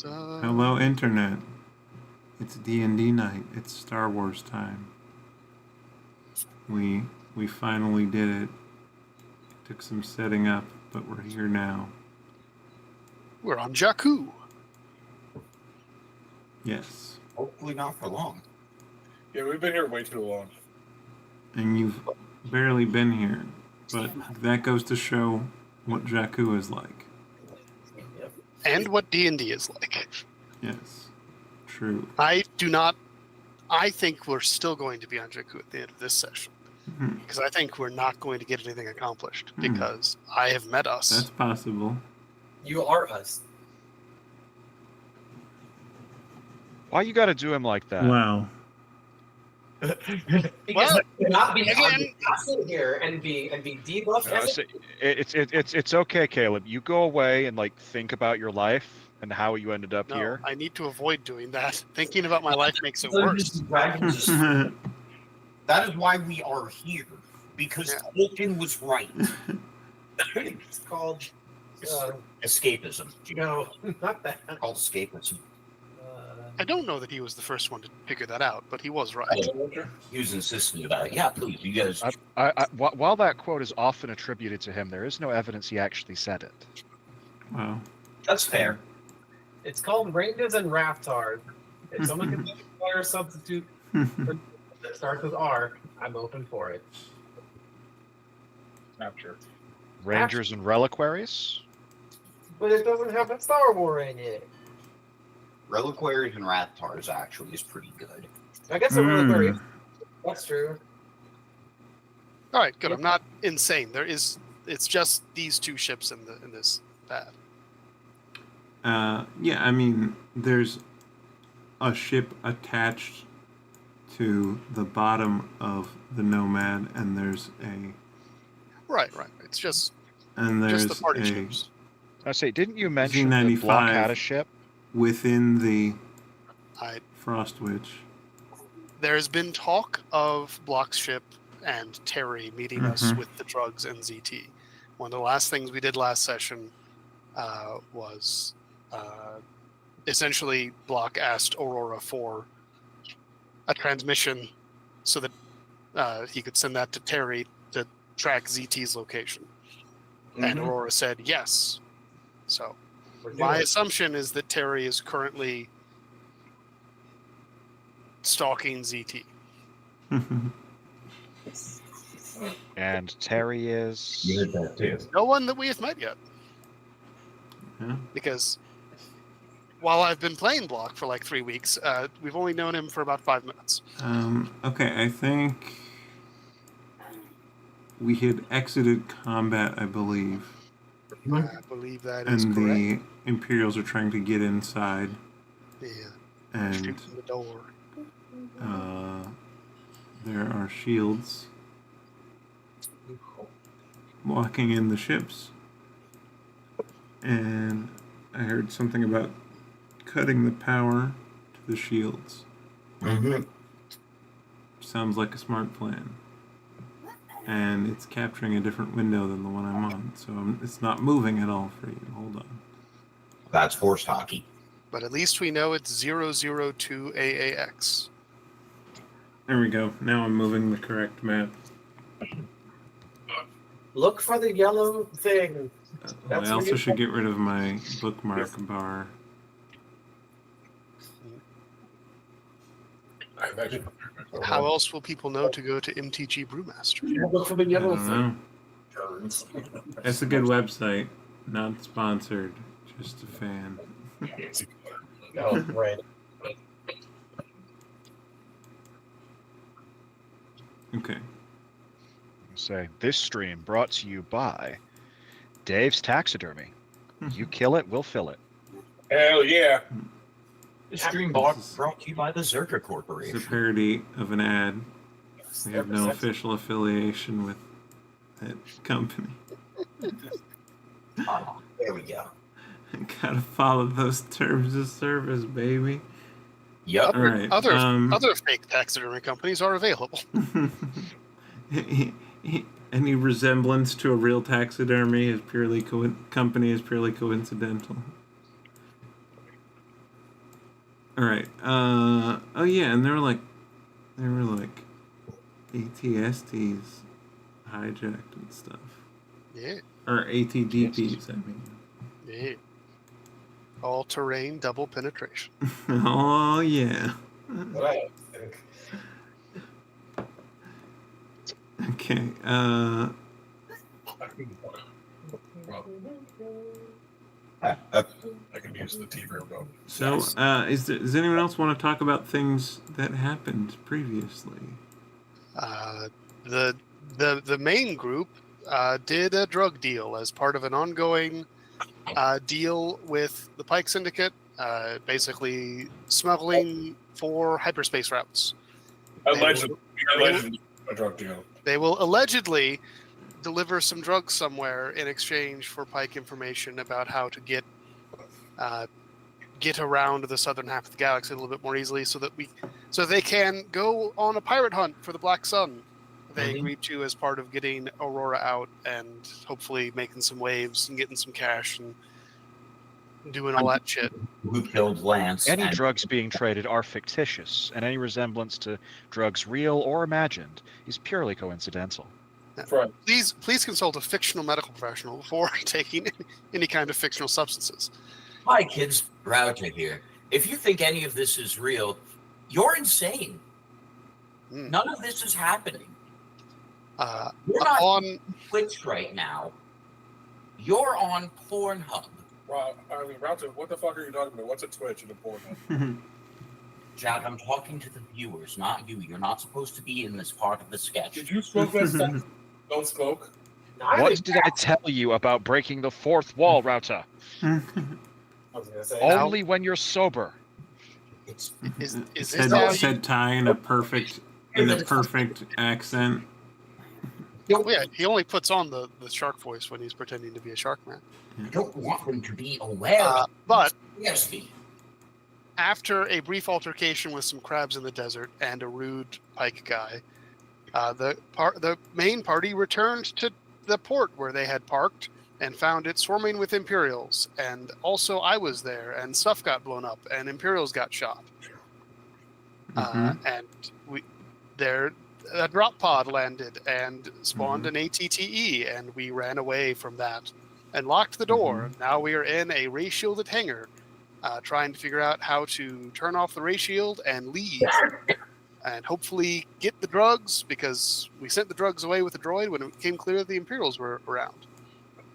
Hello, Internet. It's D&D night. It's Star Wars time. We finally did it. It took some setting up, but we're here now. We're on Jakku. Yes. Hopefully not for long. Yeah, we've been here way too long. And you've barely been here, but that goes to show what Jakku is like. And what D&D is like. Yes. True. I think we're still going to be on Jakku at the end of this session. Because I think we're not going to get anything accomplished. Because I have met us. That's possible. You are us. Why you got to do him like that? Wow. Because well, not be again, here and be debuffed. It's okay, Caleb. You go away and think think about your life and how you ended up here. I need to avoid doing that. Thinking about my life makes it worse. That is why we are here. Because Tolkien was right. It's called escapism. No, not that. It's called escapism. I don't know that he was the first one to figure that out, but he was right. He was insisting about it. Yeah, please, you guys. While that quote is often attributed to him, there is no evidence he actually said it. Wow. That's fair. It's called Ranges and Raftars. If someone can make a fire substitute that starts with R, I'm open for it. Not sure. Rangers and Reliquaries? But it doesn't have a Star War in it. Reliquaries and Raftars actually is pretty good. I guess a Reliquary. That's true. All right, good. I'm not insane. It's just these two ships in this path. Yeah, I mean, there's a ship attached to the bottom of the Nomad, and there's a... Right. It's just the party ships. I say, didn't you mention that Z95 Block had a ship? Within the Frost Witch. There's been talk of Block's ship and Terry meeting us with the drugs and ZT. One of the last things we did last session was essentially Block asked Aurora for a transmission so that he could send that to Terry to track ZT's location. And Aurora said yes. So my assumption is that Terry is currently stalking ZT. And Terry is... You did that too. No one that we have met yet. Yeah. Because while I've been playing Block for 3 weeks, we've only known him for about 5 minutes. Okay, I think we had exited combat, I believe. I believe that is correct. And the Imperials are trying to get inside. Yeah. And Shoot the door. there are shields blocking in the ships. And I heard something about cutting the power to the shields. Sounds like a smart plan. And it's capturing a different window than the one I'm on, so it's not moving at all for you. Hold on. That's force hockey. But at least we know it's 002 AAX. There we go. Now I'm moving the correct map. Look for the yellow thing. I also should get rid of my bookmark bar. How else will people know to go to MTG Brewmaster? Look for the yellow thing. That's a good website. Not sponsored. Just a fan. Oh, right. Okay. Say, this stream brought to you by Dave's Taxidermy. You kill it, we'll fill it. Hell yeah. This stream brought to you by the Zerka Corporation. It's a parody of an ad. We have no official affiliation with that company. Oh, there we go. Gotta follow those terms of service, baby. Yep. All right. Other fake taxidermy companies are available. Any resemblance to a real taxidermy is purely company is purely coincidental. All right. Oh yeah, and they were like ATSTs hijacked and stuff, Yeah, or ATDPs. I mean. yeah. All-terrain double penetration. Oh yeah. What I think. Okay. I can use the TV remote. So, Yes. does anyone else want to talk about things that happened previously? The main group did a drug deal as part of an ongoing deal with the Pike Syndicate, basically smuggling for hyperspace routes. Allegedly, a drug deal. They will allegedly deliver some drugs somewhere in exchange for Pike information about how to get around the southern half of the galaxy a little bit more easily, so they can go on a pirate hunt for the Black Sun. They agreed to as part of getting Aurora out and hopefully making some waves and getting some cash and doing all that shit. Who killed Lance? Any and- drugs being traded are fictitious, and any resemblance to drugs real or imagined is purely coincidental. Right. Please consult a fictional medical professional before taking any kind of fictional substances. Hi, kids. Router here. If you think any of this is real, you're insane. None of this is happening. You're not on Twitch right now. You're on Pornhub. Well, I mean, Router, what the fuck are you talking about? What's a Twitch and a Pornhub? Jack, I'm talking to the viewers, not you. You're not supposed to be in this part of the sketch. Did you smoke that stuff? Don't smoke. What did I tell you about breaking the fourth wall, Router? I was gonna say, Only when you're sober. It's Is this how you... said Ty in a perfect accent. Oh, yeah, he only puts on the shark voice when he's pretending to be a shark man. I don't want them to be aware. But Yes, after a brief altercation with some crabs in the desert and a rude Pike guy, the main party returned to the port where they had parked and found it swarming with Imperials. And also I was there, and stuff got blown up, and Imperials got shot. And a drop pod landed and spawned an ATTE, and we ran away from that and locked the door. Now we are in a ray shielded hangar, trying to figure out how to turn off the ray shield and leave, and hopefully get the drugs, because we sent the drugs away with the droid when it became clear the Imperials were around.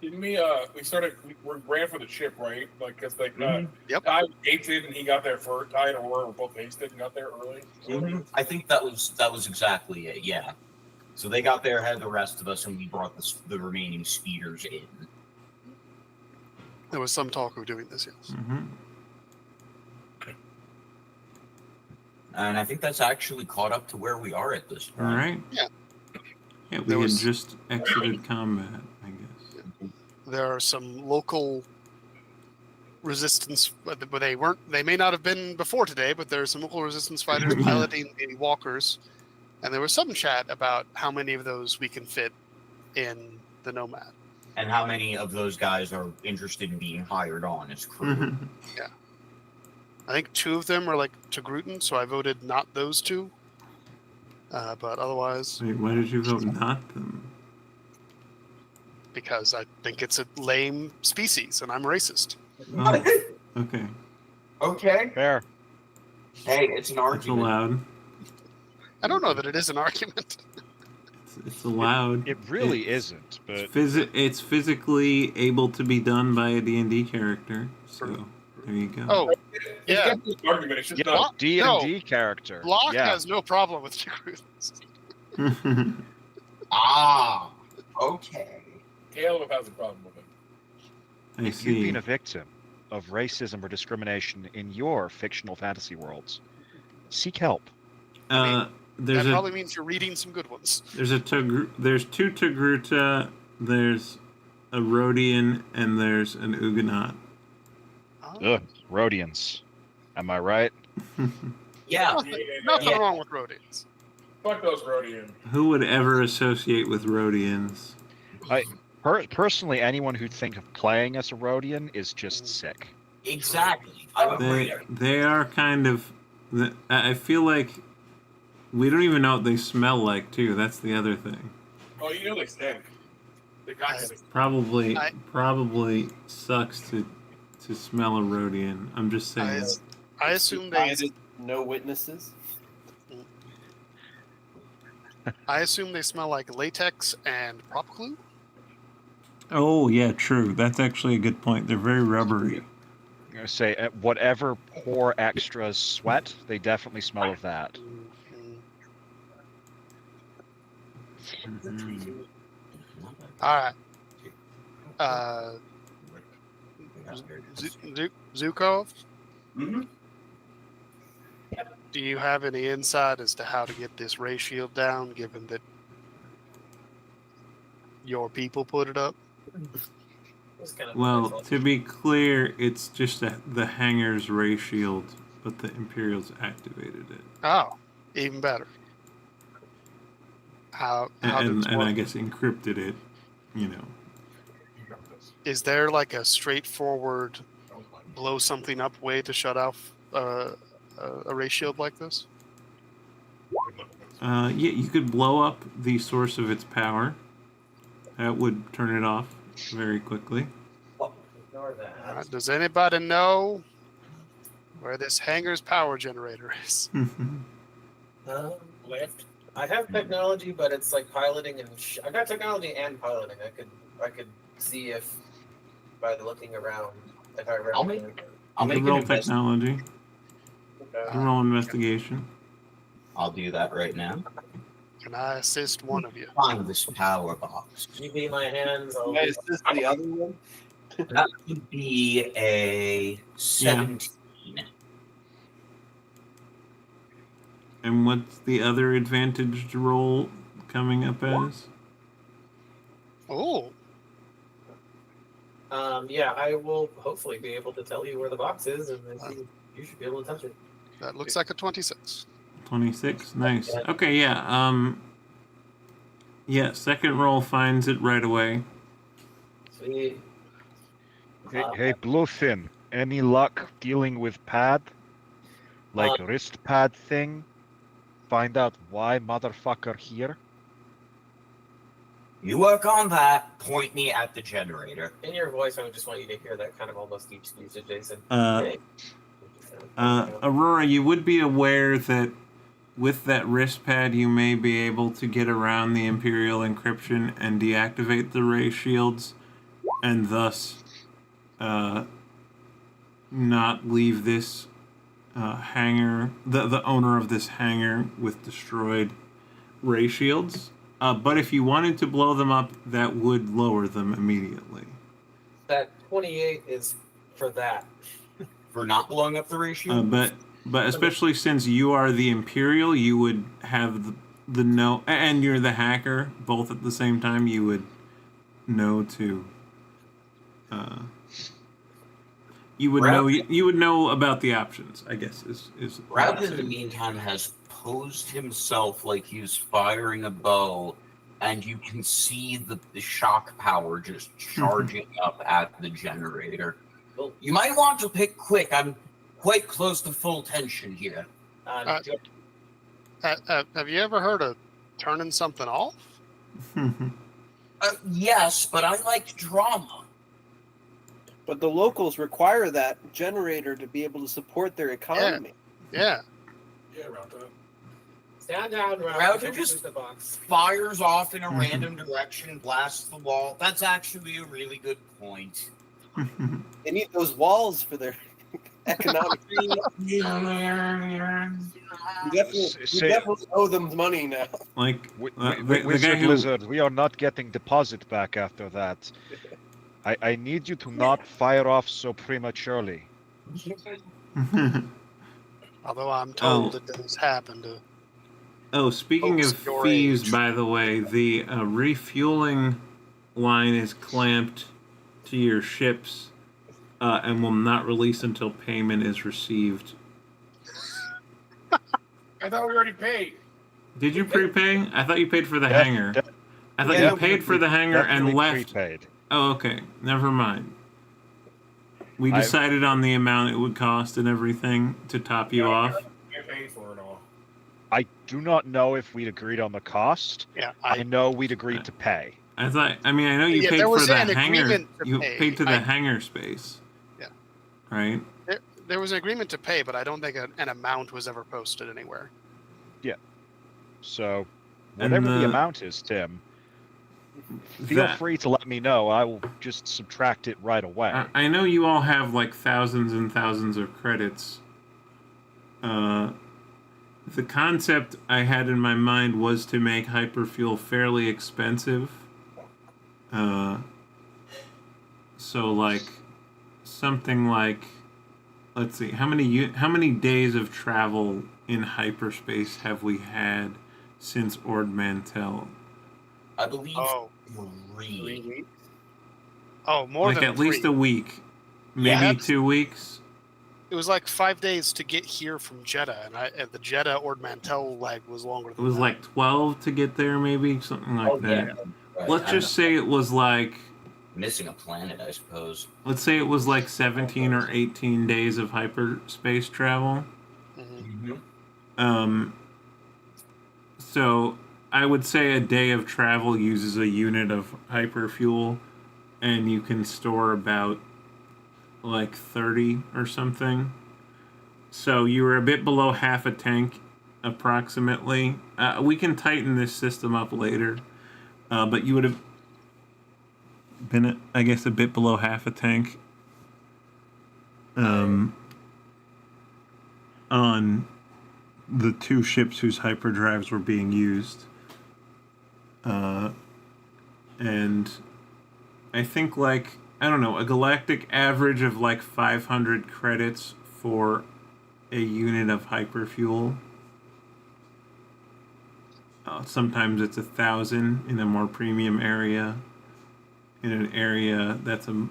Didn't we ran for the ship, right? Like, because Yep. Ty hasted and he got there first. Ty and Aurora were both hasted and got there early. I think that was exactly it. Yeah. So they got there ahead of the rest of us, and we brought the remaining speeders in. There was some talk of doing this, yes. And I think that's actually caught up to where we are at this point. All right. Yeah. Yeah, we There had was- just exited combat, I guess. There are some local resistance, but they may not have been before today, but there are some local resistance fighters piloting the walkers, and there was some chat about how many of those we can fit in the Nomad. And how many of those guys are interested in being hired on as crew? I think 2 of them are like Togrutan, so I voted not those 2. But otherwise, Wait, why did you vote not them? because I think it's a lame species and I'm racist. Oh, okay. Okay. Fair. Hey, it's an It's argument. allowed. I don't know that it is an argument. It's allowed. It really isn't, but It's physically able to be done by a D&D character. So there you go. Oh, yeah. It's an argument. It's just yeah, not. D&D character. Block yeah. has no problem with Togrutans. Ah, okay. Caleb has a problem with it. I If you've see. been a victim of racism or discrimination in your fictional fantasy worlds, seek help. That There's probably means you're reading some good ones. there's 2 Togruta, there's a Rhodian, and there's an Uganot. Ugh, Rhodians. Am I right? Yeah. Nothing wrong with Rhodians. Fuck those Rhodians. Who would ever associate with Rhodians? Personally, anyone who'd think of playing as a Rhodian is just sick. Exactly. I agree. They are kind of. I feel like we don't even know what they smell like too. That's the other thing. Oh, you know they stink. They got to. Probably sucks to smell a Rhodian. I'm just saying. I assume they. No witnesses. I assume they smell like latex and prop glue. Oh yeah, true. That's actually a good point. They're very rubbery. I'm gonna say whatever poor extras sweat, they definitely smell of that. Mm-hmm. All right. Zukov? Mm-hmm. Do you have any insight as to how to get this ray shield down, given that your people put it up? Well, to be clear, it's just the hangar's ray shield, but the Imperials activated it. Oh, even better. How and I guess encrypted it, you know. Is there like a straightforward blow something up way to shut off a ray shield like this? Yeah, you could blow up the source of its power. That would turn it off very quickly. Does anybody know where this hangar's power generator is? Left. I have technology, but it's like piloting and I got technology and piloting. I could see if by looking around if I I'll make roll an technology. Roll investigation. I'll do that right now. Can I assist one of you? Find this power box. You be my hands. Is this the other one? That would be a 17. And what's the other advantaged roll coming up as? Oh. Yeah, I will hopefully be able to tell you where the box is, and then you should be able to touch it. That looks like a 26. 26, nice. Okay, yeah. Yeah, second roll finds it right away. Sweet. Hey, Bluefin, any luck dealing with pad? Like wrist pad thing? Find out why motherfucker here? You work on that. Point me at the generator. In your voice, I would just want you to hear that kind of almost each usage, Jason. Aurora, you would be aware that with that wrist pad, you may be able to get around the Imperial encryption and deactivate the ray shields, and thus not leave this hangar, the owner of this hangar, with destroyed ray shields. But if you wanted to blow them up, that would lower them immediately. That 28 is for that. For not blowing up the ray shield? But especially since you are the Imperial, you would have the know, and you're the hacker, both at the same time. You would know to. You would know about the options. I guess is. Rav in the meantime has posed himself like he's firing a bow, and you can see the shock power just charging up at the generator. You might want to pick quick. I'm quite close to full tension here. Have you ever heard of turning something off? Yes, but I like drama. But the locals require that generator to be able to support their economy. Yeah. Yeah, around that. Stand down, Router just fires off in a random direction, blasts the wall. That's actually a really good point. They need those walls for their economic. We definitely owe them money now. Like Wizard Lizard, we are not getting deposit back after that. I need you to not fire off so prematurely. Although I'm told it does happen to. Oh, speaking of fees, by the way, the refueling line is clamped to your ships and will not release until payment is received. I thought we already paid. Did you prepay? I thought you paid for the hangar. I thought you paid for the hangar and left. Prepaid. Oh, okay. Never mind. We decided on the amount it would cost and everything to top you off. I paid for it all. I do not know if we'd agreed on the cost. Yeah, I know we'd agreed to pay. I know you paid for the hangar. You paid to the hangar space. Yeah. Right? There was an agreement to pay, but I don't think an amount was ever posted anywhere. Yeah. So, whatever the amount is, Tim, feel free to let me know. I will just subtract it right away. I know you all have like thousands and thousands of credits. The concept I had in my mind was to make hyperfuel fairly expensive. So like something like, let's see, how many days of travel in hyperspace have we had since Ord Mantell? I believe 3 weeks. Oh, more than at least a week, maybe 2 weeks. It was like 5 days to get here from Jeddah, and the Jeddah Ord Mantell leg was longer than that. It was like 12 to get there, maybe something like that. Yeah. Right. Let's just say it was like missing a planet, I suppose. Let's say it was like 17 or 18 days of hyperspace travel. Mm-hmm. So I would say a day of travel uses a unit of hyperfuel, and you can store about like 30 or something. So you were a bit below half a tank, approximately. We can tighten this system up later, but you would have been, I guess, a bit below half a tank on the 2 ships whose hyperdrives were being used. And I think, like, I don't know, a galactic average of like 500 credits for a unit of hyperfuel. Sometimes it's 1,000 in a more premium area. In an area that's a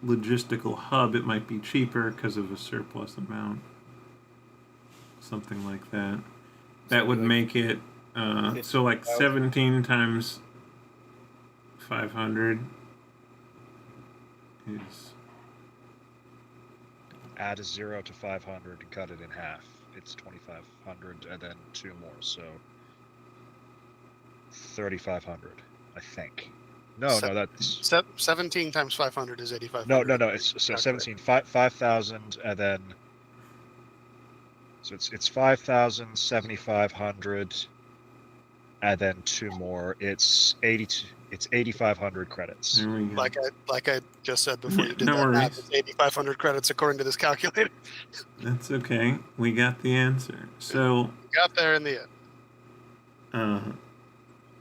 logistical hub, it might be cheaper because of a surplus amount. Something like that. That would make it, so like 17 times 500 is... Add a 0 to 500 and cut it in half. It's 2,500 and then 2 more, so 3,500, I think. No, that's 17 times 500 is 8,500. No. It's so 17, 5,000, and then so it's 5,000, 7,500, and then 2 more. It's 82. It's 8,500 credits. There we go. Like I just said before, you did No that worries. math. It's 8,500 credits according to this calculator. That's okay. We got the answer. So Got there in the end.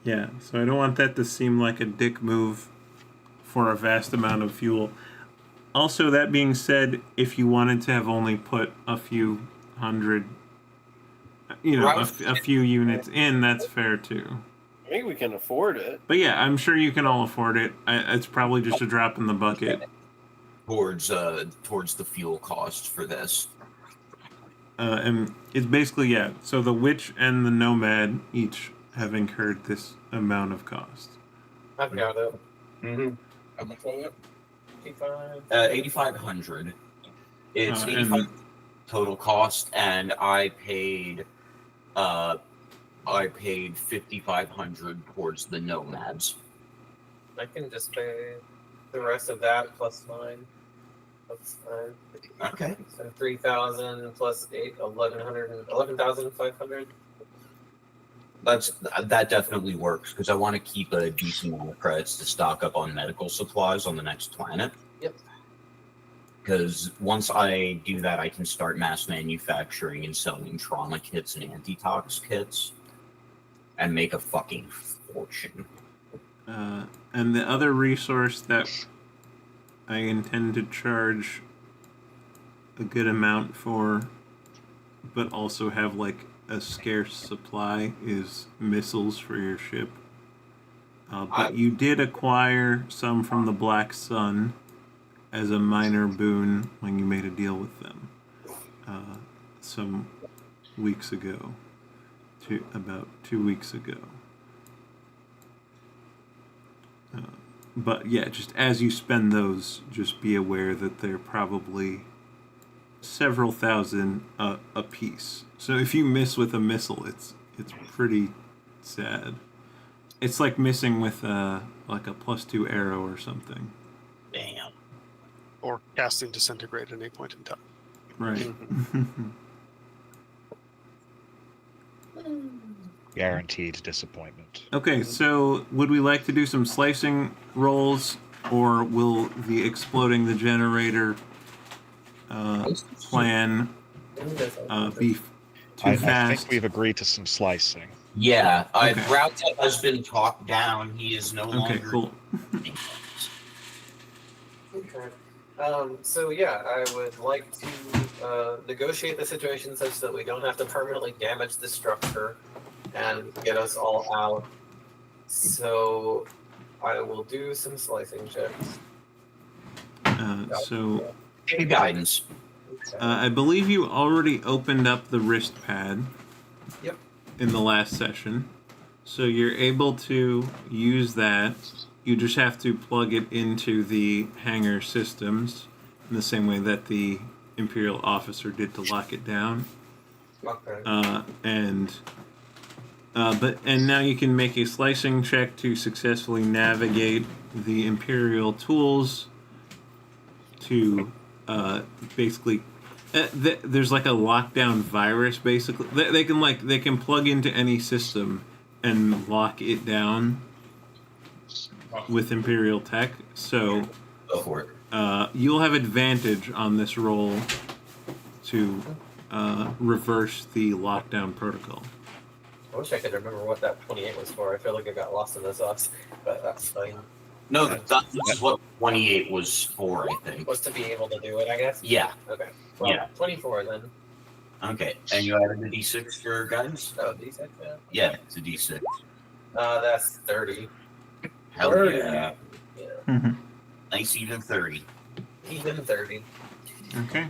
yeah, so I don't want that to seem like a dick move for a vast amount of fuel. Also, that being said, if you wanted to have only put a few hundred, a few units in, that's fair too. I think we can afford it. But yeah, I'm sure you can all afford it. It's probably just a drop in the bucket. Towards the fuel cost for this. And it's basically, yeah, so the Witch and the Nomad each have incurred this amount of cost. I've got it. Mm-hmm. How much was it? 8,500. It's 85 total cost, and I paid 5,500 towards the Nomads. I can just pay the rest of that plus mine. That's fine. Okay. So 3,000 plus 11,500. That definitely works because I want to keep a decent amount of credits to stock up on medical supplies on the next planet. Yep. Because once I do that, I can start mass manufacturing and selling trauma kits and antitox kits and make a fucking fortune. And the other resource that I intend to charge a good amount for, but also have like a scarce supply, is missiles for your ship. But you did acquire some from the Black Sun as a minor boon when you made a deal with them some weeks ago, about 2 weeks ago. But yeah, just as you spend those, just be aware that they're probably several thousand a piece. So if you miss with a missile, it's pretty sad. It's like missing with like a +2 arrow or something. Damn. Or casting Disintegrate at any point in time. Right. Guaranteed disappointment. Okay, so would we like to do some slicing rolls, or will the exploding the generator plan be too fast? I think we've agreed to some slicing. Yeah, Okay. Routet has been talked down. He is no longer. Okay, cool. Okay. So yeah, I would like to negotiate the situation such that we don't have to permanently damage the structure and get us all out. So I will do some slicing checks. So Give me guidance. I believe you already opened up the wrist pad. Yep. In the last session, so you're able to use that. You just have to plug it into the hangar systems in the same way that the Imperial officer did to lock it down. Okay. And now you can make a slicing check to successfully navigate the Imperial tools to basically. There's like a lockdown virus. Basically, they can plug into any system and lock it down with Imperial tech. So Go for it. you'll have advantage on this roll to reverse the lockdown protocol. I wish I could remember what that 28 was for. I feel like it got lost in the sauce, but that's fine. No, that's what 28 was for, I think. Was to be able to do it, I guess? Yeah. Okay. Well, Yeah. 24 then. Okay. And you added the D6 for guidance? Oh, D6, yeah. Yeah, it's a D6. That's 30. Hell 30. yeah. Yeah. Nice even 30. Even 30. Okay.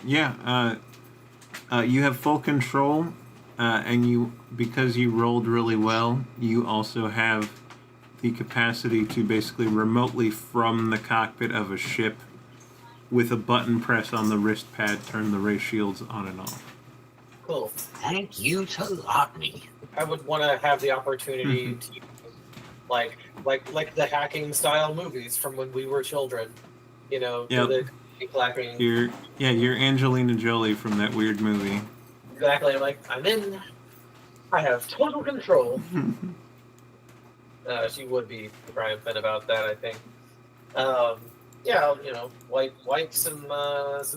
Yeah. You have full control, and because you rolled really well, you also have the capacity to basically remotely from the cockpit of a ship with a button press on the wrist pad turn the ray shields on and off. Cool. Thank you to lock me. I would want to have the opportunity to like the hacking style movies from when we were children. You know, Yep. the clapping. You're Angelina Jolie from that weird movie. Exactly. I'm like, I'm in. I have total control. She would be triumphant about that, I think. Yeah, I'll, wipe some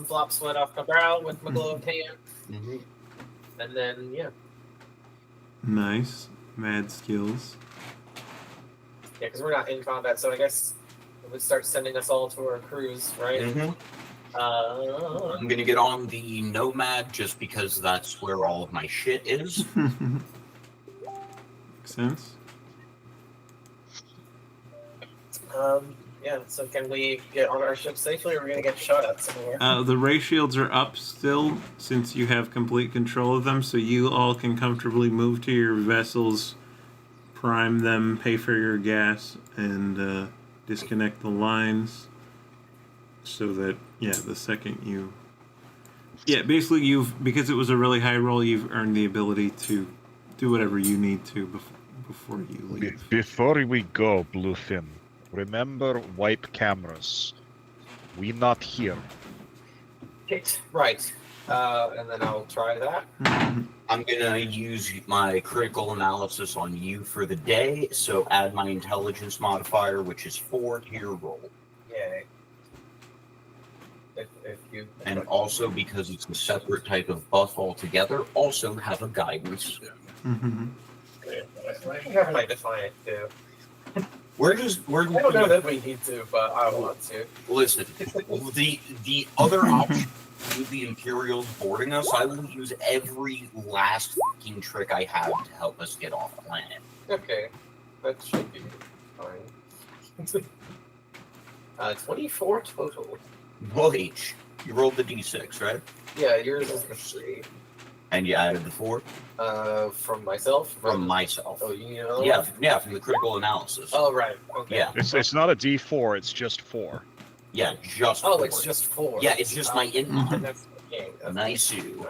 flop sweat off my brow with my gloved hand, and then Nice. Mad skills. yeah, because we're not in combat, so I guess it would start sending us all to our cruise, right? I'm gonna get on the Nomad just because that's where all of my shit is. Makes sense. Yeah, so can we get on our ship safely, or are we gonna get shot at somewhere? The ray shields are up still since you have complete control of them, so you all can comfortably move to your vessels, prime them, pay for your gas, and disconnect the lines so that, the second you... Yeah, basically because it was a really high roll, you've earned the ability to do whatever you need to before you leave. Before we go, Bluefin, remember wipe cameras. We not here. Right. And then I'll try that. I'm gonna use my critical analysis on you for the day, so add my intelligence modifier, which is 4 to your roll. Yay. If you And also, because it's a separate type of buff altogether, also have a guidance. I have my Defiant too. We're I don't know that we need to, but I want to. Listen, the other option with the Imperials boarding us, I will use every last fucking trick I have to help us get off planet. Okay, that should be fine. 24 total. Wait, you rolled the D6, right? Yeah, yours is the 3. And you added the 4? From myself? From myself. Oh, you know? Yeah, from the critical analysis. Oh, right. Okay. Yeah. It's not a D4, it's just 4. Yeah, just 4. Oh, it's just 4. Yeah, it's just my int mod. That's okay. Nice you.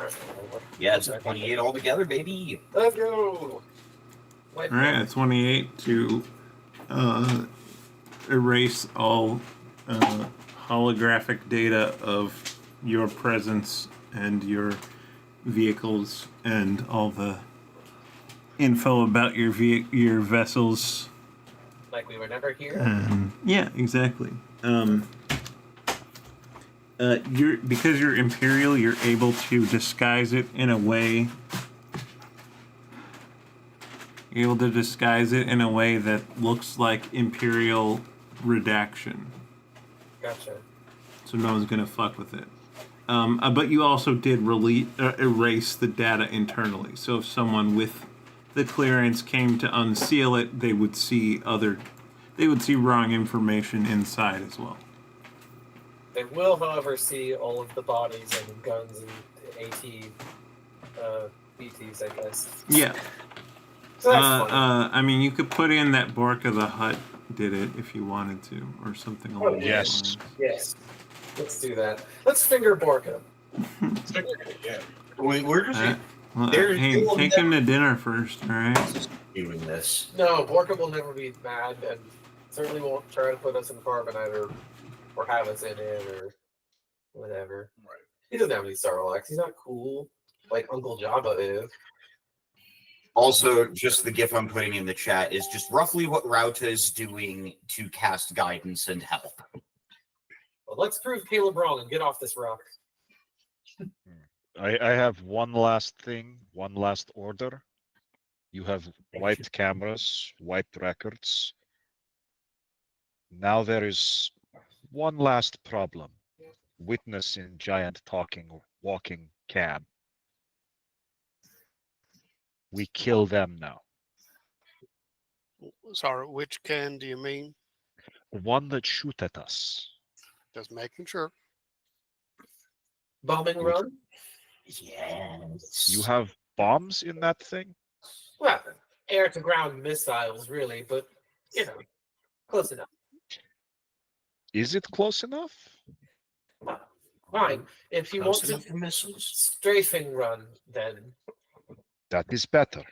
Yeah, it's a 28 altogether, baby. Let's go. All right, a 28 to erase all holographic data of your presence and your vehicles and all the info about your vessels. Like we were never here? Yeah, exactly. Because you're Imperial, you're able to disguise it in a way. You're able to disguise it in a way that looks like Imperial redaction. Gotcha. So no one's gonna fuck with it. But you also did erase the data internally. So if someone with the clearance came to unseal it, they would see wrong information inside as well. They will, however, see all of the bodies and guns and AT BTs, I guess. Yeah. So that's fun. I mean, you could put in that Borka the Hutt did it if you wanted to, or something along those lines. Yes. Let's do that. Let's finger Borka. Yeah. We're just Hey, take him to dinner first, all right? doing this. No, Borka will never be mad, and certainly won't try to put us in carbonite or have us in it or whatever. Right. He doesn't have any Sarlacc. He's not cool like Uncle Jabba is. Also, just the GIF I'm putting in the chat is just roughly what Rauta is doing to cast guidance and help. Well, let's prove Caleb wrong and get off this rock. I have one last thing, one last order. You have wiped cameras, wiped records. Now there is one last problem. Witness in giant walking cab. We kill them now. Sorry, which can do you mean? The one that shoot at us. Just making sure. Bombing run? Yes. You have bombs in that thing? Well, air-to-ground missiles, really, but, you know, close enough. Is it close enough? Fine. If you want Close enough to for missiles. strafing run, then. That is better.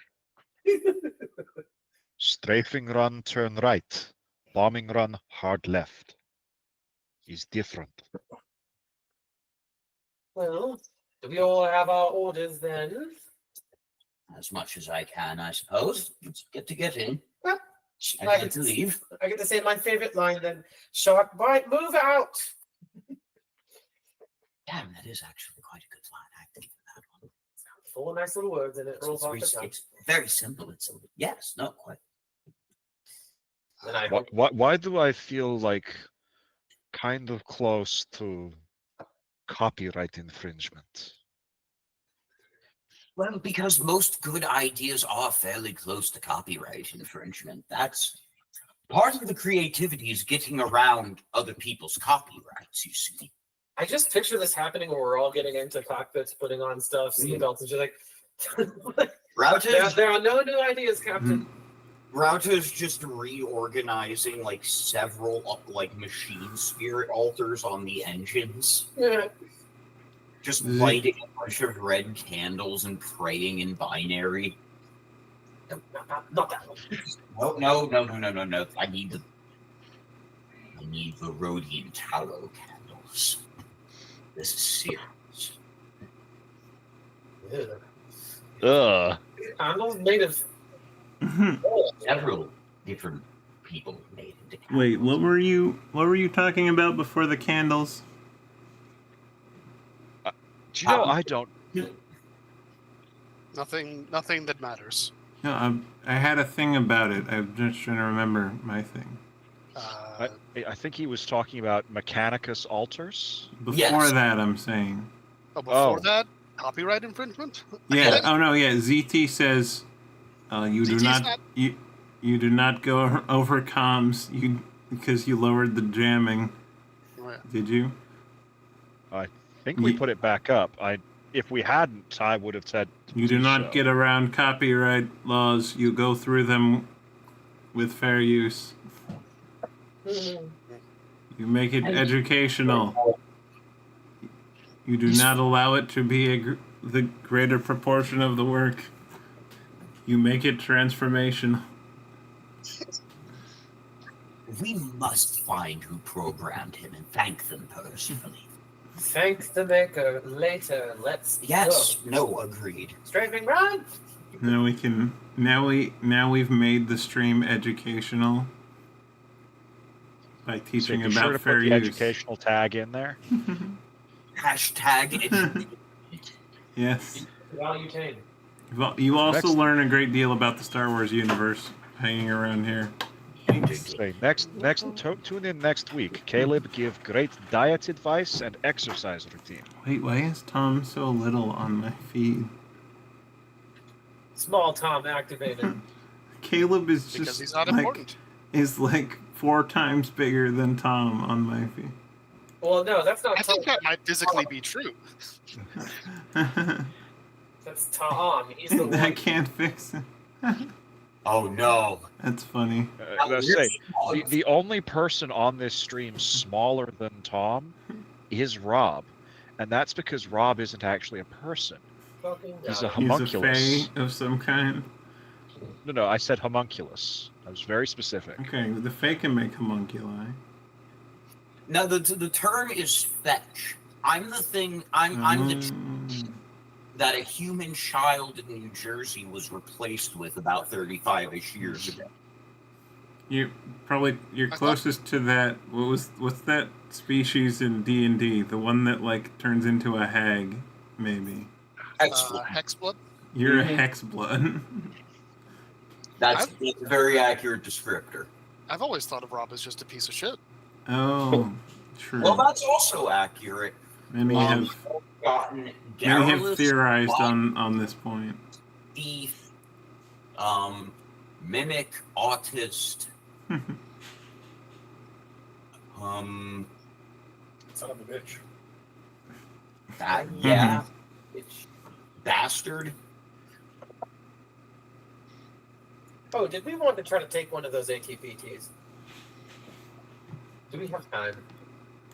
Strafing run, turn right. Bombing run, hard left. Is different. Well, do we all have our orders then? As much as I can, I suppose. Let's get in. Well, I get to leave. I get to say my favorite line then. Sharkbite, move out! Damn, that is actually quite a good line. I have to give that one. Full of nice little words in it. Rolls off the tongue. It's very simple. Yes, no, quite. And I Why do I feel like kind of close to copyright infringement? Well, because most good ideas are fairly close to copyright infringement. That's part of the creativity is getting around other people's copyrights, you see. I just picture this happening where we're all getting into cockpits, putting on stuff, seatbelts, and just like, there are no new ideas, Captain. Rauta's just reorganizing like several like machine spirit altars on the engines. Yeah. Just lighting a bunch of red candles and praying in binary. No, not that one. No. I need the Rhodian tallow candles. This is serious. Ugh. Candles made of. Several different people made into candles. Wait, what were you talking about before the candles? Do you know, I don't. Nothing that matters. No, I had a thing about it. I'm just trying to remember my thing. I think he was talking about Mechanicus altars. Before that, I'm saying. Oh, before that, copyright infringement? Yeah. Oh no. Yeah. ZT says you do not you do not go over comms because you lowered the jamming. Oh, yeah. Did you? I think we put it back up. I if we hadn't, I would have said. You do not so. get around copyright laws. You go through them with fair use. You make it educational. You do not allow it to be the greater proportion of the work. You make it transformational. We must find who programmed him and thank them personally. Thank the maker later. Let's Yes, go. no, agreed. Strafing run. Now we can. Now we've made the stream educational by teaching So be about sure to fair put the use. educational tag in there. Hashtag. Yes. Valutain. Well, you also Next- learn a great deal about the Star Wars universe hanging around here. Say tune in next week. Caleb give great diet advice and exercise routine. Wait, why is Tom so little on my feed? Small Tom activated. Caleb is Because just he's not like, important. is like 4 times bigger than Tom on my feed. Well, no, that's not I Tom. think that might physically be true. That's Tom. He's the I one. can't fix it. Oh no. That's funny. Let's say the only person on this stream smaller than Tom is Rob, and that's because Rob isn't actually a person. Fucking He's God. a He's a homunculus. fae of some kind. No, I said homunculus. I was very specific. Okay, the fae can make homunculi. Now the term is fetch. I'm the thing. I'm the that a human child in New Jersey was replaced with about 35-ish years ago. You're closest to that. What's that species in D&D? The one that like turns into a hag, maybe. Hexblood? You're a hexblood. That's a very accurate descriptor. I've always thought of Rob as just a piece of shit. Oh, true. Well, that's also accurate. Many have theorized on this point. Thief, mimic, autist, Son of a bitch. yeah, bastard. Oh, did we want to try to take one of those ATPTs? Do we have time?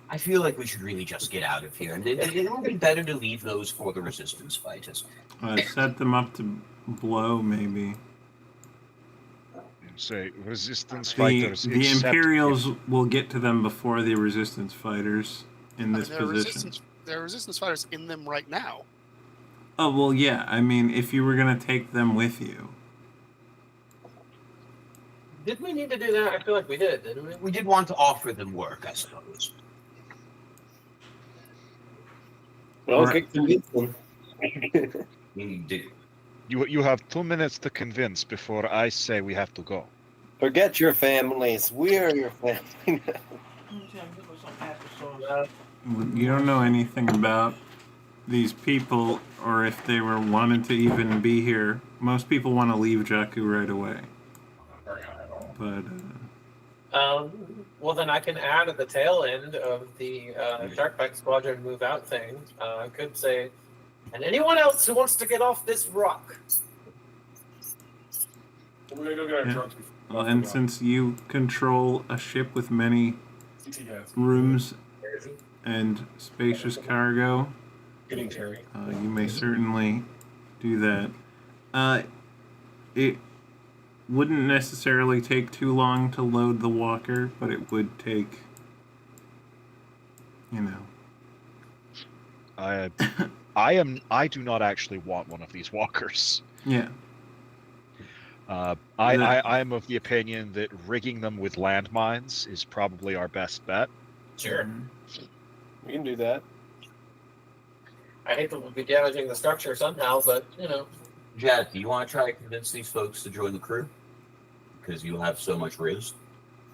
I feel like we should really just get out of here, and it would be better to leave those for the resistance fighters. Set them up to blow, maybe. Say resistance The fighters. Imperials will get to them before the resistance fighters in this position. There are resistance fighters in them right now. Oh, well, yeah. I mean, if you were going to take them with you. Did we need to do that? I feel like we did, didn't we? We did want to offer them work, I suppose. Well, okay, convince them. We do. You have 2 minutes to convince before I say we have to go. Forget your families. We are your family now. You don't know anything about these people or if they were wanted to even be here. Most people want to leave Jakku right away. But well, then I can add at the tail end of the Sharkbite Squadron move out thing. I could say, and anyone else who wants to get off this rock. We're gonna go get our trucks. well, and since you control a ship with many rooms and spacious cargo, Getting Terry. you may certainly do that. It wouldn't necessarily take too long to load the walker, but it would take, I do not actually want one of these walkers. Yeah. I am of the opinion that rigging them with landmines is probably our best bet. Sure. We can do that. I hate to be damaging the structure somehow, but Jad, do you want to try to convince these folks to join the crew? Because you'll have so much riz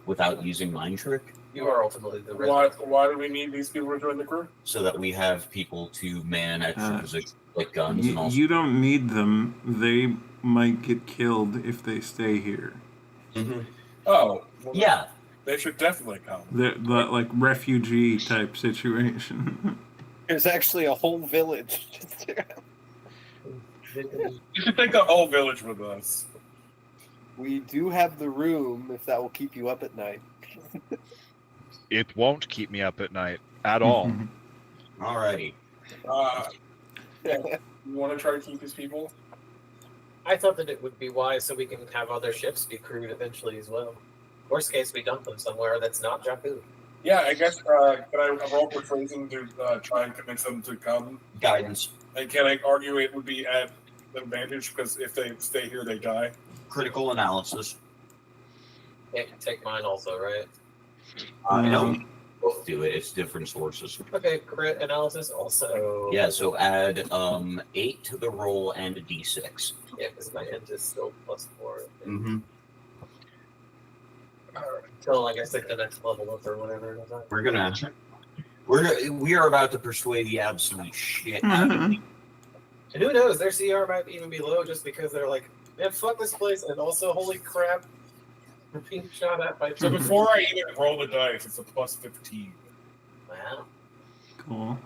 without using mind trick. you are ultimately the Why do we need these people to join the crew? So that we have people to man extra positions like guns and all. You don't need them. They might get killed if they stay here. Oh, well, Yeah. They should definitely come. The like refugee type situation. There's actually a whole village. You should take the whole village with us. We do have the room, if that will keep you up at night. It won't keep me up at night at all. Alrighty. You want to try to keep these people? I thought that it would be wise so we can have other ships be crewed eventually as well. Worst case, we dump them somewhere that's not Jakku. Yeah, I guess. Can I roll persuasion to try and convince them to come? Guidance. And can I argue it would be at advantage because if they stay here, they die? Critical analysis. Yeah, take mine also, right? No, both do it. It's different sources. Okay, crit analysis also. Yeah, so add 8 to the roll and a d6. Yeah, because my int is still +4. Mm-hmm. Until I guess like the next level up or whatever. We are about to persuade the absolute shit out of me. And who knows, their CR might even be low just because they're like, man, fuck this place, and also, holy crap, we're being shot at by. So before I even roll the dice, it's a +15. Wow. Cool.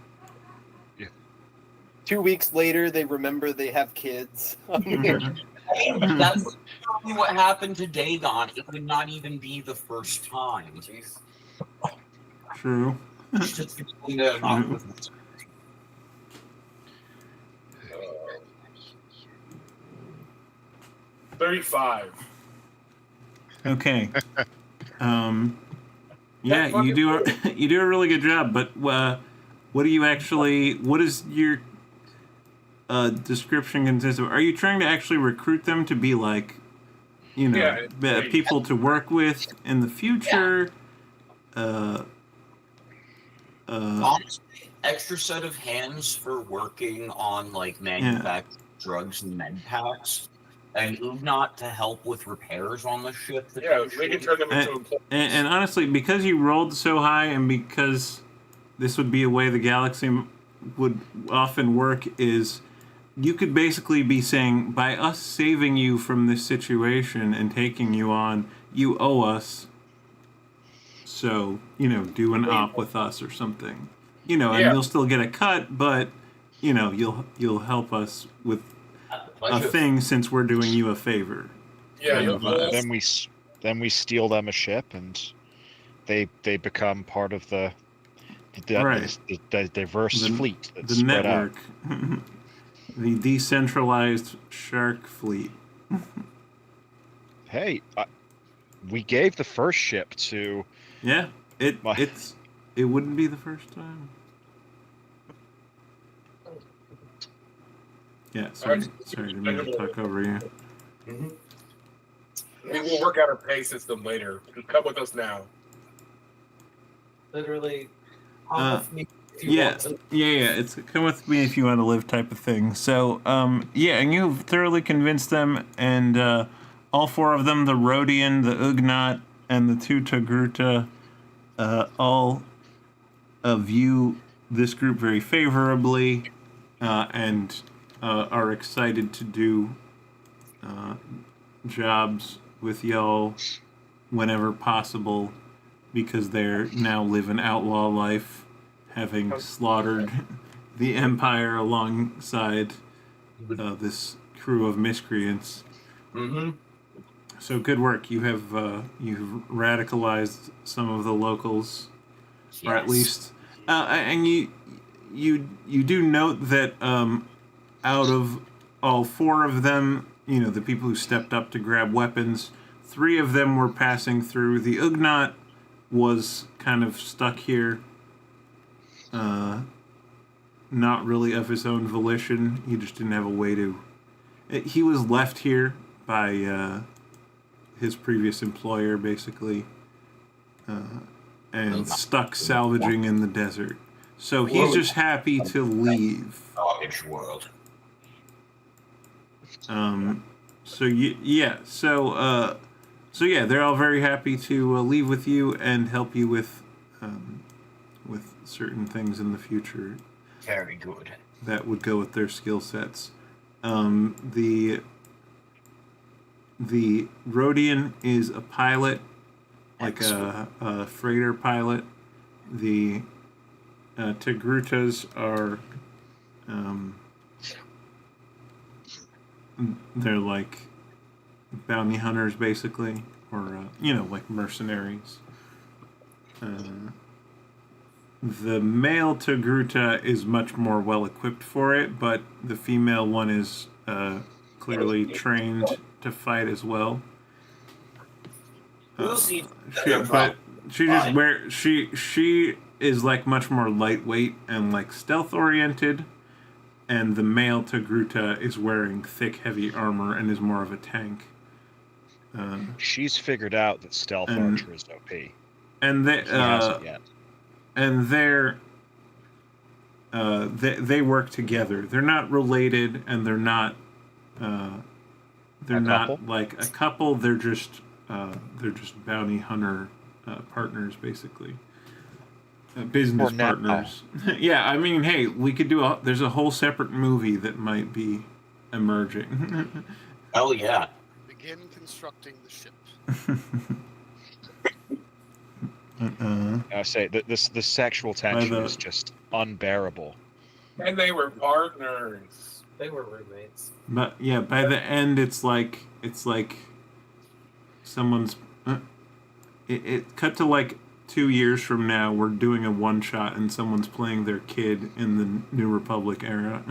2 weeks later, they remember they have kids. That's probably what happened to Dagon. It would not even be the first time. Jeez. True. Just between them. 35. Okay. Yeah, you do a really good job. But what do you actually? What is your description consist of? Are you trying to actually recruit them to be like, you know, people to work with in the future? Honestly, extra set of hands for working on like manufacturing drugs and med packs. And Ugnaught to help with repairs on the ship. Yeah, we can turn them into employees. And honestly, because you rolled so high and because this would be a way the galaxy would often work, is you could basically be saying, by us saving you from this situation and taking you on, you owe us. So, you know, do an op with us or something. You know, and you'll still get a cut, but, you know, you'll help us with a thing since we're doing you a favor. Yeah, then we steal them a ship and they become part of the diverse fleet that's the spread network. out. The decentralized shark fleet. Hey, we gave the first ship to. Yeah, it wouldn't be the first time. Yeah, sorry, didn't mean to talk over you. Mm-hmm. We will work out our pay system later. Just come with us now. Literally, yeah, it's come with me if you want to live type of thing. So, yeah, and you've thoroughly convinced them, and all four of them, the Rhodian, the Ugnaught, and the two Togruta, all view this group very favorably, and are excited to do jobs with y'all whenever possible, because they're now live an outlaw life, having slaughtered the Empire alongside this crew of miscreants. Mm-hmm. So good work. You have you've radicalized some of the locals, or at least, and you do note that out of all four of them, you know, the people who stepped up to grab weapons, 3 of them were passing through. The Ugnaught was kind of stuck here, not really of his own volition. He just didn't have a way to. He was left here by his previous employer, basically, and stuck salvaging in the desert. So he's just happy to leave. Garbage world. So yeah, so yeah, they're all very happy to leave with you and help you with certain things in the future. Very good. That would go with their skill sets. The Rhodian is a pilot, like a freighter pilot. The Tigrutas are, they're like bounty hunters, basically, or like mercenaries. The male Tigruta is much more well equipped for it, but the female one is clearly trained to fight as well. She is like much more lightweight and like stealth oriented, and the male Tigruta is wearing thick, heavy armor and is more of a tank. She's figured out that stealth archer is OP. And they hasn't yet. And they work together. They're not related, and they're not like a couple. They're just bounty hunter partners, basically. Business partners. Yeah, I mean, hey, we could do there's a whole separate movie that might be emerging. Oh yeah. Begin constructing the ship. I say that this sexual tension is just unbearable. And they were partners. They were roommates. But yeah, by the end, it's like someone's. It cut to like 2 years from now. We're doing a one shot, and someone's playing their kid in the New Republic era.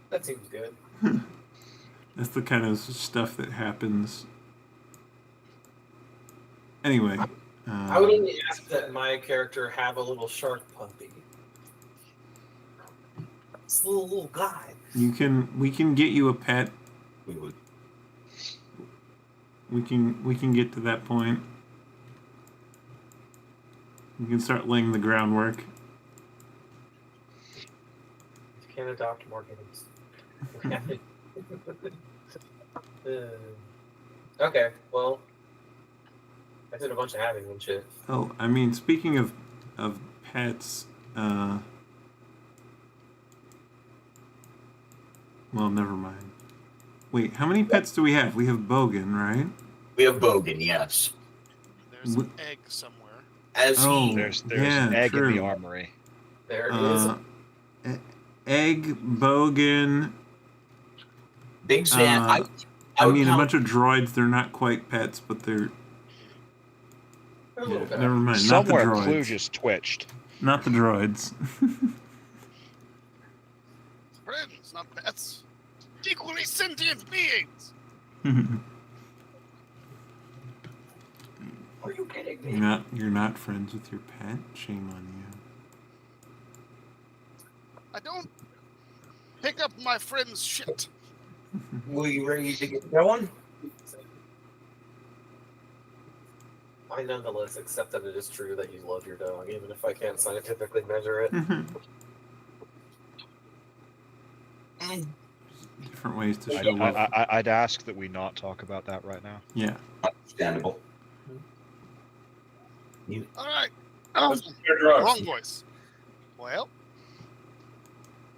That seems good. That's the kind of stuff that happens. Anyway. I would only ask that my character have a little shark puppy. It's a little guy. We can get you a pet. We would. We can get to that point. We can start laying the groundwork. You can't adopt more games. Okay, well, I did a bunch of having and shit. Oh, I mean, speaking of pets, well, never mind. Wait, how many pets do we have? We have Bogan, right? We have Bogan, yes. There's an egg somewhere. There's an egg in the armory. There it is. Egg, Bogan. Big Sam. I mean, a bunch of droids. They're not quite pets, but they're. Yeah, never mind. Somewhere not the droids. Clue just twitched. Not the droids. Friends, not pets. Equally sentient beings. Are you kidding me? You're not friends with your pet? Shame on you. I don't pick up my friend's shit. Were you ready to get going? I nonetheless accept that it is true that you love your dog, even if I can't scientifically measure it. Different ways to show love. I'd ask that we not talk about that right now. Yeah. Understandable. All right. Wrong voice. Well,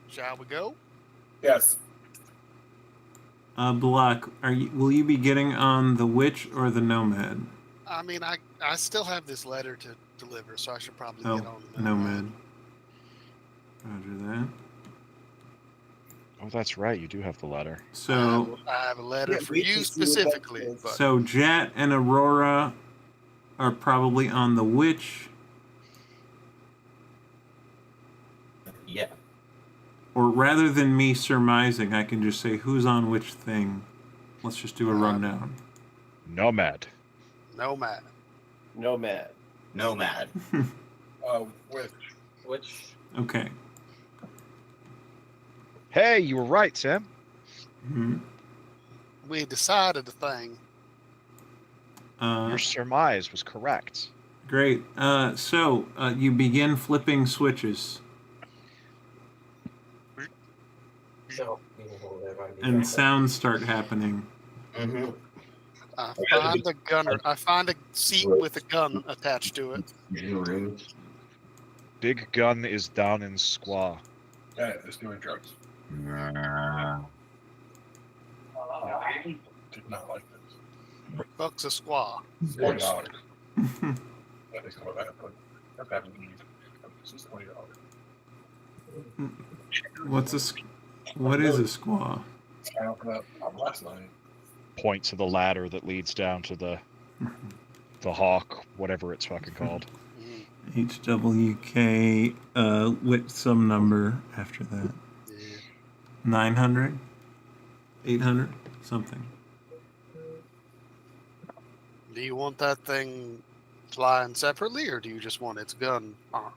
shall we go? Yes. Block, will you be getting on the witch or the nomad? I mean, I still have this letter to deliver, so I should probably get on the nomad. Roger that. Oh, that's right. You do have the letter. So I have a letter for you specifically. But... So Jet and Aurora are probably on the witch. Yeah. Or rather than me surmising, I can just say who's on which thing. Let's just do a rundown. Nomad. Nomad. Nomad. Nomad. Which? Okay. Hey, you were right, Sam. Mm-hmm. We decided a thing. Your surmise was correct. Great. So you begin flipping switches. And sounds start happening. Mm-hmm. I find a gunner. I find a seat with a gun attached to it. Big gun is down in squaw. Yeah, it's doing drugs. Did not like this. Bucks a squaw. $4. That is what happened. That happened to me. This is $20. What is a squaw? I opened up last night. Point to the ladder that leads down to the hawk, whatever it's fucking called. HWK with some number after that. 900? 800? Something. Do you want that thing flying separately, or do you just want its gun armed?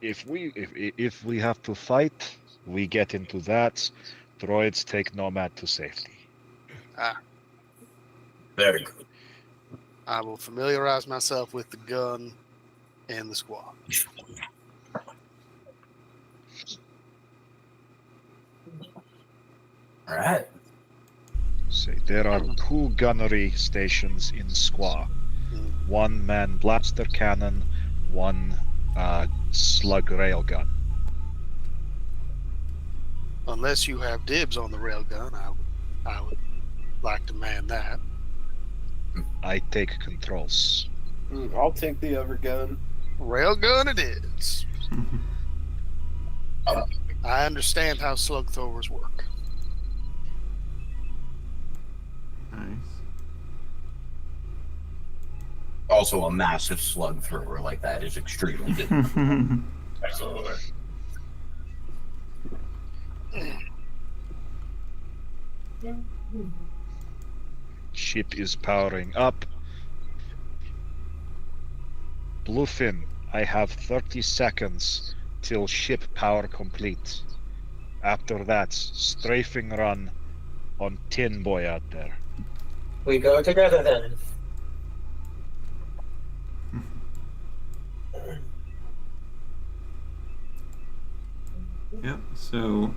If we have to fight, we get into that. Droids take Nomad to safety. Very good. I will familiarize myself with the gun and the squad. All right. Say there are 2 gunnery stations in Squaw. 1 man blaster cannon, 1 slug railgun. Unless you have dibs on the railgun, I would like to man that. I take controls. I'll take the other gun. Railgun it is. I understand how slug throwers work. Nice. Also, a massive slug thrower like that is extremely difficult. Absolutely. Ship is powering up. Bluefin, I have 30 seconds till ship power complete. After that, strafing run on Tin Boy out there. We go together then. Yep. So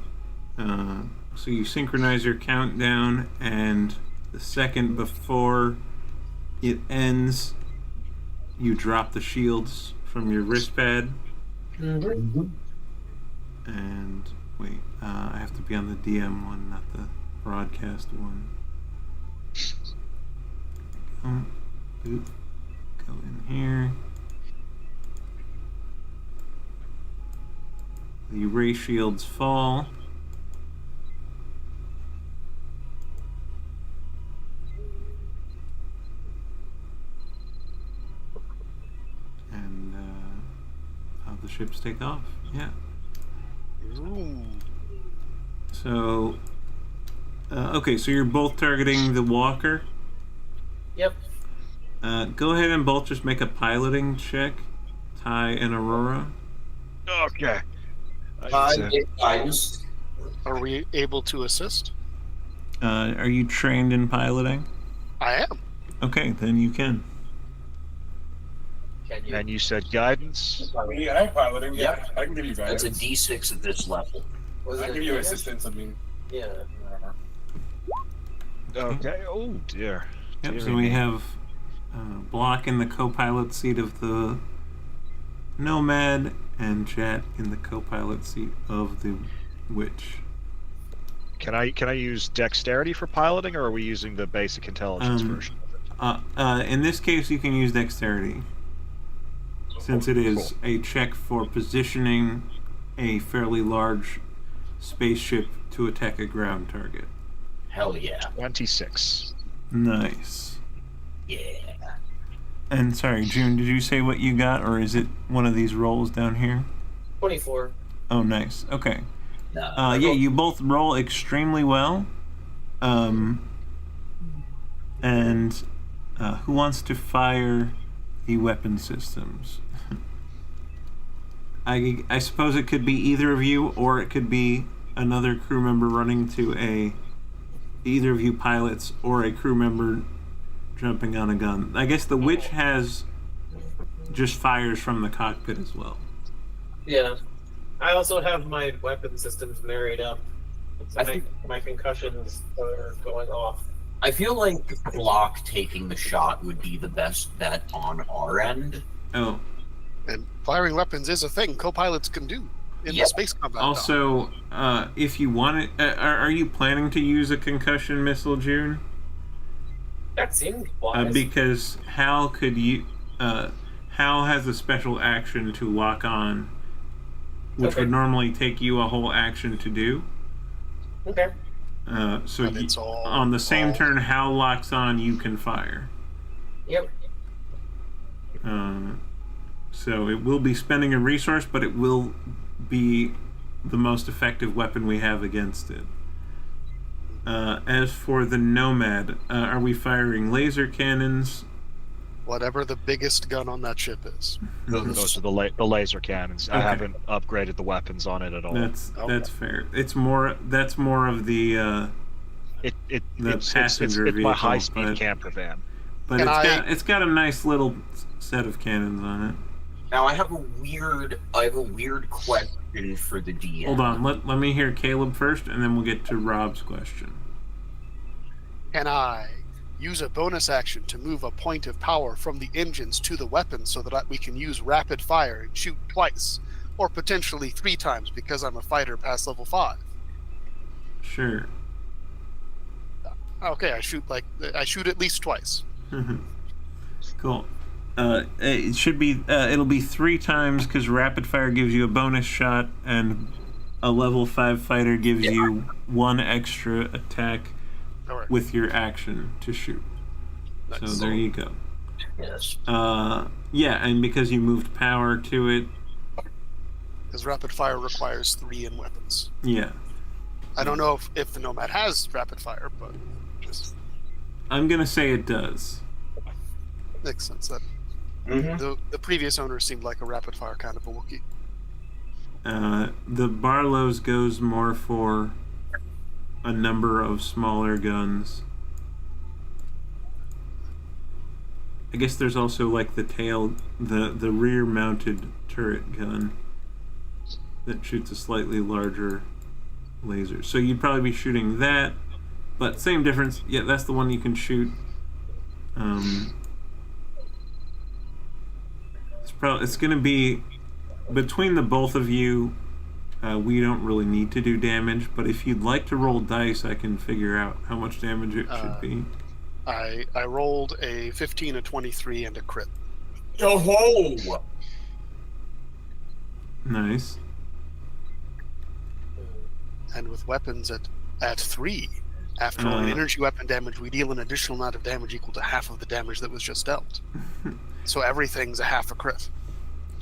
you synchronize your countdown, and the second before it ends, you drop the shields from your wrist pad. Mm-hmm. And wait, I have to be on the DM one, not the broadcast one. Go in here. The ray shields fall. And the ships take off. Yeah. Ooh. So, okay, so you're both targeting the walker. Yep. Go ahead and both just make a piloting check, Ty and Aurora. Okay. Guidance. Are we able to assist? Are you trained in piloting? I am. Okay, then you can. Can you? And you said guidance? Yeah, I'm piloting. Yeah, Yep. I can give you guidance. That's a D6 at this level. Was I it can give you guidance? assistance. I mean, Yeah. Okay. Oh dear. Yep, Dear so we me. have Block in the co-pilot seat of the Nomad, and Jet in the co-pilot seat of the Witch. Can I use dexterity for piloting, or are we using the basic intelligence version? In this case, you can use dexterity, since it is a check for positioning a fairly large spaceship to attack a ground target. Hell yeah. 26. Nice. Yeah. And sorry, June, did you say what you got, or is it one of these rolls down here? 24. Oh, nice. Okay. No. Yeah, you both roll extremely well. And who wants to fire the weapon systems? I suppose it could be either of you, or it could be another crew member running to either of you pilots, or a crew member jumping on a gun. I guess the Witch has just fires from the cockpit as well. Yeah. I also have my weapon systems married up. So I think my concussions are going off. I feel like Block taking the shot would be the best bet on our end. Oh, And firing weapons is a thing co-pilots can do in the space combat. also, if you want it, are you planning to use a concussion missile, June? That seemed wise. Because how could you? Hal has a special action to lock on, which would normally take you a whole action to do. Okay. So on the same turn Hal locks on, you can fire. Yep. So it will be spending a resource, but it will be the most effective weapon we have against it. As for the Nomad, are we firing laser cannons? Whatever the biggest gun on that ship is. Those are the laser cannons. Okay. I haven't upgraded the weapons on it at all. That's fair. That's more of the passenger it's vehicle, my high-speed camper van. But it's got a nice little set of cannons on it. Now I have a weird question for the DM. Hold on, let me hear Caleb first, and then we'll get to Rob's question. Can I use a bonus action to move a point of power from the engines to the weapon so that we can use rapid fire and shoot twice, or potentially 3 times because I'm a fighter past level 5? Sure. Okay, I shoot at least twice. Cool. It should be. It'll be 3 times because rapid fire gives you a bonus shot, and a level 5 fighter gives you 1 extra attack with your action to shoot. Nice. So there you go. Yes. Yeah, and because you moved power to it. Because rapid fire requires 3 in weapons. Yeah. I don't know if the Nomad has rapid fire, but just. I'm gonna say it does. Makes sense. That the previous owner seemed like a rapid fire kind of a Wookiee. The Barlow's goes more for a number of smaller guns. I guess there's also like the rear mounted turret gun that shoots a slightly larger laser. So you'd probably be shooting that, but same difference. Yeah, that's the one you can shoot. It's going to be between the both of you. We don't really need to do damage, but if you'd like to roll dice, I can figure out how much damage it should be. I rolled a 15, a 23, and a crit. Oh! Nice. And with weapons at 3, after rolling energy weapon damage, we deal an additional amount of damage equal to half of the damage that was just dealt. So everything's a half a crit.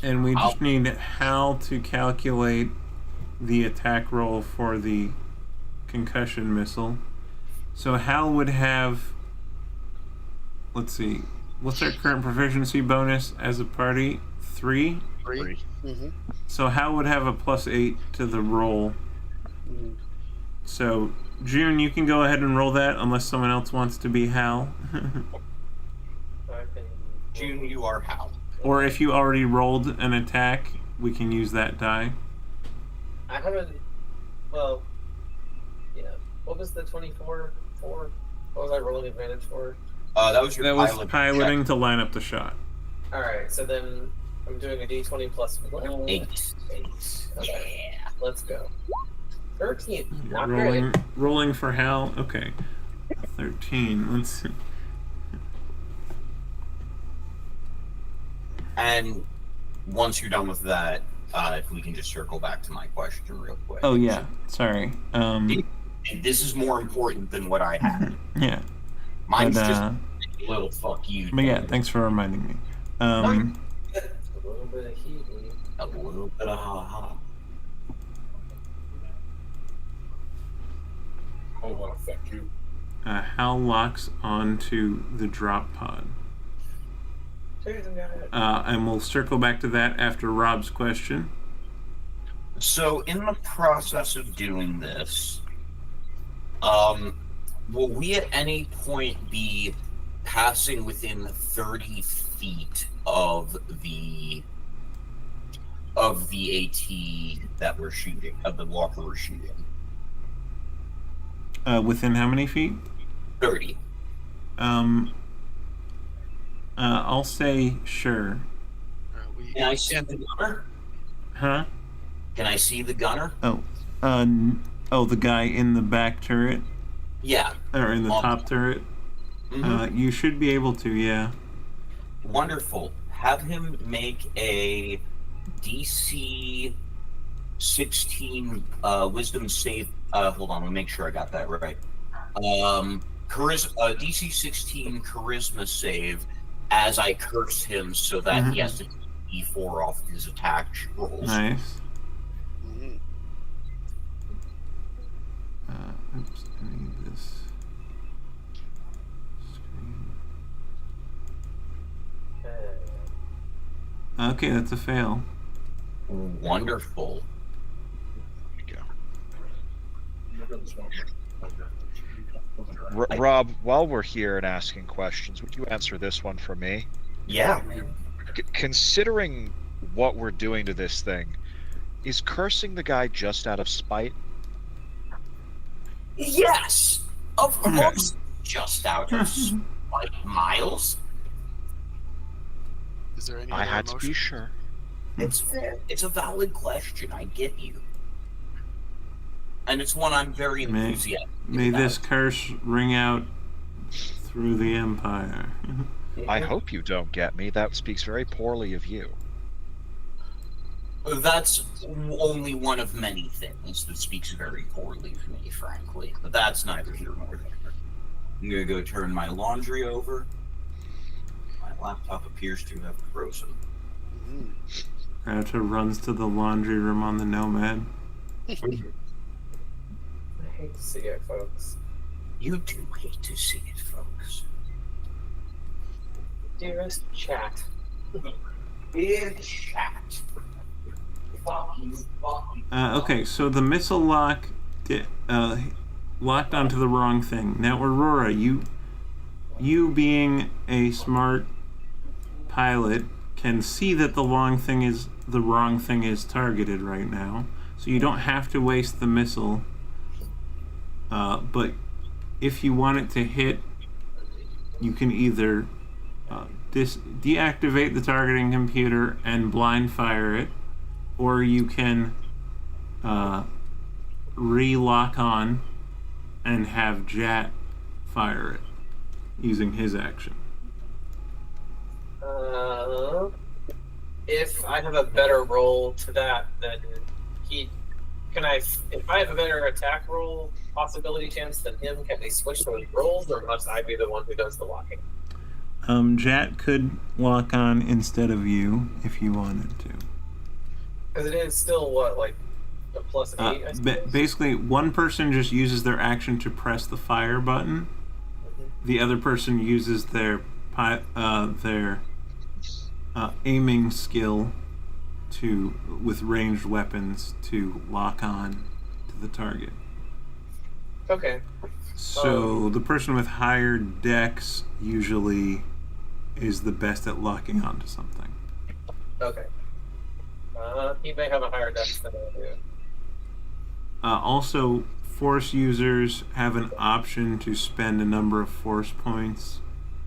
And we just need Hal to calculate the attack roll for the concussion missile. So Hal would have, let's see, what's our current proficiency bonus as a party? 3? 3. Mm-hmm. So Hal would have a +8 to the roll. Mm-hmm. So June, you can go ahead and roll that unless someone else wants to be Hal. June, you are Hal. Or if you already rolled an attack, we can use that die. I haven't. Well, yeah. What was the 24 for? What was I rolling advantage for? That was piloting to line up the shot. All right, so then I'm doing a d20 plus 8. Okay. Yeah. Let's go. 13. Not rolling for Hal. Okay. 13. Let's see. And once you're done with that, if we can just circle back to my question real quick. Oh yeah, sorry. This is more important than what I had. Yeah. Mine's just a little fuck you. But yeah, thanks for reminding me. A little bit of heat. A little bit of ha-ha. Oh, well, thank you. Hal locks onto the drop pod. And we'll circle back to that after Rob's question. So, in the process of doing this, will we at any point be passing within 30 feet of the AT that we're shooting, of the walker we're shooting? Within how many feet? 30. I'll say sure. Can I see the gunner? Huh? Can I see the gunner? Oh, the guy in the back turret? Yeah. Or in the top turret? Mm-hmm. You should be able to, yeah. Wonderful. have him make a DC 16 wisdom save. Hold on, let me make sure I got that right. DC 16 charisma save as I curse him so that he has to take E4 off his attack rolls. Nice. Oops, I need this screen. Okay, that's a fail. Wonderful. Rob, while we're here and asking questions, would you answer this one for me? Yeah. Considering what we're doing to this thing, is cursing the guy just out of spite? Yes! Of course, just out of spite, Miles. Is there any I other had to be emotion? sure. It's fair. It's a valid question. I get you. And it's one I'm very enthusiastic May about. this curse ring out through the Empire. I hope you don't get me. That speaks very poorly of you. That's only one of many things that speaks very poorly of me, frankly. But that's neither here nor there. I'm going to go turn my laundry over. My laptop appears to have frozen. Groucho runs to the laundry room on the Nomad. I hate to see it, folks. You do hate to see it, folks. Dearest chat. Dear chat. Okay, so the missile lock locked onto the wrong thing. Now, Aurora, you being a smart pilot can see that the wrong thing is targeted right now, so you don't have to waste the missile. But if you want it to hit, you can either deactivate the targeting computer and blind fire it, or you can re-lock on and have Jat fire it using his action. If I have a better roll to that, then if I have a better attack roll possibility chance than him, can they switch those rolls, or must I be the one who does the locking? Jat could lock on instead of you if you wanted to. Because it is still what, like a +8? I suppose? Basically, one person just uses their action to press the fire button. The other person uses their aiming skill with ranged weapons to lock on to the target. Okay. So the person with higher dex usually is the best at locking onto something. Okay. He may have a higher dex than I do. Also, force users have an option to spend a number of force points.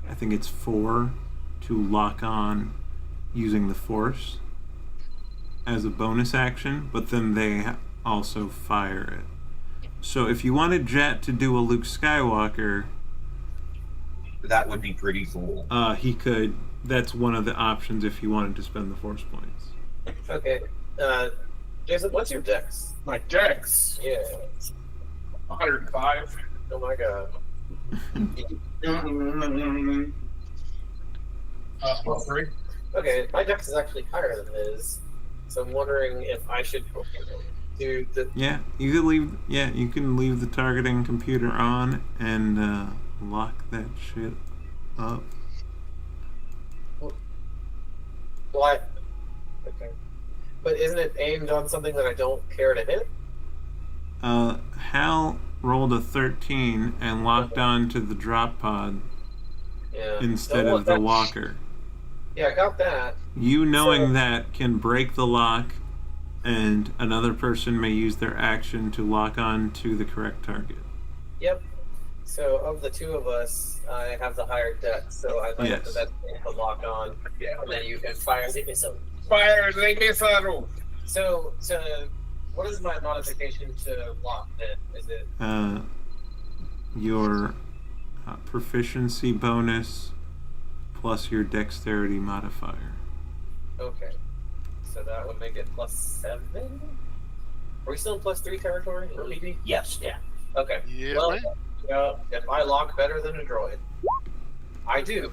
I think it's 4 to lock on using the force as a bonus action, but then they also fire it. So if you wanted Jet to do a Luke Skywalker, That would be pretty cool. he could. That's one of the options if you wanted to spend the force points. Okay. Jason, what's your dex? My dex, Yeah. 105. Oh my god. +3. Okay, my dex is actually higher than his, so I'm wondering if I should do the. Yeah, you could leave. Yeah, you can leave the targeting computer on and lock that shit up. What? Okay. But isn't it aimed on something that I don't care to hit? Hal rolled a 13 and locked on to the drop pod Yeah. instead of the walker. Yeah, I got that. You knowing that can break the lock, and another person may use their action to lock on to the correct target. Yep. So of the two of us, I have the higher dex, so I might have the best thing to lock on. Yeah. And then you can fire the missile. Fire the missile. So what is my modification to lock then? Is it Your proficiency bonus plus your dexterity modifier. Okay. So that would make it +7. Are we still in +3 territory? Or maybe? Yes, yeah. Okay. Yeah, Well, right. if I lock better than a droid, I do.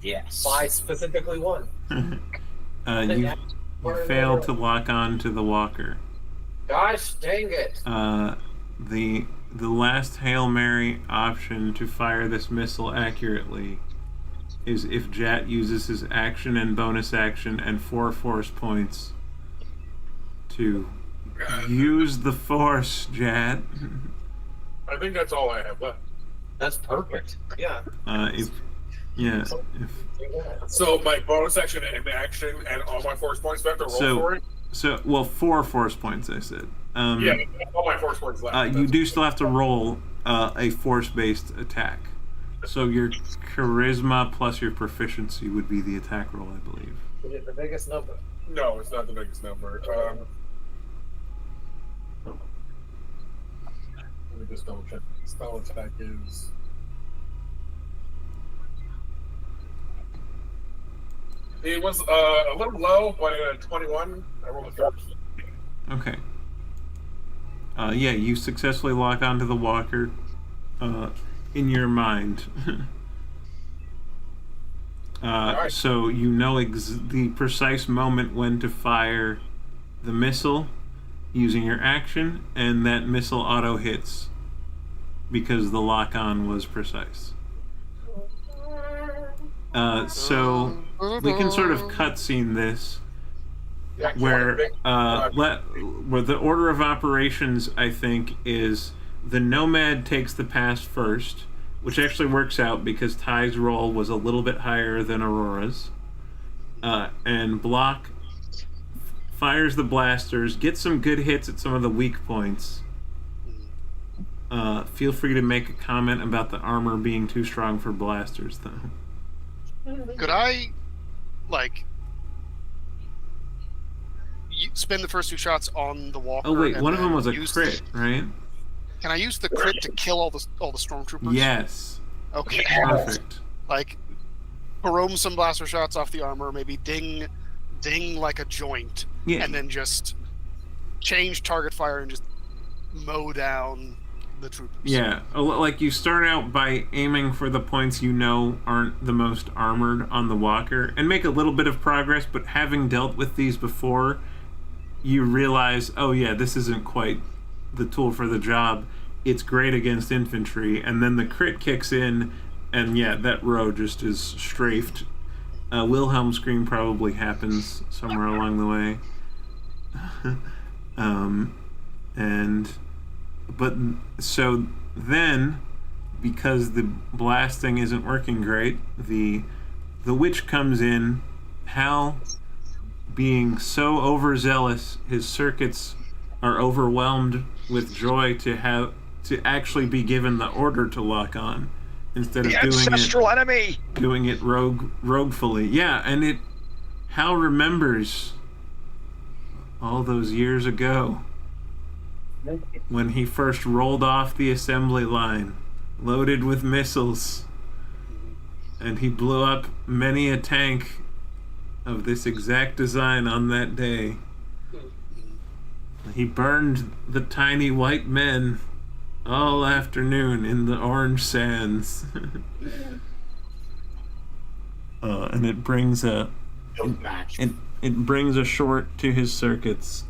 Yes. By specifically 1. You failed to lock on to the walker. Gosh dang it! The last Hail Mary option to fire this missile accurately is if Jat uses his action and bonus action and 4 force points to use the force, Jat. I think that's all I have left. That's perfect. Yeah. So my bonus action and action and all my force points left to roll for it? So, well, 4 force points, I said. Yeah, all my force points left. You do still have to roll a force-based attack. So your charisma plus your proficiency would be the attack roll, I believe. Is it the biggest number? No, it's not the biggest number. Let me just double check. Spell attack is... It was a little low, but at a 21, I rolled a 30. Okay. Yeah, you successfully lock onto the walker in your mind. Right. So you know the precise moment when to fire the missile using your action, and that missile auto hits because the lock on was precise. So we can sort of cutscene this, where the order of operations, I think, is the Nomad takes the pass first, which actually works out because Ty's roll was a little bit higher than Aurora's, and Block fires the blasters, gets some good hits at some of the weak points. Feel free to make a comment about the armor being too strong for blasters, though. Could I, spend the first 2 shots on the walker? Oh wait, one of them was a crit, right? Can I use the crit to kill all the stormtroopers? Yes. Okay. Perfect. Barome some blaster shots off the armor, maybe ding like a joint, and then just change target fire and just mow down the troopers. Yeah, like you start out by aiming for the points you know aren't the most armored on the walker, and make a little bit of progress, but having dealt with these before, you realize, oh yeah, this isn't quite the tool for the job. It's great against infantry, and then the crit kicks in, and yeah, that row just is strafed. Wilhelm scream probably happens somewhere along the way. But so then, because the blasting isn't working great, the witch comes in. Hal, being so overzealous, his circuits are overwhelmed with joy to actually be given the order to lock on, instead of doing it roguefully. Yeah, and Hal remembers all those years ago when he first rolled off the assembly line, loaded with missiles, and he blew up many a tank of this exact design on that day. He burned the tiny white men all afternoon in the orange sands. And it brings a short to his circuits.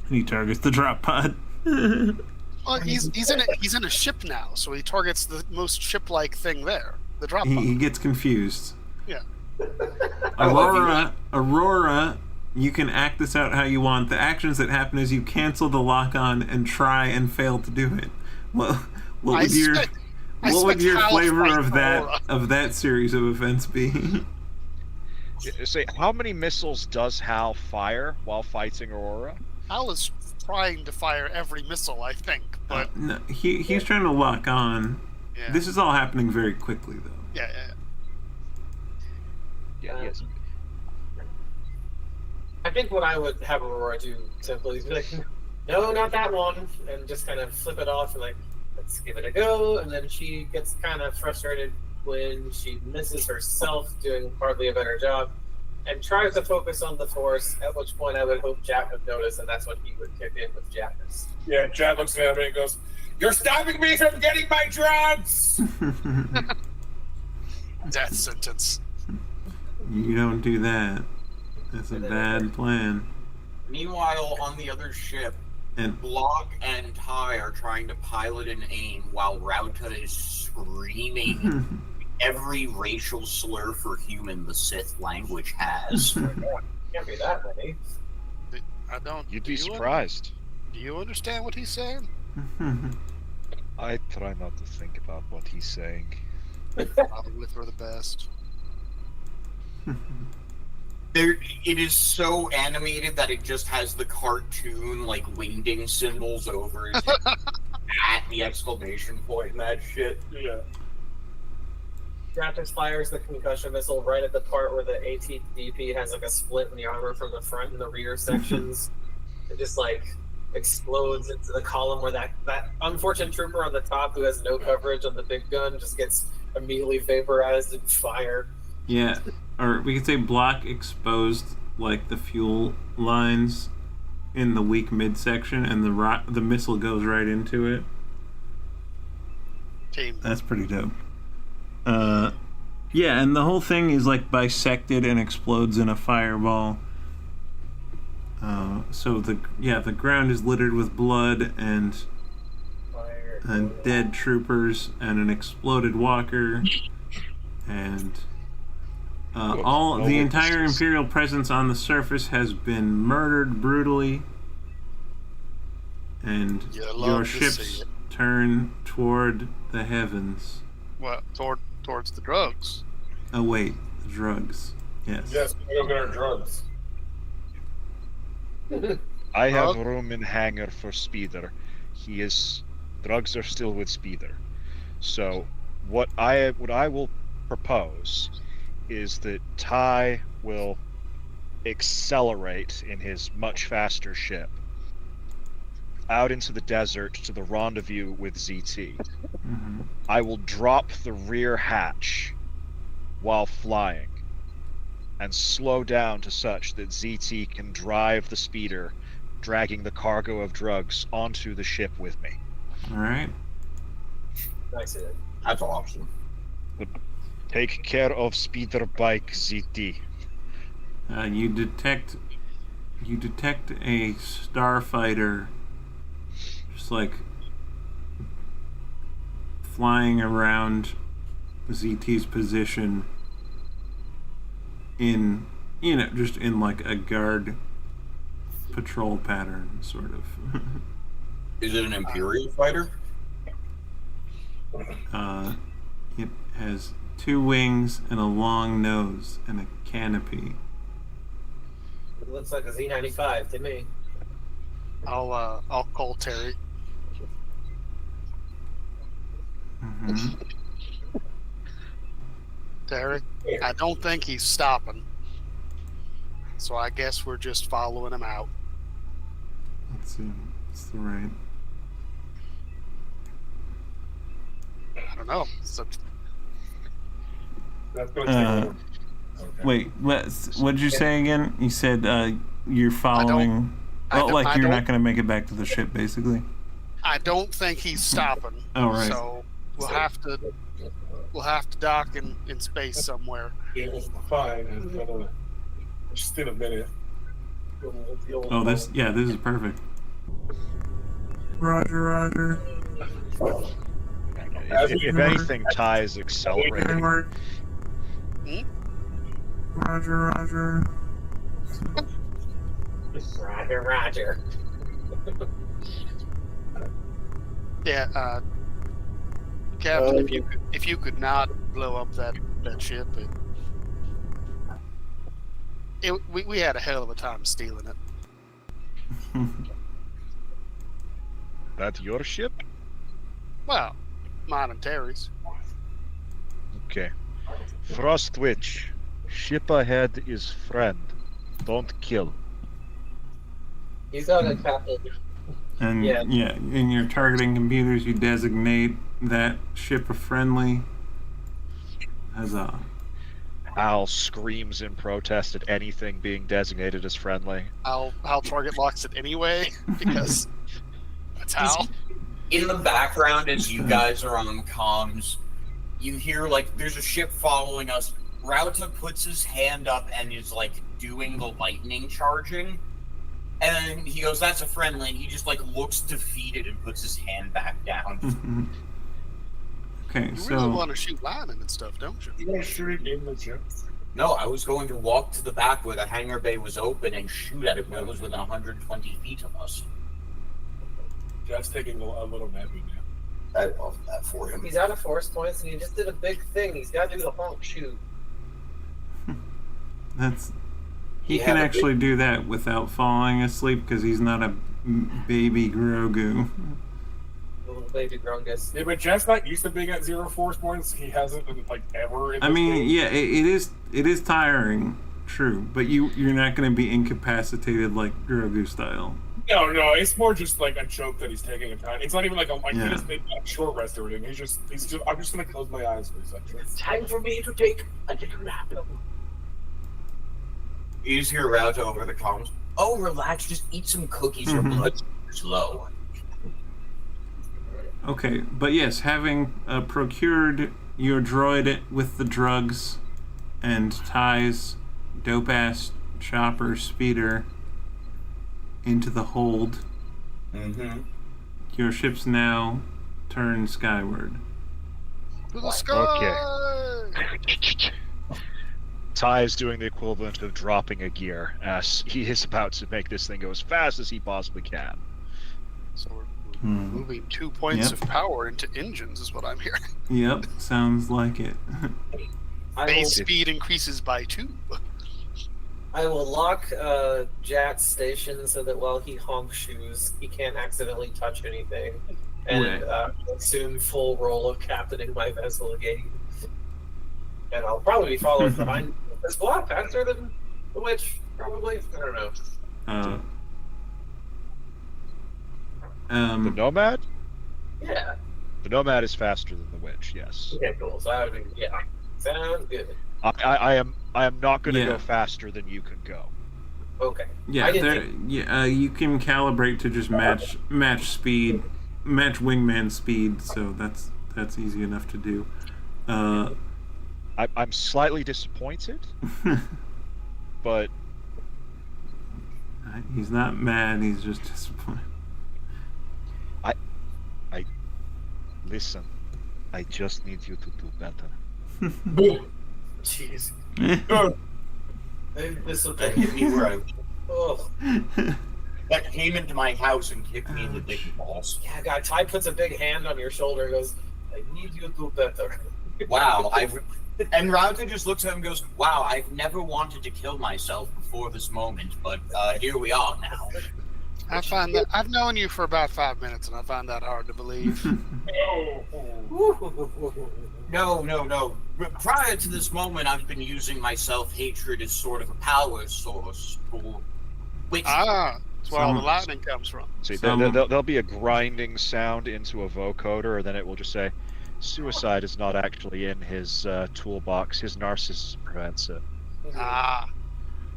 He targets the drop pod. Well, he's in a ship now, so he targets the most ship-like thing there, the drop pod. He gets confused. Yeah. Aurora, you can act this out how you want. The actions that happen is you cancel the lock-on and try and fail to do it. What would your flavor of that series of events be? Say, how many missiles does Hal fire while fighting Aurora? Hal is trying to fire every missile, I think, but no, he's trying to lock on. Yeah. This is all happening very quickly, though. Yeah. Yes. I think what I would have Aurora do simply is be like, no, not that one, and just kind of flip it off and let's give it a go. And then she gets kind of frustrated when she misses herself doing hardly a better job, and tries to focus on the force, at which point I would hope Jack would notice, and that's when he would kick in with Jackness. Yeah, Jack looks at me and goes, "You're stopping me from getting my drugs!" Death sentence. You don't do that. That's a bad plan. Meanwhile, on the other ship, And Block and Ty are trying to pilot and aim while Rauta is screaming every racial slur for human the Sith language has. Can't be that many. I don't. You'd be surprised. Do you understand what he's saying? I try not to think about what he's saying. Probably for the best. It is so animated that it just has the cartoon, like, wingding symbols over his head at the exclamation point and that shit. Yeah. Raptors fires the concussion missile right at the part where the ATDP has like a split in the armor from the front and the rear sections. It just like explodes into the column where that unfortunate trooper on the top who has no coverage on the big gun just gets immediately vaporized and fired. yeah, or we could say Block exposed like the fuel lines in the weak midsection, and the missile goes right into it. Team. That's pretty dope. Yeah, and the whole thing is like bisected and explodes in a fireball. So the ground is littered with blood and dead troopers and an exploded walker, and the entire Imperial presence on the surface has been murdered brutally, and your ships turn toward the heavens. What? Towards the drugs. Oh wait, the drugs. Yes. Yes, we go get our drugs. I have room in hangar for Speeder. Drugs are still with Speeder. So what I will propose is that Ty will accelerate in his much faster ship out into the desert to the rendezvous with ZT. Mm-hmm. I will drop the rear hatch while flying and slow down to such that ZT can drive the speeder, dragging the cargo of drugs onto the ship with me. All right. Nice. That's awesome. Take care of speeder bike, ZT. You detect a starfighter just like flying around ZT's position in just in like a guard patrol pattern, sort of. Is it an Imperial fighter? It has 2 wings and a long nose and a canopy. It looks like a Z95 to me. I'll call Terry. Mm-hmm. Terry, I don't think he's stopping. So I guess we're just following him out. Let's see. What's the right? I don't know. That's going to take a little. Okay. Wait, what did you say again? You said you're following. You're not going to make it back to the ship, basically. I don't think he's stopping. Oh, right. So we'll have to dock in space somewhere. Yeah, it's fine. Just in a minute. Oh, this is perfect. Roger. If anything, Ty is accelerating. Roger. Roger. Yeah, Captain, if you could not blow up that ship, we had a hell of a time stealing it. That your ship? Well, mine and Terry's. Okay. Frost Witch. Ship ahead is friend. Don't kill. He's on a Captain. And yeah, in your targeting computers, you designate that ship a friendly. Huzzah. Hal screams in protest at anything being designated as friendly. Hal target locks it anyway, because that's Hal. In the background, as you guys are on comms, you hear, like, there's a ship following us. Rauta puts his hand up and is, like, doing the lightning charging. And he goes, that's a friendly, and he just, like, looks defeated and puts his hand back down. Okay, you so... really want to shoot lightning and stuff, don't you? You want to shoot it in the ship? No, I was going to walk to the back where the hangar bay was open and shoot at it when it was within 120 feet of us. Jeff's taking a little nappy now. I love that for him. He's out of force points, and he just did a big thing. He's got to do the honk shoot. That's... He can actually do that without falling asleep because he's not a baby Grogu. Little baby Grungus. Yeah, but Jeff's not used to being at 0 force points. He hasn't been, like, ever in I this mean, game. yeah, it is tiring, true, but you're not going to be incapacitated like Grogu style. No, it's more just like a joke that he's taking a time. It's not even like he just made a short rest or anything. I'm just gonna close my eyes for a second. It's time for me to take a little nap. You just hear Rauta over the comms. Oh, relax, just eat some cookies. Your blood sugar's low. Okay, but yes, having procured your droid with the drugs and ties dope-ass chopper speeder into the hold, your ship's now turned skyward. To the sky! Okay. Ty is doing the equivalent of dropping a gear, as he is about to make this thing go as fast as he possibly can. So we're moving 2 points of power into engines, is what I'm hearing. Yep, sounds like it. Base speed increases by 2. I will lock Jack's station so that while he honks shoes, he can't accidentally touch anything. And assume full role of captaining my vessel again. And I'll probably be following behind the squad faster than the witch, probably. I don't know. The Nomad? Yeah. The Nomad is faster than the witch, yes. Okay, cool. So I would be, yeah. Sounds good. I am not going to go faster than you can go. Okay. Yeah, you can calibrate to just match speed, match wingman speed. So that's easy enough to do. I'm slightly disappointed, but he's not mad. He's just disappointed. Listen. I just need you to do better. Jeez. This will hit me where I... Oh. That came into my house and kicked me in the dick balls. Yeah, God, Ty puts a big hand on your shoulder and goes, I need you to do better. Wow, and Rauta just looks at him and goes, wow, I've never wanted to kill myself before this moment, but here we are now. I find that I've known you for about 5 minutes, and I find that hard to believe. No. Prior to this moment, I've been using my self-hatred as sort of a power source for... that's where all the lightning comes from. See, there'll be a grinding sound into a vocoder, and then it will just say, suicide is not actually in his toolbox. His narcissism prevents it.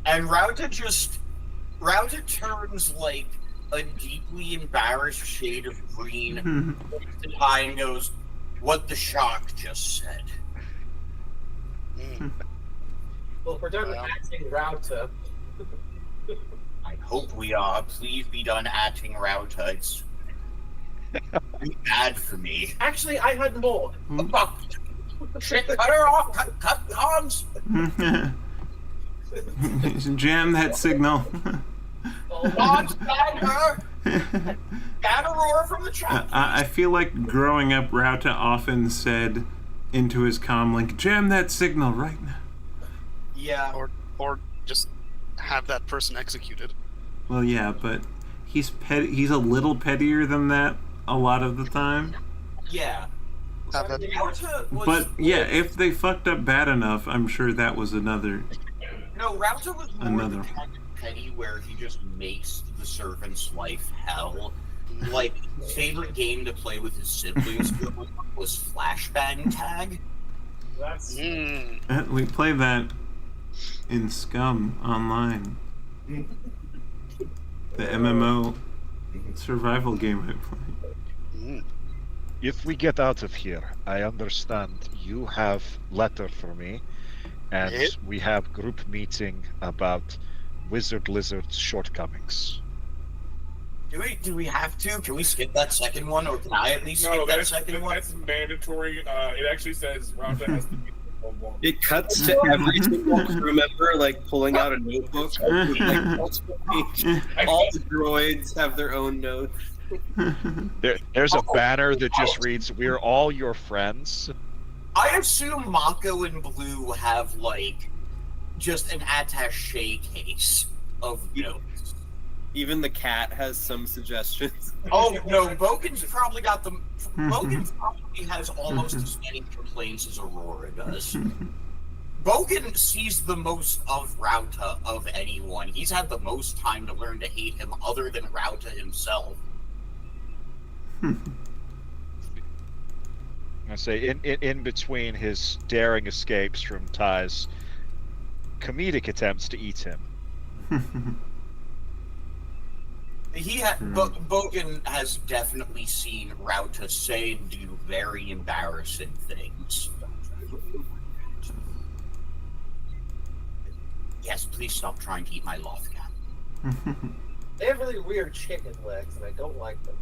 And Rauta turns like a deeply embarrassed shade of green, looks at high and goes, what the shark just said. Well, if we're done acting Rauta. I hope we are. Please be done acting Rauta. It's bad for me. Actually, I had more. Shit, cut her off. Cut the arms. Jam that signal. Arms, bad her. Bad Aurora from the trap. I feel like growing up, Rauta often said into his comlink, jam that signal right now. Yeah. Or just have that person executed. Well, yeah, but he's a little pettier than that a lot of the time. Yeah. But yeah, if they fucked up bad enough, I'm sure that was another. No, Rauta was more the kind of petty where he just makes the servant's life hell. Like, his favorite game to play with his siblings was Flashbang Tag. That's We play that in Scum online. The MMO survival game I play. If we get out of here, I understand you have letter for me, and we have group meeting about Wizard Lizard's shortcomings. Do we have to? Can we skip that second one, or can I at least skip that second one? That's mandatory. It actually says Rhonda has to be one. It cuts to every single crew member like pulling out a notebook with like multiple pages. All the droids have their own notes. There's a banner that just reads, "We're all your friends." I assume Mako and Blue have like just an attaché case of notes. Even the cat has some suggestions. Oh no, Bogan's probably got them. Bogan probably has almost as many complaints as Aurora does. Bogan sees the most of Rauta of anyone. He's had the most time to learn to hate him other than Rauta himself. I say in between his daring escapes from Ty's comedic attempts to eat him. Bogan has definitely seen Rauta say and do very embarrassing things. Yes, please stop trying to eat my loth cat. They have really weird chicken legs, and I don't like them.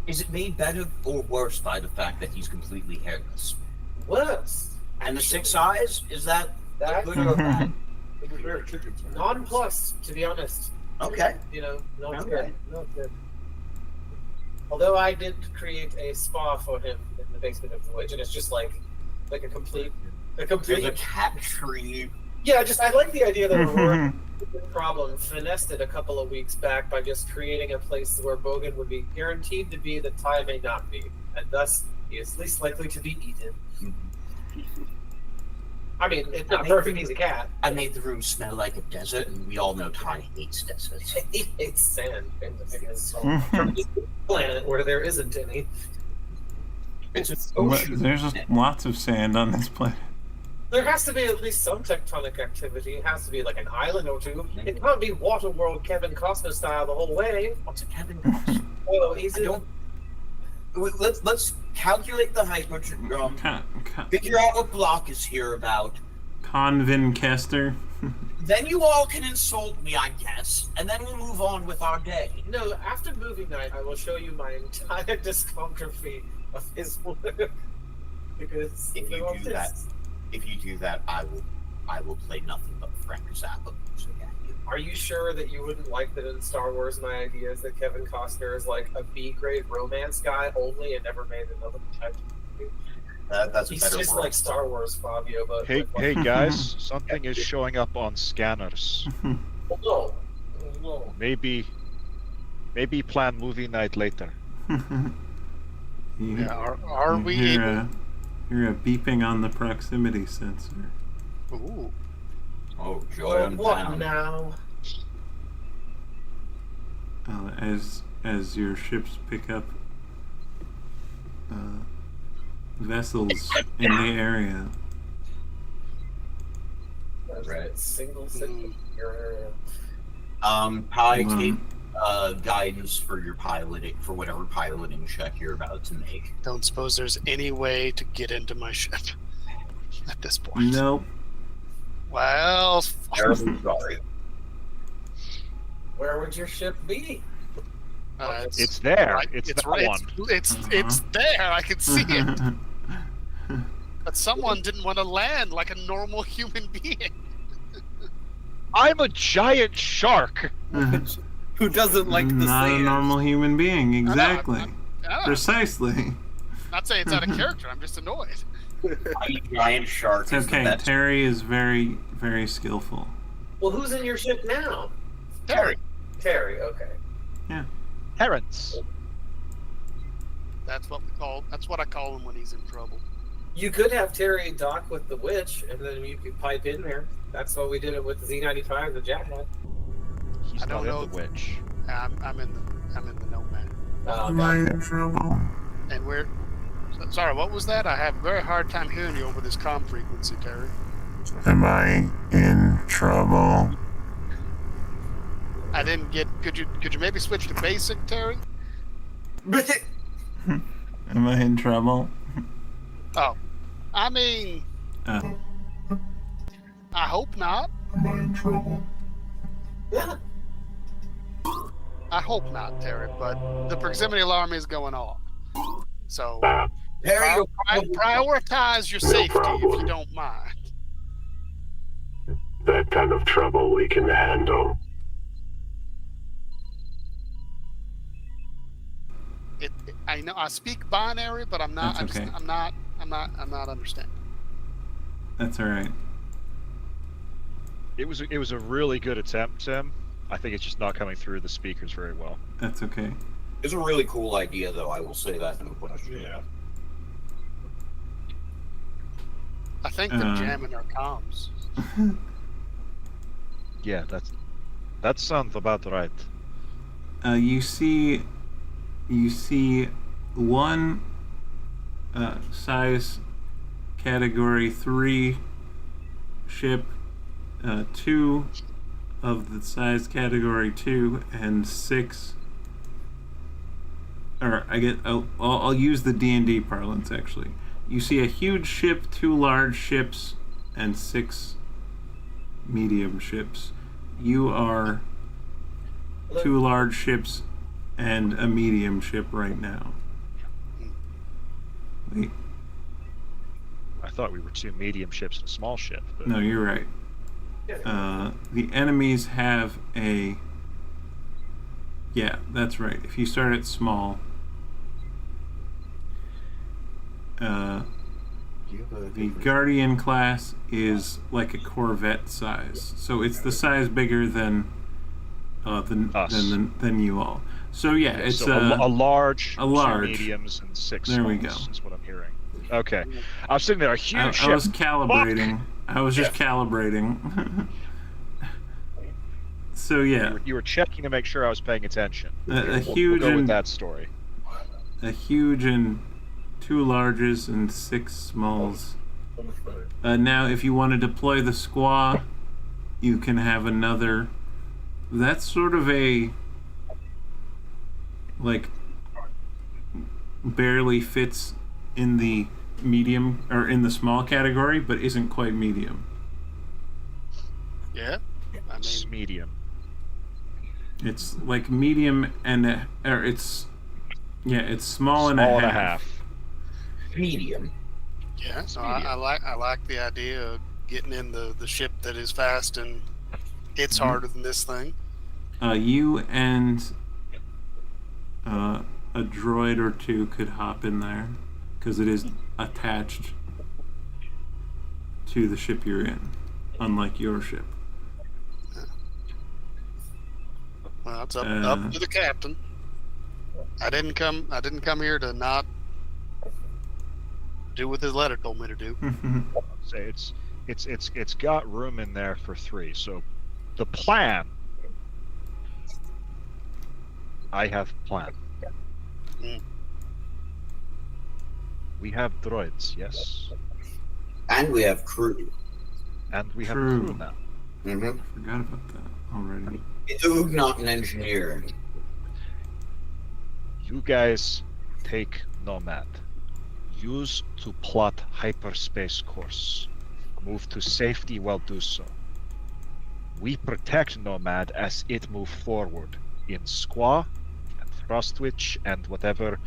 Is it made better or worse by the fact that he's completely hairless? Worse. And the 6 eyes? Is that good That or bad? non-plus, to be honest. Okay. You know, not Okay. good. Not good. Although I did create a spa for him in the basement of the Voyage, and it's just like a complete. There's a cat tree. Yeah, I like the idea that Aurora problem finessed it a couple of weeks back by just creating a place where Bogan would be guaranteed to be that Ty may not be, and thus he is least likely to be eaten. I mean, it's not perfect, he's a cat. I made the room smell like a desert, and we all know Ty hates deserts. He hates sand. From this planet where there isn't any. It's an ocean. There's lots of sand on this planet. There has to be at least some tectonic activity. It has to be like an island or two. It can't be Waterworld Kevin Costner style the whole way. What's a Kevin Costner? Oh, he's Let's calculate the hyperdrum. Figure out what block is here about. Convin Kester. Then you all can insult me, I guess, and then we'll move on with our day. No, after movie night, I will show you my entire discography of his work. Because if you do that, I will play nothing but Frank Zappa music at you. Are you sure that you wouldn't like that in Star Wars my idea is that Kevin Costner is like a B-grade romance guy only and never made another type of movie? That's a He's better just word. like Star Wars Fabio, but Hey guys, something is showing up on scanners. Oh, no. Maybe plan movie night later. Yeah, are we able? Hear a beeping on the proximity sensor. Ooh. Oh, joy on What down. now? As your ships pick up vessels in the area. Right. Single area. Pi, take guidance for your piloting, for whatever piloting check you're about to make. Don't suppose there's any way to get into my ship at this point. Nope. Well, Terribly sorry. Where would your ship be? It's there. Right, It's that right. one. It's there. I can see it. But someone didn't want to land like a normal human being. I'm a giant shark. Who doesn't like the Not a sand? normal human being. Exactly. I'm Precisely. not saying it's out of character. I'm just annoyed. A giant shark It's is the okay. best. Terry is very, very skillful. Well, who's in your ship now? Terry. Terry, okay. Terrence. That's what I call him when he's in trouble. You could have Terry dock with the witch, and then you could pipe in there. That's why we did it with the Z95, the Jack had. He's I don't not know. in the witch. I'm in the nomad. Oh, in trouble? And we're Sorry, what was that? I have a very hard time hearing you over this comm frequency, Terry. Am I in trouble? I didn't get. Could you maybe switch to basic, Terry? Am I in trouble? Oh, I mean, Oh. I hope not. Am I in trouble? I hope not, Terry. But the proximity alarm is going off. So Terry, prioritize your safety if you don't mind. That kind of trouble we can handle. I know I speak binary, but I'm not. That's okay. I'm not understanding. That's all right. It was a really good attempt, Tim. I think it's just not coming through the speakers very well. That's okay. It's a really cool idea, though. I will say that. No question. Yeah. I think they're jamming our comms. Yeah, that sounds about right. You see one size category 3 ship, 2 of the size category 2, and 6. Or I'll use the D&D parlance actually. You see a huge ship, 2 large ships, and 6 medium ships. You are 2 large ships and a medium ship right now. Wait. I thought we were 2 medium ships and a small ship. But... No, you're right. The enemies have a... Yeah, that's right. If you start at small... the Guardian class is like a Corvette size. So it's the size bigger than you all. So yeah, it's so a large, 2 large, mediums, and 6 there we smalls go. Is what I'm hearing. Okay, I was sitting there, a huge ship. I was calibrating. Fuck! I was just calibrating. So yeah, you were checking to make sure I was paying attention. A huge we'll go with that story. A huge and 2 larges and 6 smalls. Now, if you want to deploy the squaw, you can have another. That's sort of a barely fits in the medium or in the small category, but isn't quite medium. Yeah, It's medium. It's like medium and it's small and Small a and half. Medium. Yeah, so I like the idea of getting in the ship that is fast and it's harder than this thing. You and a droid or 2 could hop in there because it is attached to the ship you're in, unlike your ship. Well, it's up to the captain. I didn't come here to not do what this letter told me to do. Say it's got room in there for 3. So the plan. I have plan. We have droids, yes. And we have crew. And we have True. crew now. Mm-hmm. Forgot about that already. It's not an engineer. You guys take Nomad. Use to plot hyperspace course. Move to safety while do so. We protect Nomad as it moves forward in squaw and thrust switch and whatever.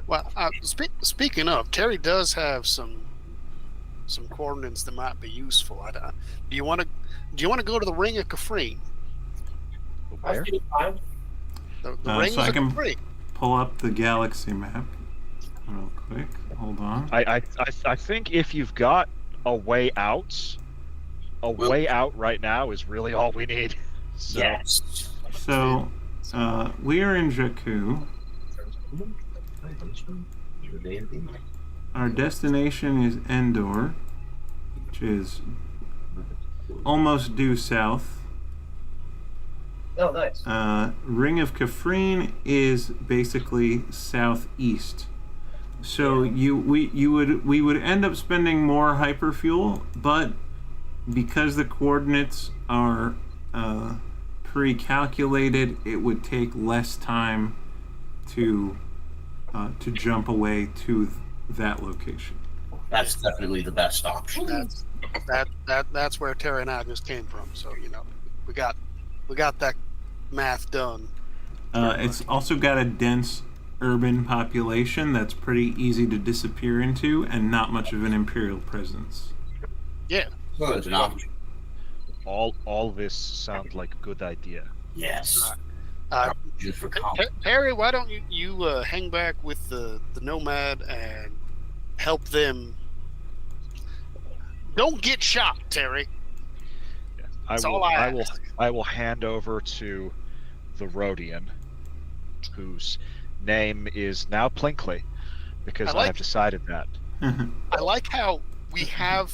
Well, speaking of, Terry does have some coordinates that might be useful. Do you want to go to the Ring of Kafrine? Where? The Ring so I of can Kafrine. pull up the galaxy map real quick. Hold on. I think if you've got a way out, way out right now is really all we need. So. Yes. So we are in Jakku. Our destination is Endor, which is almost due south. Oh, nice. Ring of Kafrine is basically southeast. So we would end up spending more hyperfuel, but because the coordinates are pre-calculated, it would take less time to jump away to that location. That's definitely the best option. That's where Terry and I just came from. So we got that math done. It's also got a dense urban population that's pretty easy to disappear into, and not much of an Imperial presence. Yeah. Good enough. All this sounds like a good idea. Yes. Terry, why don't you hang back with the Nomad and help them? Don't get shot, Terry. Yeah. That's all I ask. I will hand over to the Rhodian, whose name is now Plinkley, because I have decided that. I like how we have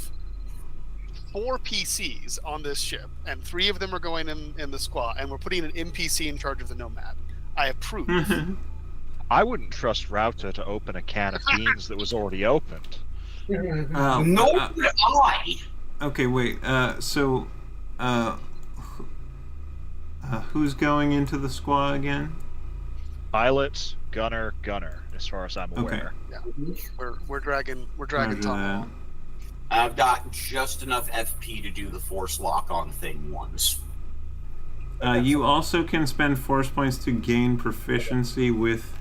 4 PCs on this ship, and 3 of them are going in the squad, and we're putting an NPC in charge of the Nomad. I approve. I wouldn't trust Router to open a can of beans that was already opened. No, I. Okay, wait. Who's going into the squad again? Pilot, gunner, as far as I'm aware. Okay. Yeah. We're dragging Tom along. I've got just enough FP to do the force lock on thing once. You also can spend force points to gain proficiency with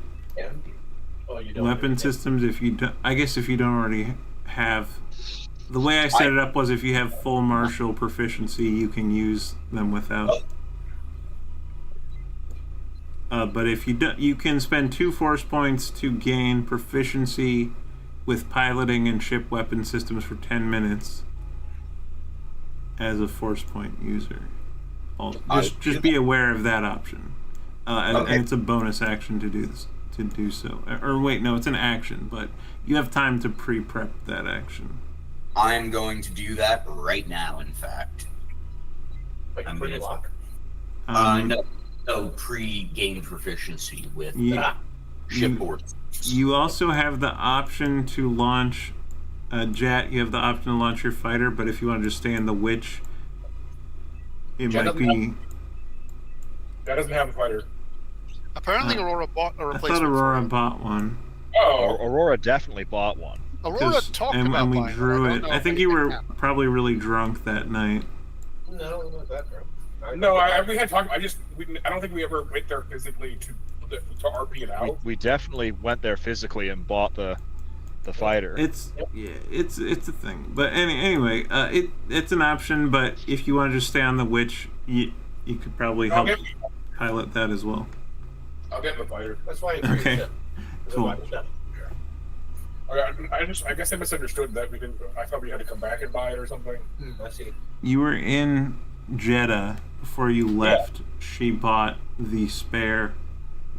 weapon systems if you don't. I guess if you don't already have. The way I set it up was if you have full martial proficiency, you can use them without. But if you don't, you can spend 2 force points to gain proficiency with piloting and ship weapon systems for 10 minutes as a force point user. Just be aware of that option, and it's a bonus action to do this, to do so. Or wait, no, it's an action, but you have time to pre-prep that action. I'm going to do that right now. In fact, I'm going to no pre-game proficiency with shipboard. You also have the option to launch a jet. You have the option to launch your fighter, but if you want to just stay in the Witch, it might be. That doesn't have a fighter. Apparently, Aurora bought a replacement. I thought Aurora bought one. Oh, Aurora definitely bought one. Aurora talked about and we buying drew it. it. I think you were probably really drunk that night. No, not that drunk. No, we had talked. I don't think we ever went there physically to RP it out. We definitely went there physically and bought the fighter. It's a thing. But anyway, it's an option. But if you want to just stay on the Witch, you could probably help pilot that as well. I'll get the fighter. That's why. Okay. Cool. I guess I misunderstood that. I thought we had to come back and buy it or something. I see. You were in Jeddah before you left. Yeah. She bought the spare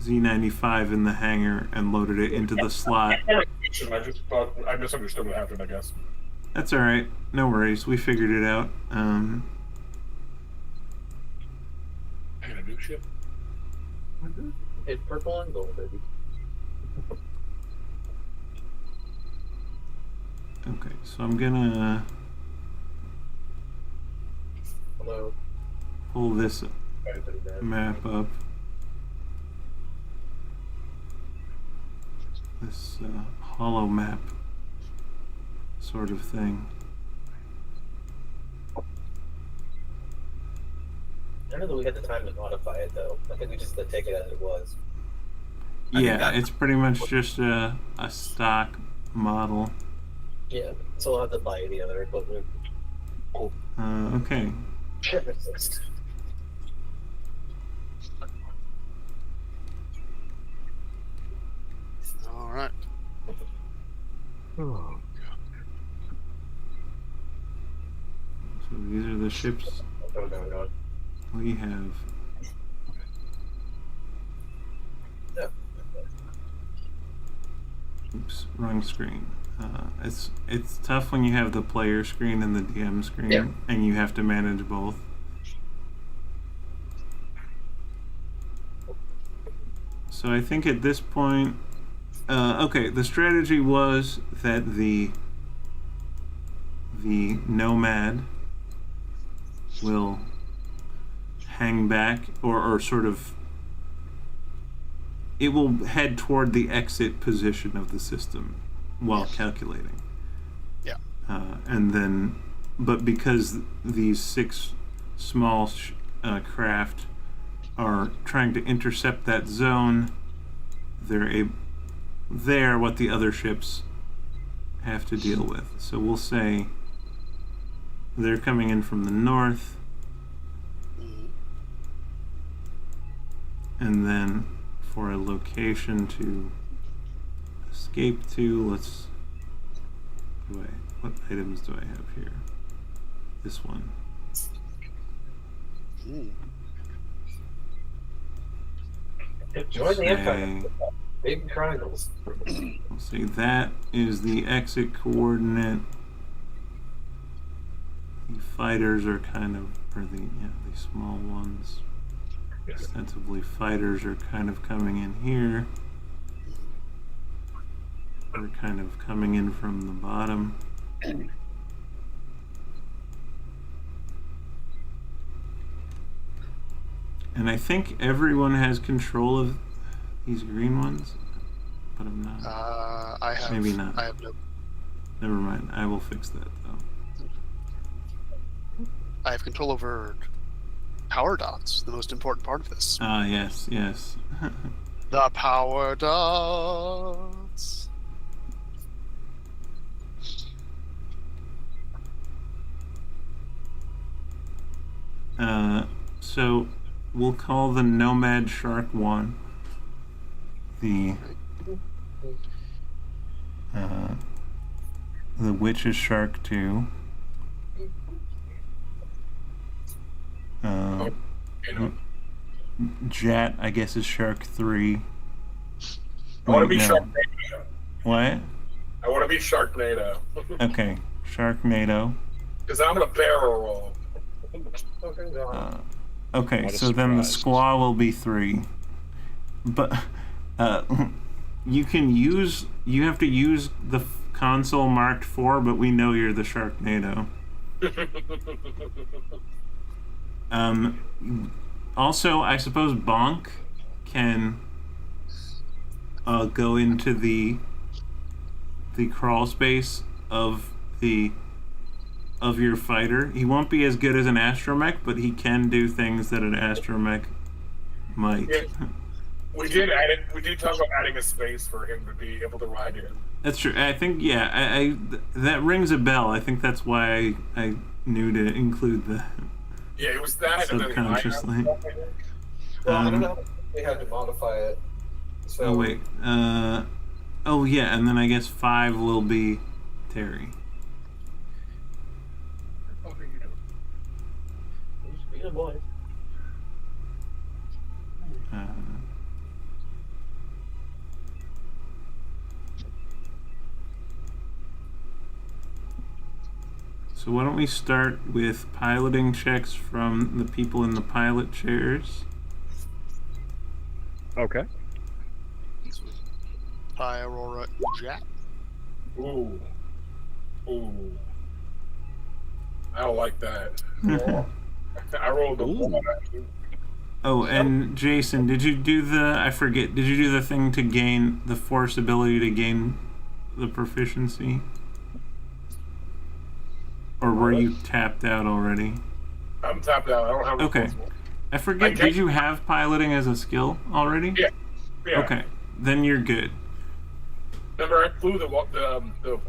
Z95 in the hangar and loaded it into the slot. I just thought I misunderstood what happened, I guess. That's alright. No worries. We figured it out. I got a new ship. It's purple and gold, baby. Okay, so I'm gonna pull this map up. This hollow map sort of thing. I don't know that we had the time to modify it, though. I think we just had to take it as it was. Yeah, it's pretty much just a stock model. Yeah, so we'll have to buy the other equipment. Okay. All right. Oh, God. So these are the ships we have. Oops, wrong screen. It's tough when you have the player screen and the DM screen, and you have to manage both. So I think at this point, Okay, the strategy was that the Nomad will hang back, or sort of, it will head toward the exit position of the system while calculating. Yeah. And then, but because these 6 small craft are trying to intercept that zone, they're what the other ships have to deal with. So we'll say they're coming in from the north, and then for a location to escape to, what items do I have here? This one. Join the Empire. Big triangles. We'll see, that is the exit coordinate. The fighters are kind of, these small ones. Ostensibly fighters are kind of coming in here. We're kind of coming in from the bottom. And I think everyone has control of these green ones, but I'm not. I have. Maybe not. I have no. Never mind. I will fix that though. I have control over power dots, the most important part of this. Ah, yes, yes. The power dots. So we'll call the Nomad Shark 1. The Witch is Shark 2. Jet, I guess, is Shark 3. I want to be Sharknado. What? I want to be Sharknado. Okay, Sharknado. Because I'm a barrel roll. Okay, so then the squaw will be 3. But you have to use the console marked 4, but we know you're the Sharknado. Also, I suppose Bonk can go into the crawl space of your fighter. He won't be as good as an astromech, but he can do things that an astromech might. Yeah. We did talk about adding a space for him to be able to ride in. That's true. I think, I that rings a bell. I think that's why I knew to include that. Yeah, it was that subconsciously. Well, I don't know. We had to modify it. So. Oh wait. Oh yeah, and then I guess 5 will be Terry. Good boy. So why don't we start with piloting checks from the people in the pilot chairs? Okay. Hi, Aurora Jack. Ooh. I don't like that. I rolled a 1. Oh, and Jason, did you do did you do the thing to gain the force ability to gain the proficiency? Or were you tapped out already? I'm tapped out. I don't have Okay. I forget, did you have piloting as a skill already? Yeah. Okay, then you're good. Remember, I flew the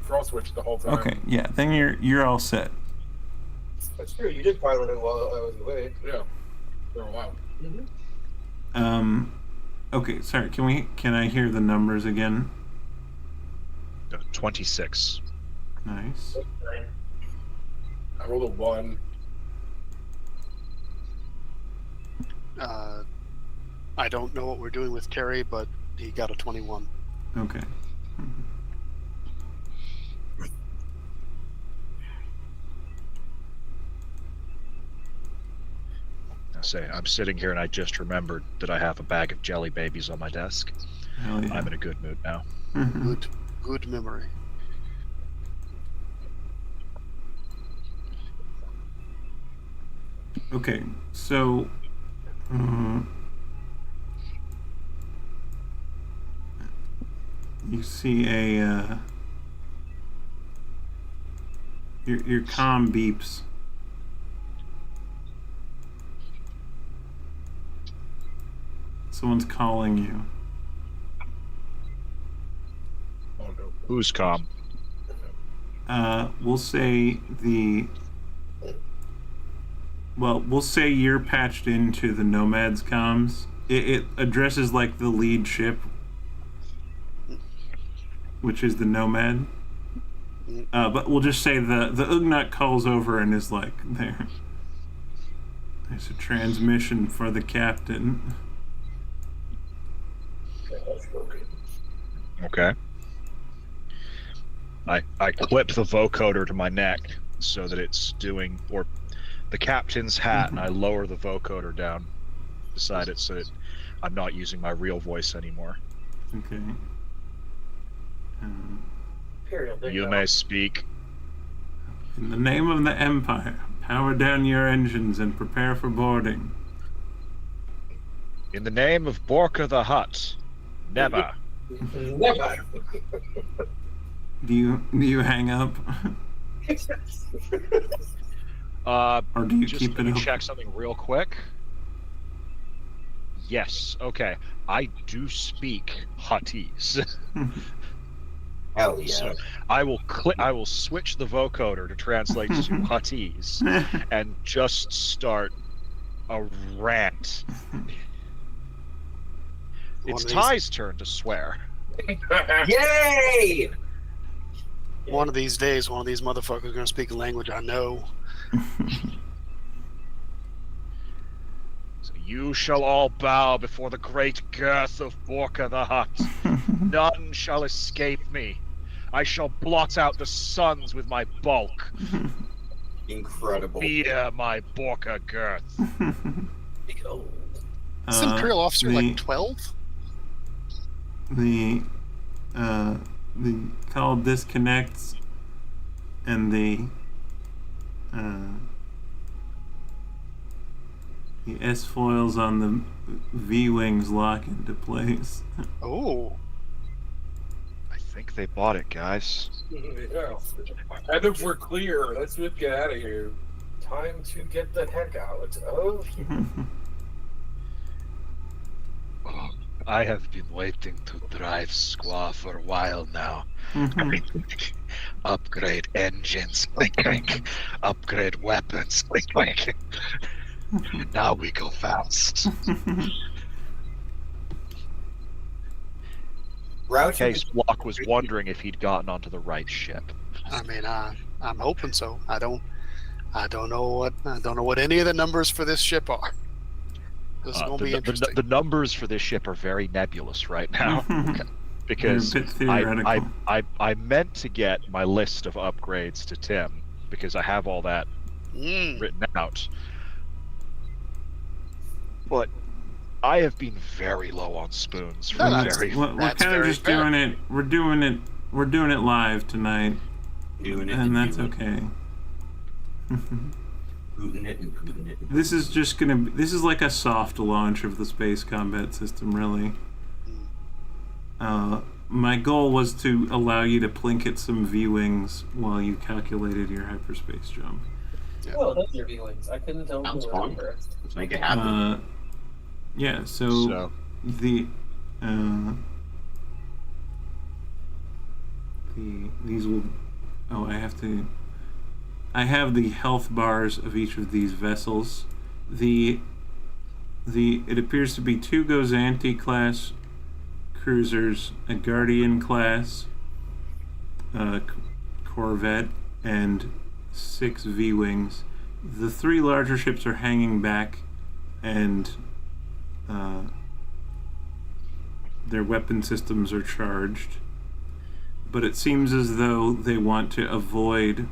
throttle switch the whole time. Okay, yeah, then you're all set. That's true. You did pilot it while I was away. Yeah. For a while. Okay, sorry. Can I hear the numbers again? 26. Nice. I rolled a 1. I don't know what we're doing with Terry, but he got a 21. Okay. I'm sitting here and I just remembered that I have a bag of jelly babies on my desk. Hell yeah. I'm in a good mood now. Good memory. Okay, so you see a your comm beeps. Someone's calling you. Oh no. Who's comm? We'll say we'll say you're patched into the Nomad's comms. It addresses like the lead ship, which is the Nomad. But we'll just say the Ugnaught calls over and is like, there's a transmission for the captain. Okay. I clip the vocoder to my neck so that it's doing, or the captain's hat, and I lower the vocoder down beside it so that I'm not using my real voice anymore. Okay. You may speak. In the name of the Empire, power down your engines and prepare for boarding. In the name of Borka the Hutt, never. Never. Do you hang up? Or do you just keep it open? check something real quick. Yes, okay. I do speak Huttese. Hell yeah. So I will switch the vocoder to translate to Huttese and just start a rant. It's Ty's turn to swear. Yay! One of these days, one of these motherfuckers is going to speak a language I know. So you shall all bow before the great girth of Borka the Hutt. None shall escape me. I shall blot out the suns with my bulk. Incredible. Fear my Borka girth. Behold. Is Imperial officer like 12? The call disconnects, and the S-foils on the V-wings lock into place. Oh. I think they bought it, guys. Yeah. I think we're clear. Let's get out of here. Time to get the heck out of here. I have been waiting to drive Squaw for a while now. Upgrade engines, click, click. Upgrade weapons, click, click. Now we go fast. Case Block was wondering if he'd gotten onto the right ship. I mean, I'm hoping so. I don't know what any of the numbers for this ship are. This is going to be interesting. The numbers for this ship are very nebulous right now. Because I meant to get my list of upgrades to Tim, because I have all that written out. But I have been very low on spoons for we're kind of just doing it. We're doing it live tonight, and that's okay. This is just gonna. This is like a soft launch of the space combat system, really. My goal was to allow you to plinkett some V-wings while you calculated your hyperspace jump. Yeah. Oh, that's your V-wings. I couldn't tell them first. Let's make it happen. Yeah. So these will. Oh, I have the health bars of each of these vessels. It appears to be 2 Gozanti class cruisers, a Guardian class corvette, and 6 V-wings. The 3 larger ships are hanging back, and their weapon systems are charged. But it seems as though they want to avoid.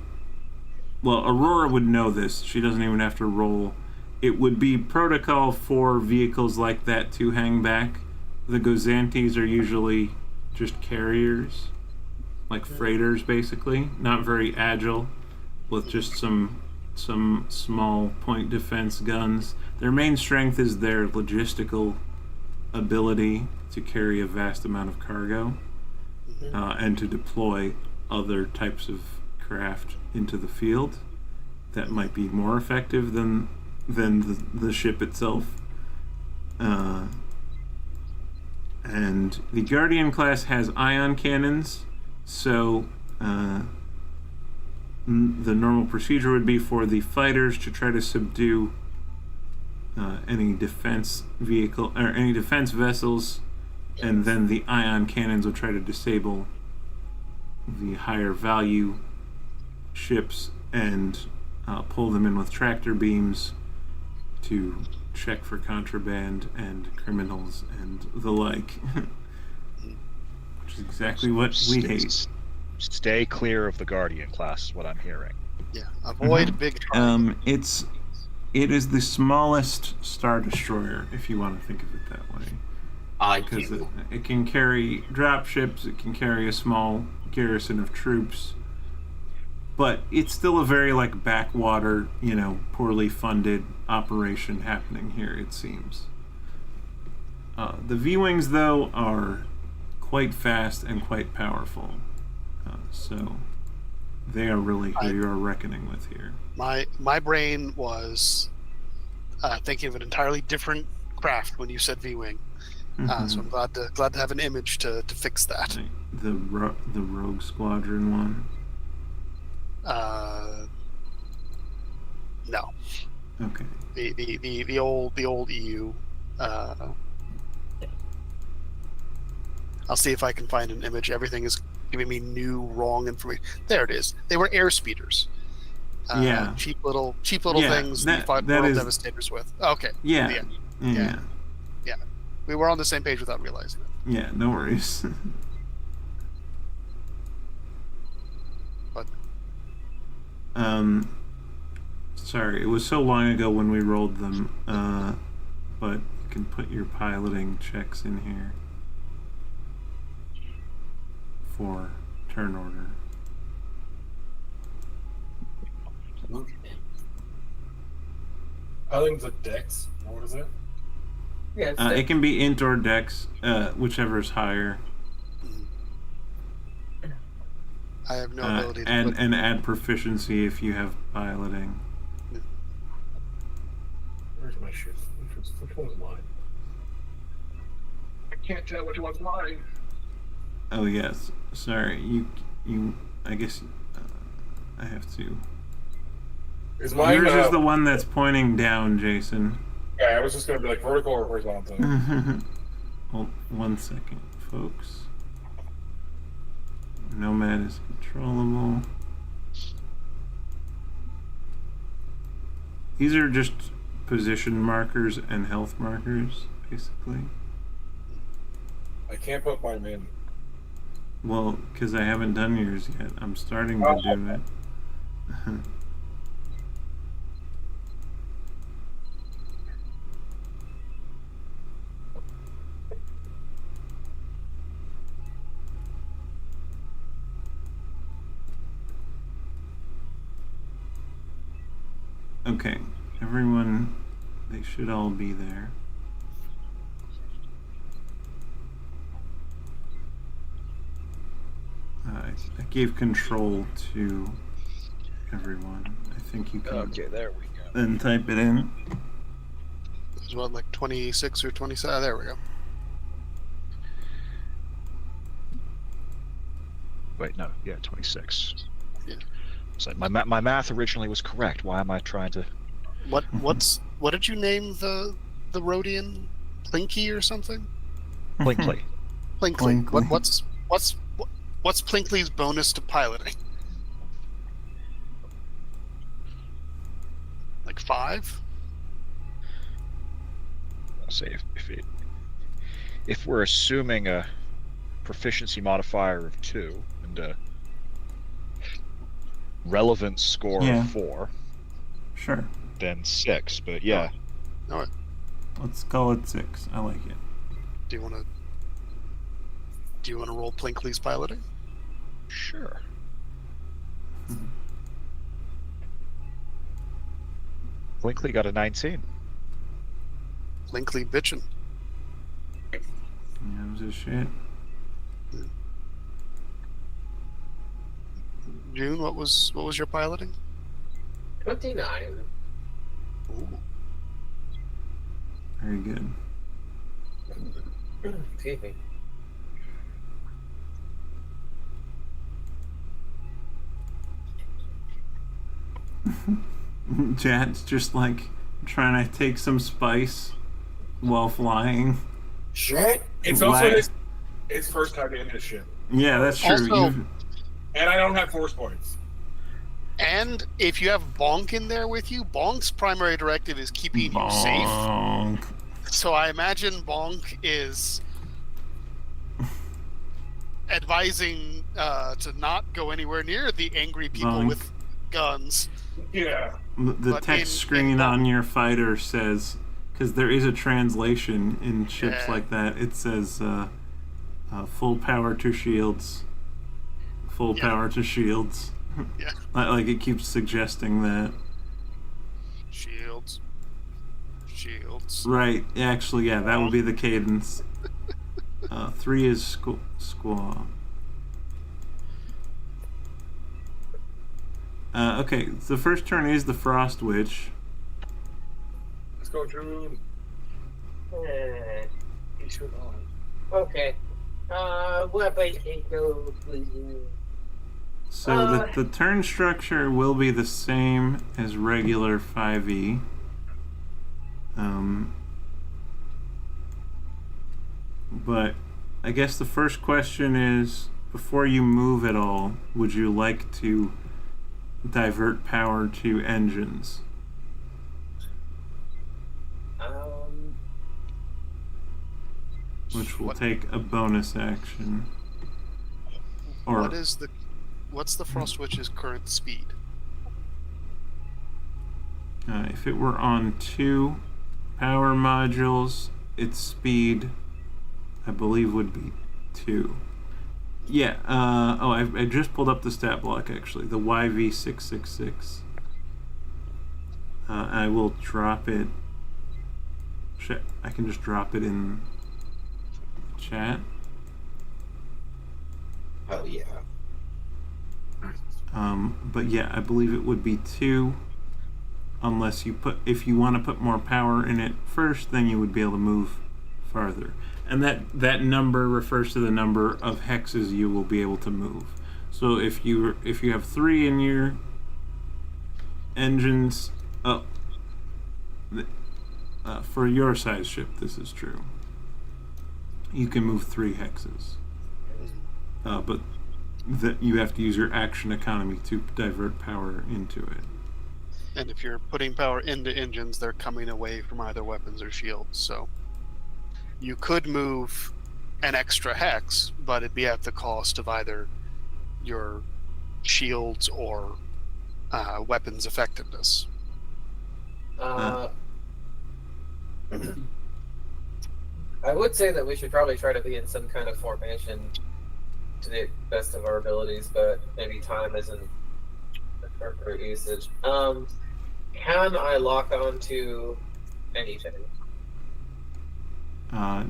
Well, Aurora would know this. She doesn't even have to roll. It would be protocol for vehicles like that to hang back. The Gozantis are usually just carriers, like freighters, basically. Not very agile, with just some small point defense guns. Their main strength is their logistical ability to carry a vast amount of cargo and to deploy other types of craft into the field that might be more effective than the ship itself. And the Guardian class has ion cannons, so the normal procedure would be for the fighters to try to subdue any defense vehicle or any defense vessels, and then the ion cannons will try to disable the higher value ships and pull them in with tractor beams to check for contraband and criminals and the like. Which is exactly what we hate. Stay clear of the Guardian class is what I'm hearing. Yeah, avoid big target. It is the smallest Star Destroyer, if you want to think of it that way. Because it can carry drop ships, it can carry a small garrison of troops, but it's still a very backwater, poorly funded operation happening here, it seems. The V-Wings, though, are quite fast and quite powerful, so they are really who you are reckoning with here. My brain was thinking of an entirely different craft when you said V-Wing. So I'm glad to have an image to fix that. The Rogue Squadron one? No. Okay. The old EU. I'll see if I can find an image. Everything is giving me new wrong information. There it is. They were air speeders. Cheap little things you fight world devastators with. Okay. Yeah. We were on the same page without realizing it. Yeah, no worries. But sorry, it was so long ago when we rolled them. But you can put your piloting checks in here for turn order. I think the dex. What is it? Yeah, it can be int or dex, whichever is higher. I have no ability to and add proficiency if you have piloting. Where's my shit? Which one's mine? I can't tell which one's mine. Oh yes, sorry. You. I guess I have to. Is mine? Yours is the one that's pointing down, Jason. Yeah, I was just gonna be vertical or horizontal. Hold 1 second, folks. Nomad is controllable. These are just position markers and health markers, basically. I can't put mine in. Well, because I haven't done yours yet. I'm starting to do it. Okay, everyone, they should all be there. I gave control to everyone. I think you can. Okay, there we go. Then type it in. It's what, 26 or 27? There we go. Wait, no, yeah, 26. Yeah. It's like my math originally was correct. Why am I trying to? What did you name the Rhodian? Plinky or something? Blinkley. Plinkley. What's Plinkley's bonus to piloting? 5? I'll say if we're assuming a proficiency modifier of 2 and a relevance score of 4. Sure. Then 6, but yeah. All right. Let's call it 6. I like it. Do you want to? Do you want to roll Plinkley's piloting? Sure. Blinkley got a 19. Plinkley bitchin'. That was his shit. June, what was your piloting? 29. Ooh. Very good. Excuse me. Jad's just like trying to take some spice while flying. Shit. It's also his first time in his ship. Yeah, that's true. Also, and I don't have force points. And if you have Bonk in there with you, Bonk's primary directive is keeping you safe. So I imagine Bonk is advising to not go anywhere near the angry people with guns. Yeah. The text screen on your fighter says, because there is a translation in ships like that, it says full power to shields. Full power to shields. Yeah. Like it keeps suggesting that. Shields. Right. Actually, yeah, that would be the cadence. 3 is squaw. Okay, the first turn is the Frost Witch. Let's go, June. Okay. What I can go, please? So the turn structure will be the same as regular 5e. But I guess the first question is, before you move at all, would you like to divert power to engines? Which will take a bonus action. Or what's the Frost Witch's current speed? If it were on 2 power modules, its speed, I believe, would be 2. Yeah, I just pulled up the stat block, actually. The YV666. I will drop it. I can just drop it in the chat. Oh, yeah. But yeah, I believe it would be 2. Unless if you want to put more power in it first, then you would be able to move farther. And that number refers to the number of hexes you will be able to move. So if you have 3 in your engines, for your size ship, this is true. You can move 3 hexes, but you have to use your action economy to divert power into it. And if you're putting power into engines, they're coming away from either weapons or shields. So you could move an extra hex, but it'd be at the cost of either your shields or weapons effectiveness. I would say that we should probably try to be in some kind of formation to the best of our abilities, but maybe time isn't appropriate usage. Can I lock on to anything? What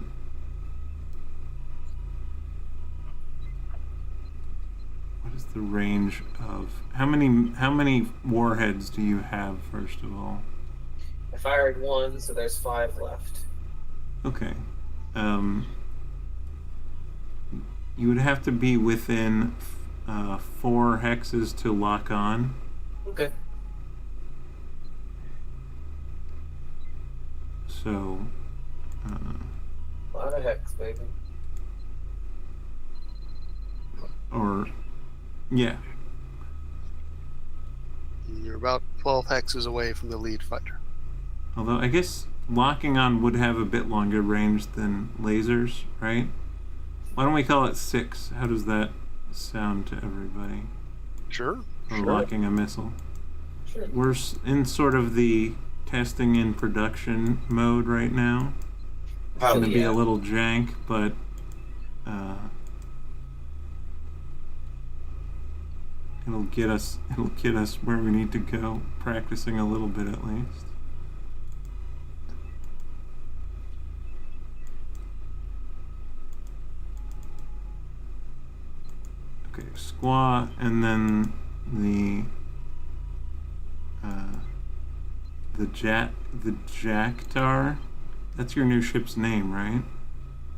is the range of how many warheads do you have, first of all? I fired 1, so there's 5 left. Okay. You would have to be within 4 hexes to lock on. Okay. So. A lot of hex, baby. Or, yeah. You're about 12 hexes away from the lead fighter. Although I guess locking on would have a bit longer range than lasers, right? Why don't we call it 6? How does that sound to everybody? Sure. Or locking a missile. Sure. We're in sort of the testing in production mode right now. It's going to be a little jank, but It'll get us where we need to go, practicing a little bit at least. Okay, squaw, and then the Jactar. That's your new ship's name, right?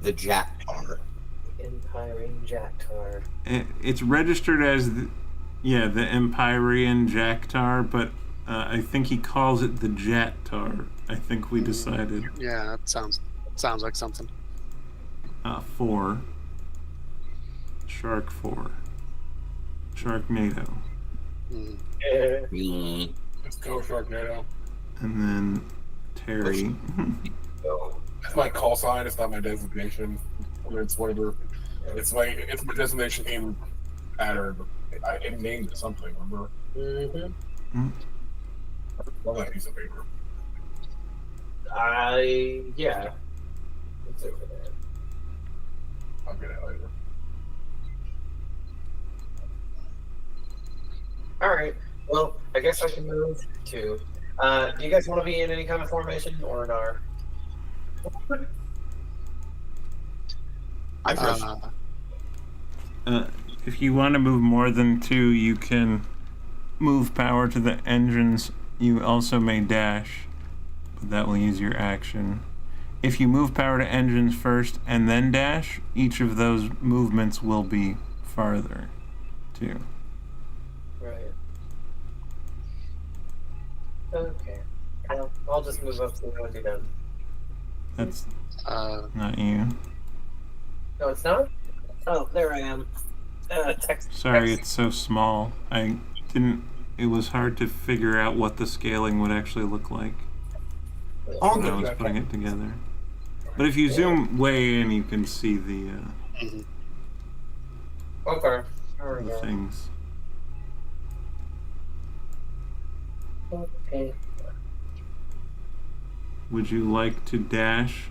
The Jactar. Empyrean Jactar. It's registered as the Empyrean Jactar, but I think he calls it the Jattar. I think we decided. Yeah, that sounds like something. 4. Shark 4. Sharknado. Let's go, Sharknado. And then Terry. That's my call sign. It's not my designation. It's whatever. It's my designation in pattern. It named it something. Remember? Love that piece of paper. Yeah. It's over there. I'll get it later. Alright. Well, I guess I can move to. Do you guys want to be in any kind of formation or not? If you want to move more than 2, you can move power to the engines. You also may dash, but that will use your action. If you move power to engines first and then dash, each of those movements will be farther, too. Right. Okay. Well, I'll just move up to when you're done. That's not you. No, it's not? Oh, there I am. Sorry, it's so small. It was hard to figure out what the scaling would actually look like when I was putting it together. But if you zoom way in, you can see the Okay. the things. Okay. Would you like to dash?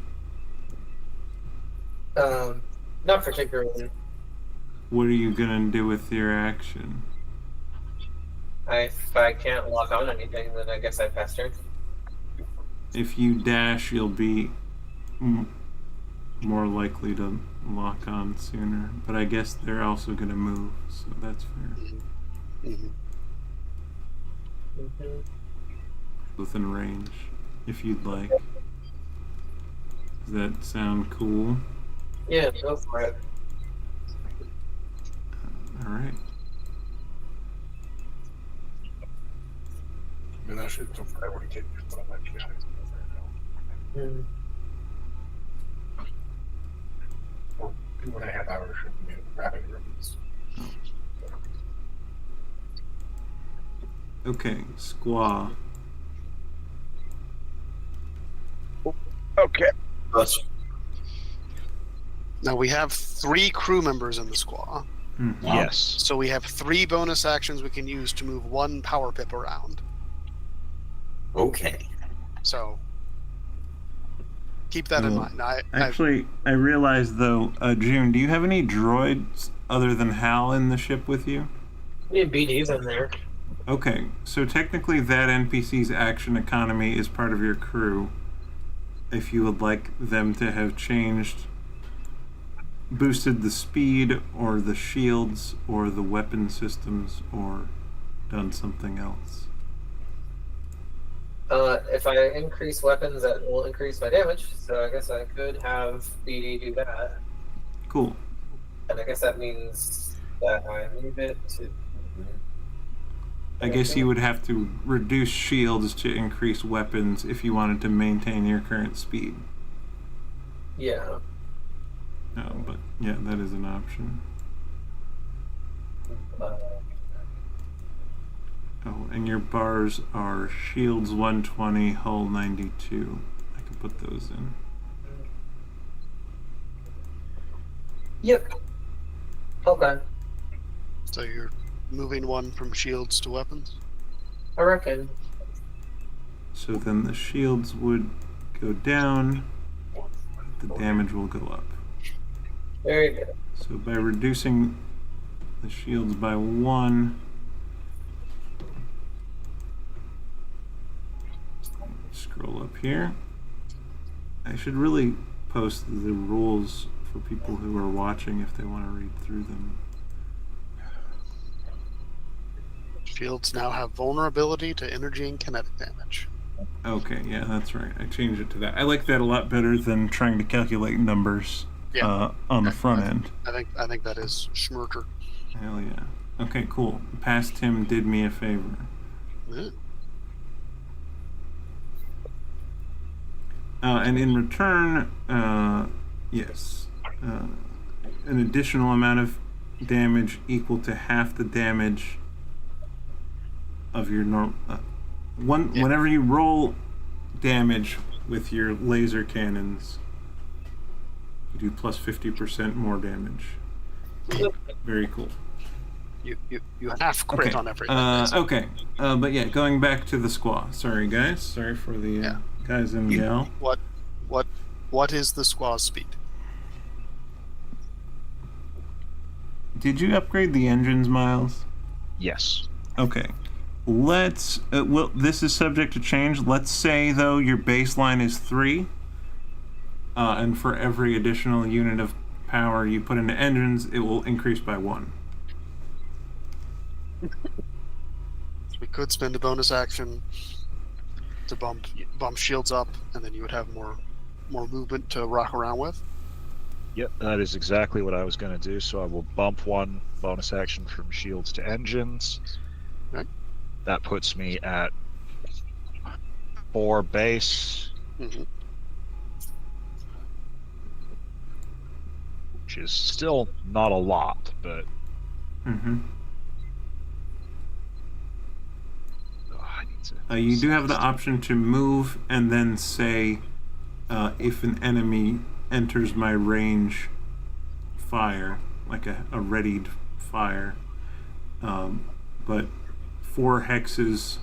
Not particularly. What are you gonna do with your action? If I can't lock on anything, then I guess I pass turn. If you dash, you'll be more likely to lock on sooner. But I guess they're also gonna move, so that's fair. Within range, if you'd like. Does that sound cool? Yeah, go for it. Alright. Man, that shit took forever to get me. But I'm like, 2.5 hours should be grabbing rooms. Okay, squaw. Okay. Now we have 3 crew members in the squaw. Yes. So we have 3 bonus actions we can use to move 1 power pip around. Okay. So keep that in mind. I realized though, June, do you have any droids other than Hal in the ship with you? Yeah, BD's in there. Okay, so technically that NPC's action economy is part of your crew. If you would like them to have boosted the speed or the shields or the weapon systems or done something else. If I increase weapons, that will increase my damage, so I guess I could have BD do that. Cool. And I guess that means that I move it to... I guess you would have to reduce shields to increase weapons if you wanted to maintain your current speed. Yeah. No, but yeah, that is an option. Oh, and your bars are shields 120, hull 92. I can put those in. Yep. Okay. So you're moving 1 from shields to weapons? I reckon. So then the shields would go down, the damage will go up. Very good. So by reducing the shields by 1, scroll up here. I should really post the rules for people who are watching if they want to read through them. Shields now have vulnerability to energy and kinetic damage. Okay, yeah, that's right. I changed it to that. I like that a lot better than trying to calculate numbers on the front end. I think that is schmurter. Hell yeah. Okay, cool. Past Tim did me a favor. Yeah. And in return, yes, an additional amount of damage equal to half the damage of your normal. Whenever you roll damage with your laser cannons, you do plus 50% more damage. Very cool. You half crit on everything. Okay, but yeah, going back to the squaw. Sorry, guys. Sorry for the guys and gal. What is the squaw's speed? Did you upgrade the engines, Miles? Yes. Okay. Let's. Well, this is subject to change. Let's say though your baseline is 3, and for every additional unit of power you put into engines, it will increase by 1. So we could spend a bonus action to bump shields up, and then you would have more movement to rock around with. Yep, that is exactly what I was going to do. So I will bump 1 bonus action from shields to engines. Right. That puts me at 4 base, which is still not a lot, but you do have the option to move and then say, if an enemy enters my range, fire, like a readied fire. But 4 hexes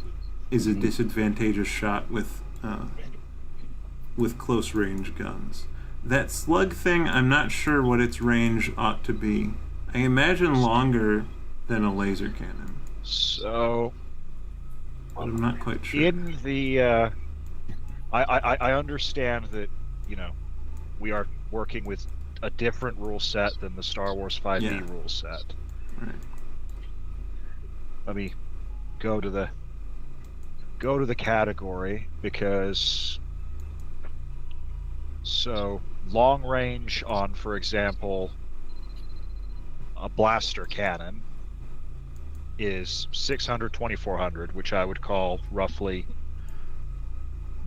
is a disadvantageous shot with close range guns. That slug thing, I'm not sure what its range ought to be. I imagine longer than a laser cannon. So, but I'm not quite sure. In the, I understand that, you know, we are working with a different rule set than the Star Wars 5e rule set. Right. Let me go to the category, because so long range on, for example, a blaster cannon is 600, 2400, which I would call roughly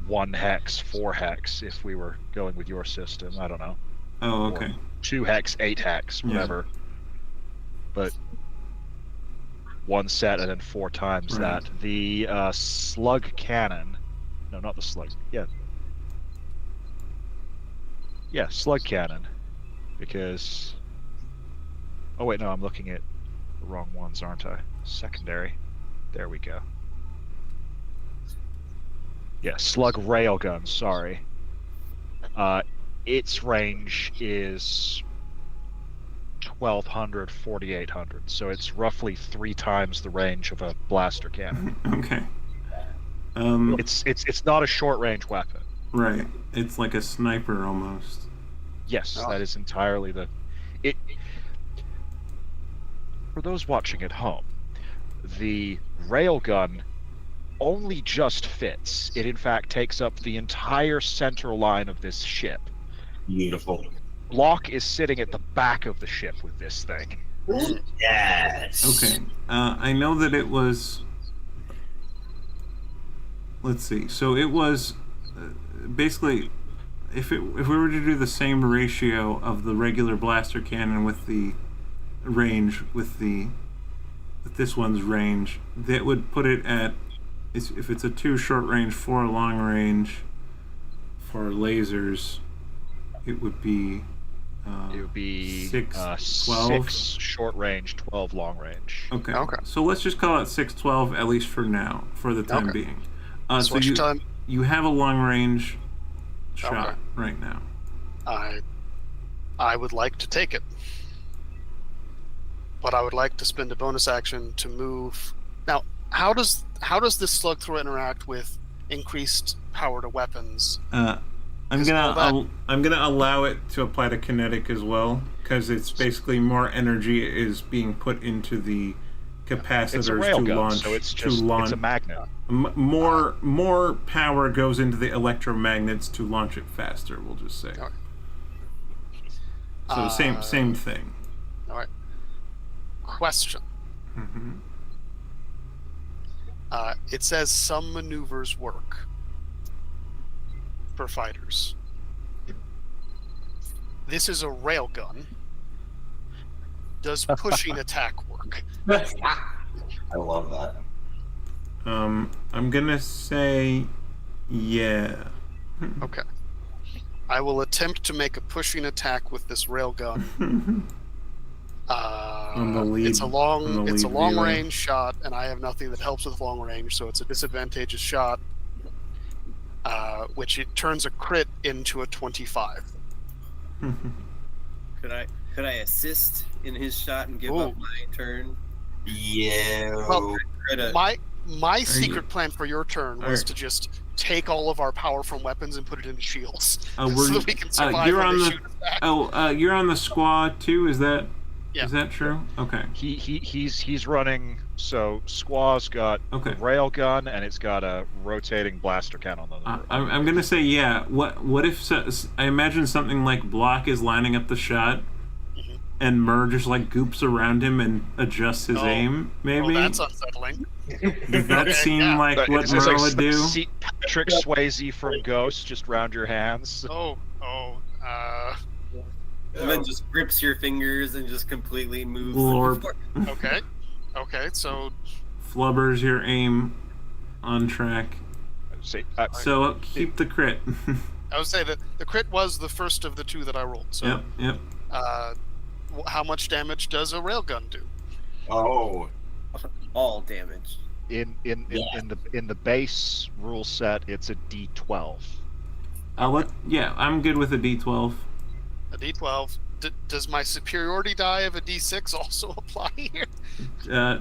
1 hex, 4 hex if we were going with your system. I don't know. Oh, okay. Or 2 hex, 8 hex, whatever. But 1 set and then 4 times that. The slug cannon, no, not the slug. Yeah, slug cannon, because. Oh wait, no, I'm looking at the wrong ones, aren't I? Secondary. There we go. Yeah, slug railgun, sorry. Its range is 1200, 4800, so it's roughly 3 times the range of a blaster cannon. Okay. It's not a short range weapon. Right. It's like a sniper almost. Yes, that is entirely it. For those watching at home, the railgun only just fits. It in fact takes up the entire center line of this ship. Beautiful. Locke is sitting at the back of the ship with this thing. Yes. Okay. I know that it was. Let's see. So it was basically, if we were to do the same ratio of the regular blaster cannon with the range with this one's range, that would put it at, if it's a 2 short range, 4 long range for lasers, it would be 6, 12 short range, 12 long range. Okay. So let's just call it 6, 12 at least for now, for the time being. So you have a long range shot right now. I would like to take it, but I would like to spend a bonus action to move. Now, how does this slug throw interact with increased power to weapons. I'm gonna allow it to apply to kinetic as well, because it's basically more energy is being put into the capacitors It's a railgun, so it's a magnet. More power goes into the electromagnets to launch it faster. We'll just say. So same thing. All right. Question. Mm-hmm. It says some maneuvers work for fighters. This is a railgun. Does pushing attack work? I love that. I'm gonna say, yeah. Okay. I will attempt to make a pushing attack with this railgun. On the lead, it's a long relay. range shot, and I have nothing that helps with long range, so it's a disadvantageous shot. Which it turns a crit into a 25. Could I assist in his shot and give up my turn? Yeah. Well, my secret plan for your turn was to just take all of our power from weapons and put it into shields, so that we can survive when they shoot us back. You're on the squad too. Is that Yeah. Is that true? Okay. He's running. So Squaw's got a railgun and it's got a rotating blaster cannon on the I'm gonna say yeah. What if I imagine something like Block is lining up the shot, and Murr just like goops around him and adjusts his aim? Maybe. Oh, that's unsettling. Does that seem like what Murr would do? See Patrick Swayze from Ghost just round your hands. And then just grips your fingers and just completely moves. Lord. Okay, so flubbers your aim on track. So keep the crit. I would say that the crit was the first of the two that I rolled. So Yep. How much damage does a railgun do? Oh, all damage. In the base rule set, it's a D12. I'm good with a D12. A D12. Does my superiority die of a D6 also apply here?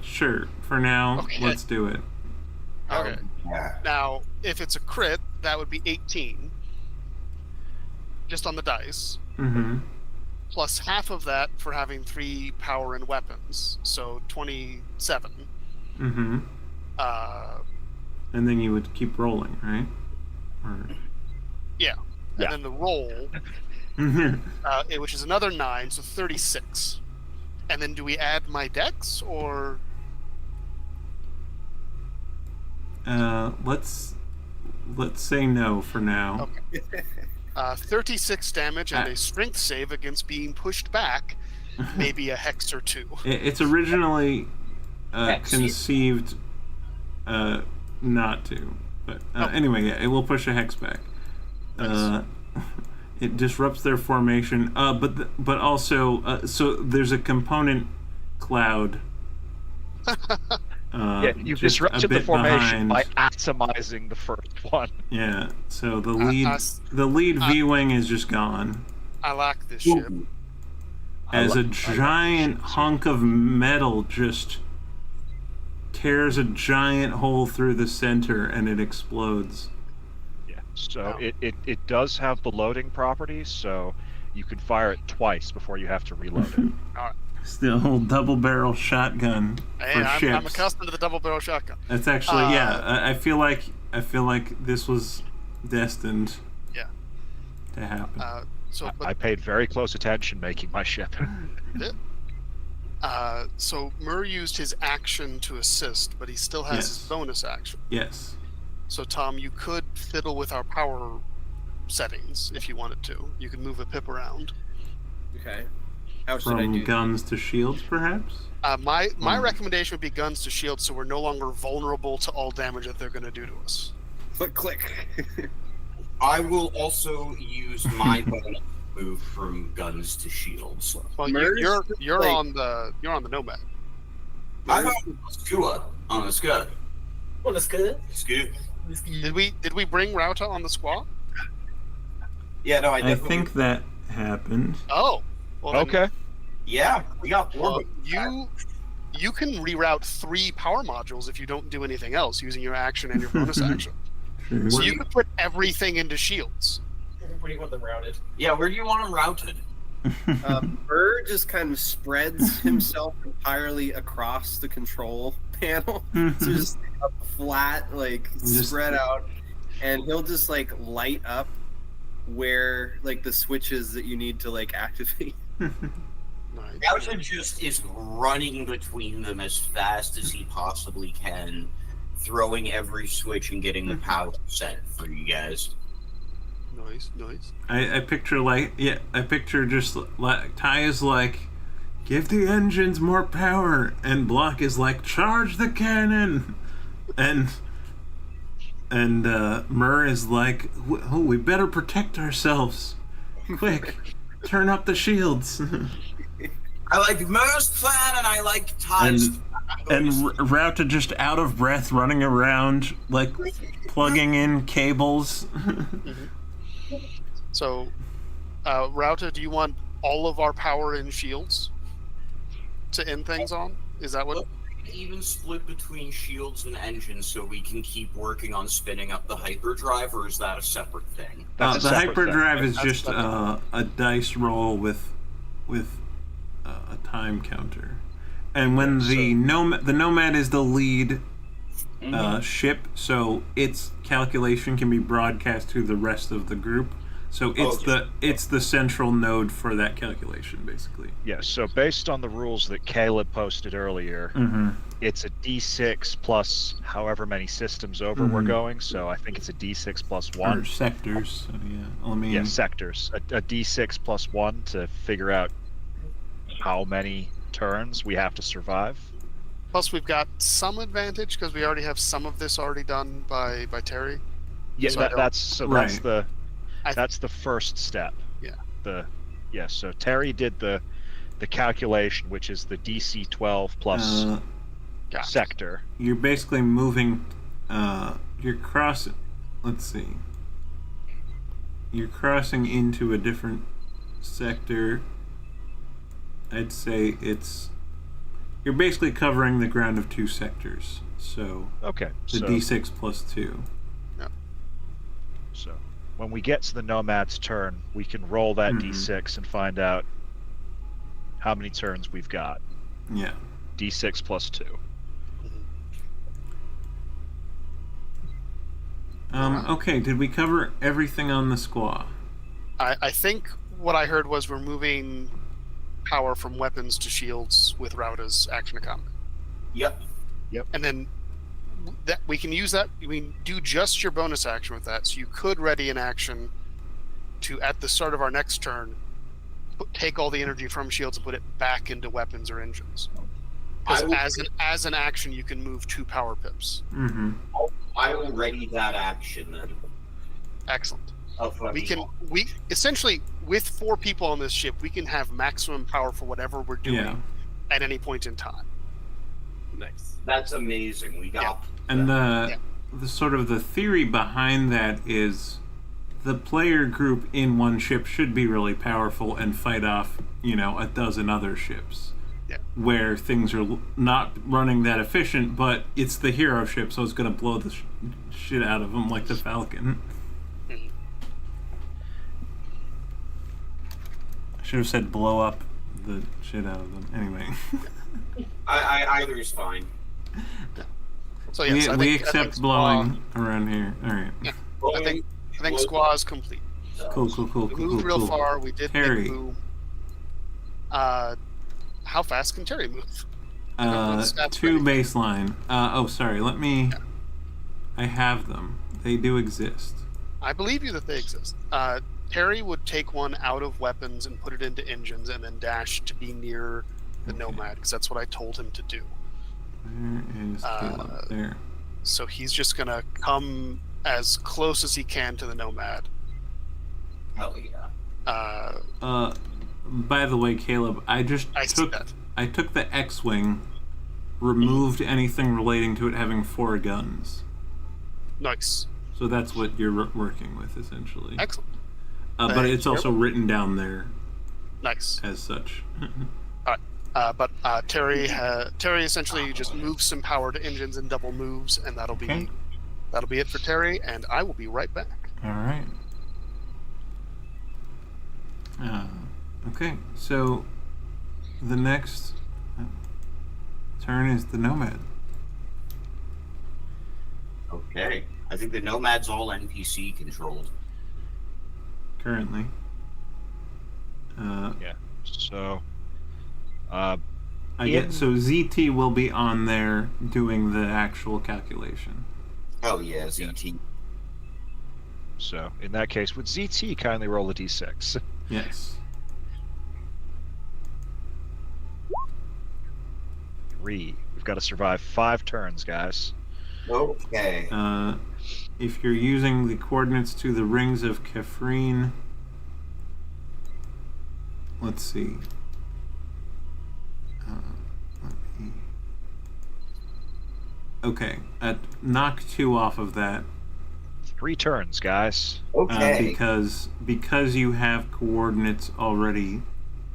Sure. For now, let's do it. Okay. Now, if it's a crit, that would be 18. Just on the dice. Mm-hmm. Plus half of that for having 3 power and weapons. So 27. Mm-hmm. And then you would keep rolling, right? Yeah. And then the roll, which is another 9, so 36. And then do we add my dex, or? Let's say no for now. Okay. 36 damage and a strength save against being pushed back, maybe a hex or 2. It's originally conceived not to, but anyway, it will push a hex back. It disrupts their formation, but also so there's a component cloud. You've disrupted the formation by atomizing the first one. Yeah, so the lead V-wing is just gone. I like this ship. As a giant hunk of metal just tears a giant hole through the center and it explodes. Yeah, so it does have the loading properties, so you can fire it twice before you have to reload it. All right. Still double barrel shotgun for ships. I'm accustomed to the double barrel shotgun. That's actually I feel like this was destined to happen. I paid very close attention making my ship. So Murr used his action to assist, but he still has his bonus action. Yes. So Tom, you could fiddle with our power settings if you wanted to. You could move a pip around. Okay. How should I do From guns to shields, perhaps? My recommendation would be guns to shields, so we're no longer vulnerable to all damage that they're going to do to us. Click. I will also use my bonus move from guns to shields. Well, you're on the Nomad. I thought it was Skua on the Scud. On the Scud? Scud. Did we bring Rauta on the squad? Yeah, no, I think that happened. Oh. Well, okay. Yeah, we got 4. You can reroute 3 power modules if you don't do anything else using your action and your bonus action. True. So you could put everything into shields. Where do you want them routed? Yeah, where do you want them routed? Burr just kind of spreads himself entirely across the control panel. So just flat, like spread out, and he'll just like light up where like the switches that you need to like activate. Gaucho just is running between them as fast as he possibly can, throwing every switch and getting the power set for you guys. Nice. I picture just like Ty is like, give the engines more power, and Block is like, charge the cannon, and Murr is like, we better protect ourselves, quick, turn up the shields. I like Murr's plan, and I like Ty's plan. And Rauta just out of breath, running around, like plugging in cables. So, Rauta, do you want all of our power in shields to end things on? Is that what? Even split between shields and engines so we can keep working on spinning up the hyperdrive, or is that a separate thing? The hyperdrive is just a dice roll with a time counter, and when the Nomad is the lead ship, so its calculation can be broadcast to the rest of the group. So it's the central node for that calculation, basically. Yeah, so based on the rules that Caleb posted earlier, it's a D6 plus however many systems over we're going, so I think it's a D6 plus 1. Or sectors, so yeah. Yeah, sectors. A D6 plus 1 to figure out how many turns we have to survive. Plus, we've got some advantage because we already have some of this already done by Terry. Yeah, So that's the first step. Yeah. So Terry did the calculation, which is the DC 12 plus sector. You're basically moving. You're crossing. Let's see. You're crossing into a different sector. I'd say you're basically covering the ground of 2 sectors. So okay, the D6 plus 2. Yeah. So when we get to the Nomad's turn, we can roll that D6 and find out how many turns we've got. Yeah. D6 plus 2. Okay, did we cover everything on the squaw? I think what I heard was we're moving power from weapons to shields with Rauta's action economy. Yep. And then that we can use that. We can do just your bonus action with that. So you could ready an action to, at the start of our next turn, take all the energy from shields and put it back into weapons or engines. Because as an action, you can move 2 power pips. I will ready that action then. Excellent. We essentially, with 4 people on this ship, we can have maximum power for whatever we're doing at any point in time. Nice. That's amazing. We got and the sort of the theory behind that is the player group in one ship should be really powerful and fight off, a dozen other ships. Yeah. Where things are not running that efficient, but it's the hero ship, so it's going to blow the shit out of them like the Falcon. I should have said blow up the shit out of them. Anyway. either is fine. So yes, we accept blowing around here. All right. Yeah. I think squaw is complete. Cool. We moved real far. We did Terry. make move. How fast can Terry move? 2 baseline. Sorry. Let me. I have them. They do exist. I believe you that they exist. Terry would take one out of weapons and put it into engines, and then dash to be near the Nomad, because that's what I told him to do. Where is Caleb? There. So he's just gonna come as close as he can to the Nomad. Hell yeah. By the way, Caleb, I took the X-wing, removed anything relating to it having 4 guns. Nice. So that's what you're working with, essentially. Excellent. But it's also written down there. Nice. As such. All right. But Terry essentially just moves some power to engines and double moves, and that'll be That'll be it for Terry, and I will be right back. All right. Okay, so the next turn is the Nomad. Okay. I think the Nomad's all NPC controlled. Currently. Yeah. So. So ZT will be on there doing the actual calculation. Oh yeah, ZT. So in that case, would ZT kindly roll a d6? Yes. 3. We've got to survive 5 turns, guys. Okay. If you're using the coordinates to the rings of Kefrine, let's see. Okay, knock 2 off of that. 3 turns, guys. Okay. Because you have coordinates already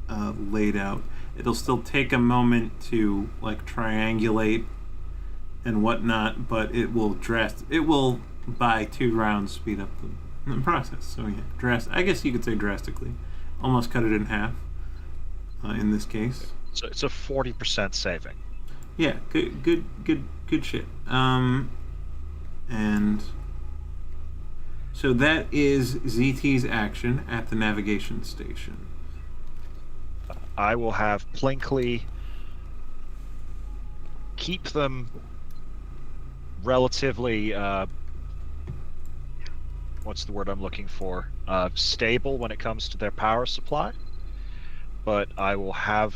laid out, it'll still take a moment to like triangulate and whatnot, but it will by 2 rounds speed up the process. So yeah, I guess you could say drastically, almost cut it in half. In this case, so it's a 40% saving. Yeah, good shit. And so that is ZT's action at the navigation station. I will have Plinkley keep them relatively, what's the word I'm looking for? Stable when it comes to their power supply. But I will have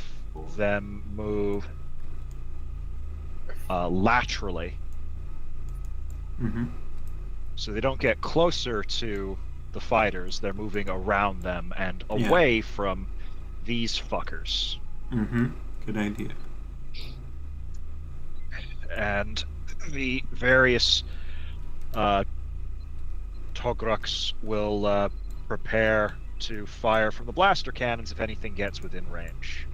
them move laterally. Mm-hmm. So they don't get closer to the fighters. They're moving around them and away from these fuckers. Mm-hmm. Good idea. And the various Togruks will prepare to fire from the blaster cannons if anything gets within range.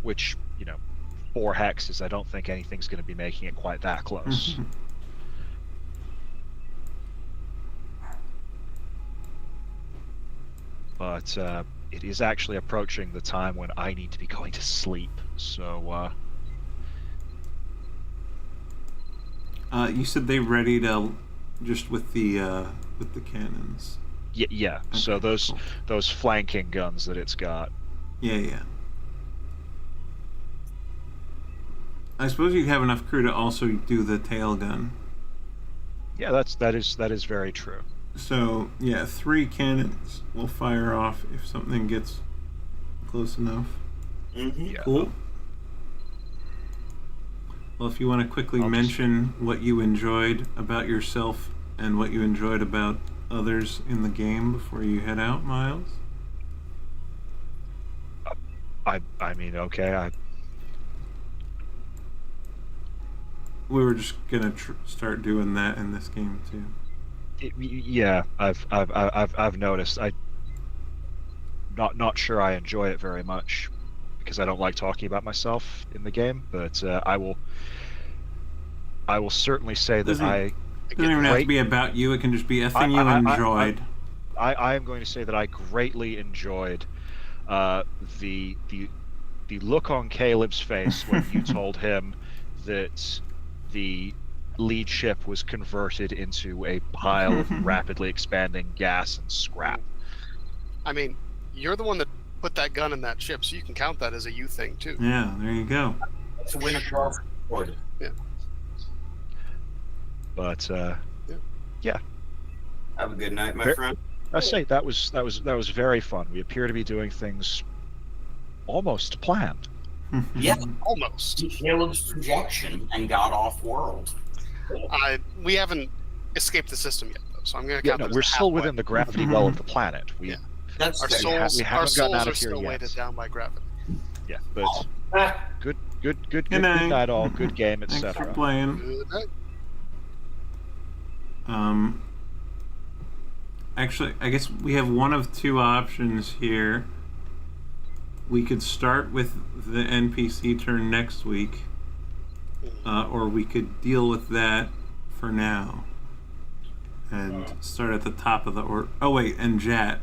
Which, 4 hexes, I don't think anything's going to be making it quite that close. But it is actually approaching the time when I need to be going to sleep, so... you said they readied just with the cannons. Yeah. Okay, So those cool. those flanking guns that it's got. Yeah. I suppose you'd have enough crew to also do the tail gun. Yeah, that is very true. So yeah, 3 cannons will fire off if something gets close enough. Mm-hmm. Yeah. Cool. Well, if you want to quickly mention what you enjoyed about yourself and what you enjoyed about others in the game before you head out, Miles. I mean, okay. We were just gonna start doing that in this game too. Yeah, I've noticed. Not sure I enjoy it very much because I don't like talking about myself in the game, but I will certainly say that It doesn't even have to be about you. It can just be a thing you enjoyed. I am going to say that I greatly enjoyed the look on Caleb's face when you told him that the lead ship was converted into a pile of rapidly expanding gas and scrap. I mean, you're the one that put that gun in that ship, so you can count that as a you thing too. Yeah, there you go. It's a win across the board. Yeah. But yeah. Have a good night, my friend. I say that was very fun. We appear to be doing things almost planned. Yeah, almost. Caleb's projection and got off world. We haven't escaped the system yet, though, so I'm going to count that as we're still halfway. within the gravity well of the planet. That's Our fair. souls, we our haven't gotten souls out are of here still yet. weighted down by gravity. Yeah, but good night all. Good game, Thanks for etc. playing. Good night. Actually, I guess we have one of 2 options here. We could start with the NPC turn next week, or we could deal with that for now and start at the top of the order. Oh wait, and Jat.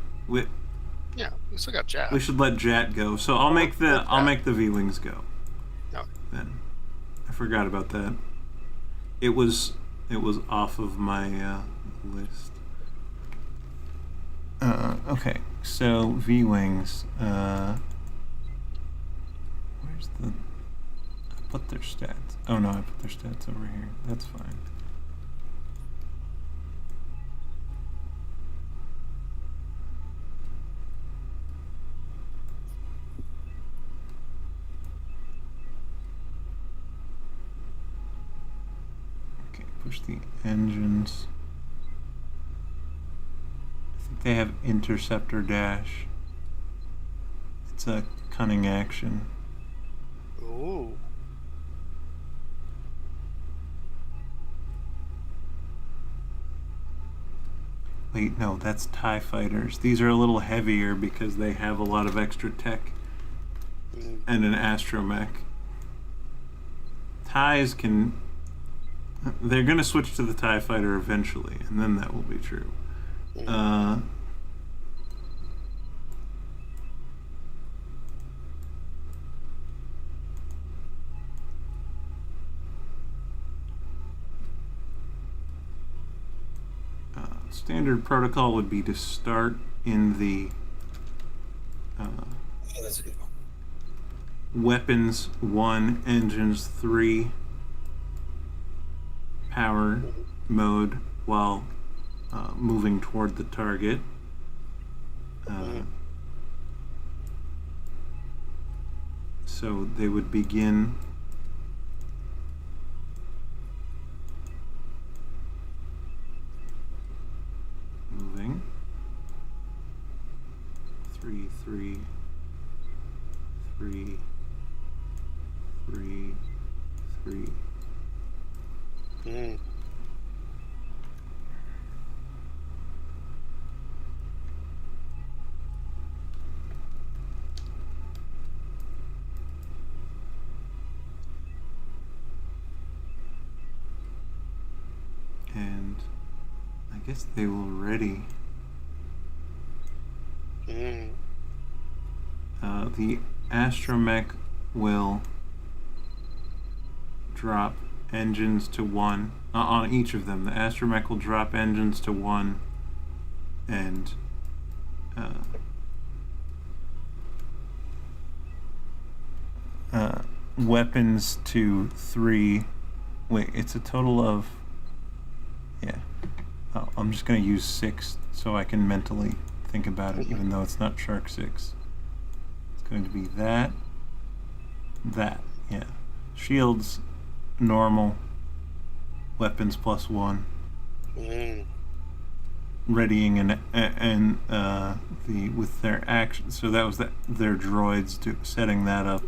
Yeah, we still got Jat. We should let Jat go. So I'll make the V-Wings go. No. Then I forgot about that. It was off of my list. Okay, so V-Wings. Where's the? I put their stats. Oh no, I put their stats over here. That's fine. Okay, push the engines. I think they have interceptor dash. It's a cunning action. Ooh. Wait, no, that's TIE fighters. These are a little heavier because they have a lot of extra tech and an astromech. TIEs can... They're going to switch to the TIE fighter eventually, and then that will be true. Standard protocol would be to start in the That's a good one. weapons 1, engines 3 power mode while moving toward the target. So they would begin moving 3 3 3 3 3. And I guess they will ready. The astromech will drop engines to 1 on each of them. The astromech will drop engines to 1 and weapons to 3. Wait, it's a total of... Yeah. Oh, I'm just going to use 6 so I can mentally think about it, even though it's not Shark 6. It's going to be that. Yeah. Shields, normal. Weapons plus 1. Readying and with their action. So that was their droids setting that up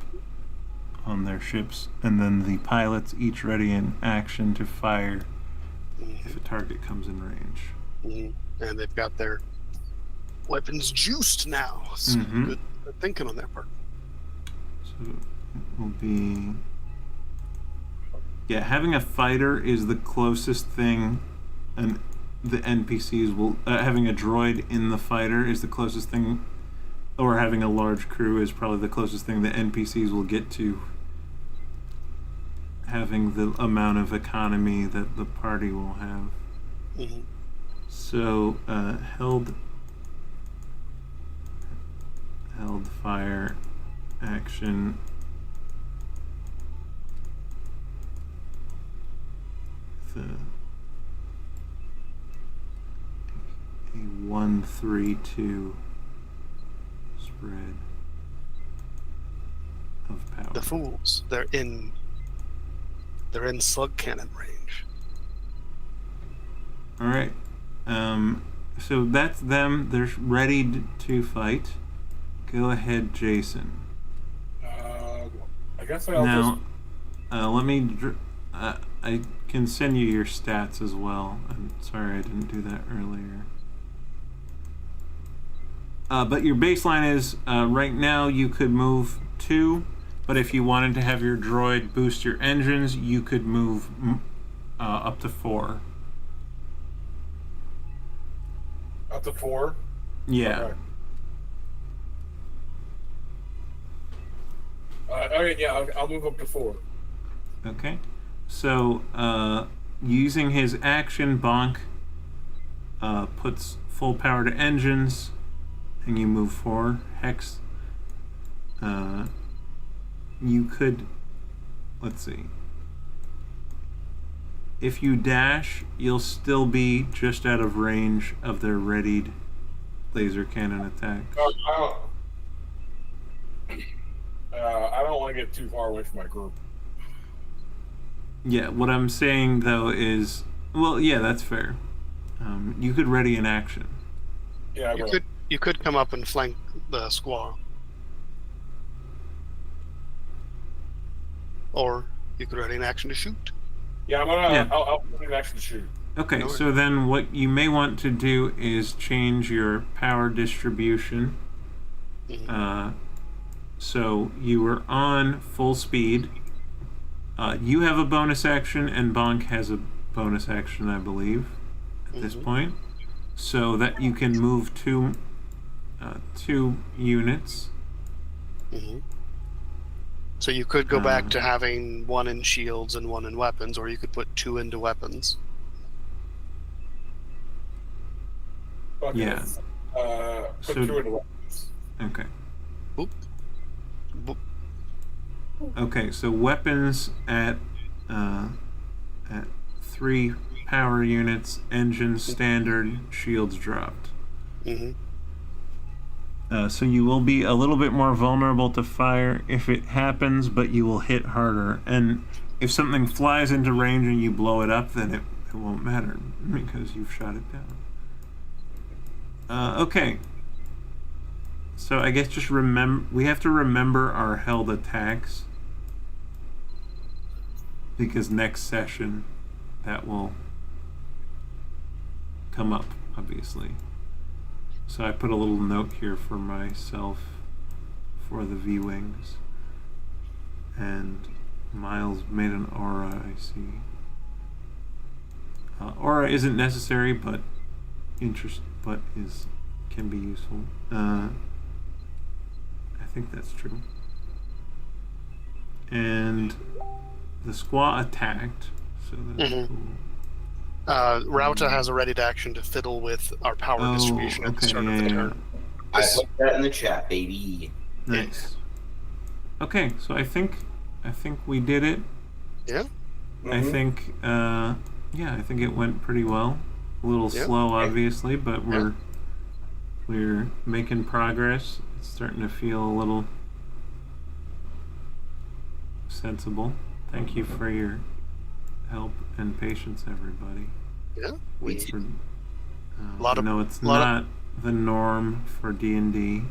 on their ships, and then the pilots each ready in action to fire if a target comes in range. And they've got their weapons juiced now. So good thinking on their part. So it will be... Yeah, having a fighter is the closest thing, and the NPCs will... having a droid in the fighter is the closest thing, or having a large crew is probably the closest thing the NPCs will get to having the amount of economy that the party will have. So, held fire action. A 1-3-2 spread of power. The fools, they're in slug cannon range. All right. So that's them. They're ready to fight. Go ahead, Jason. I guess I'll now, let me. I can send you your stats as well. I'm sorry I didn't do that earlier. But your baseline is right now you could move 2, But if you wanted to have your droid boost your engines, you could move up to 4. Up to 4? Yeah. Okay, yeah, I'll move up to 4. Okay. So, using his action, Bonk puts full power to engines, and you move 4. Hex, you could, let's see. If you dash, you'll still be just out of range of their readied laser cannon attack. I don't want to get too far away from my group. Yeah, what I'm saying though is, well, yeah, that's fair. You could ready an action. Yeah, you could come up and flank the squaw, or you could ready an action to shoot. Yeah, I'll put an action to shoot. Okay, so then what you may want to do is change your power distribution. So you were on full speed. You have a bonus action, and Bonk has a bonus action, I believe, at this point. So that you can move 2 units. So you could go back to having 1 in shields and 1 in weapons, or you could put 2 into weapons. Okay. Yeah. Put 2 into weapons. Okay. Boop. Boop. Okay, so weapons at 3 power units, engines standard, shields dropped. So you will be a little bit more vulnerable to fire if it happens, but you will hit harder. And if something flies into range and you blow it up, then it won't matter because you've shot it down. Okay. So I guess just we have to remember our held attacks, because next session that will come up, obviously. So I put a little note here for myself for the V-Wings. And Miles made an aura, I see. Aura isn't necessary, but can be useful. I think that's true. And the squaw attacked, so that's cool. Rauta has a ready action to fiddle with our power distribution at the start of the turn. I put that in the chat, baby. Nice. Okay, so I think we did it. Yeah. I think I think it went pretty well. A little slow, obviously, but we're making progress. It's starting to feel a little sensible. Thank you for your help and patience, everybody. Yeah, I know it's not the norm for D&D.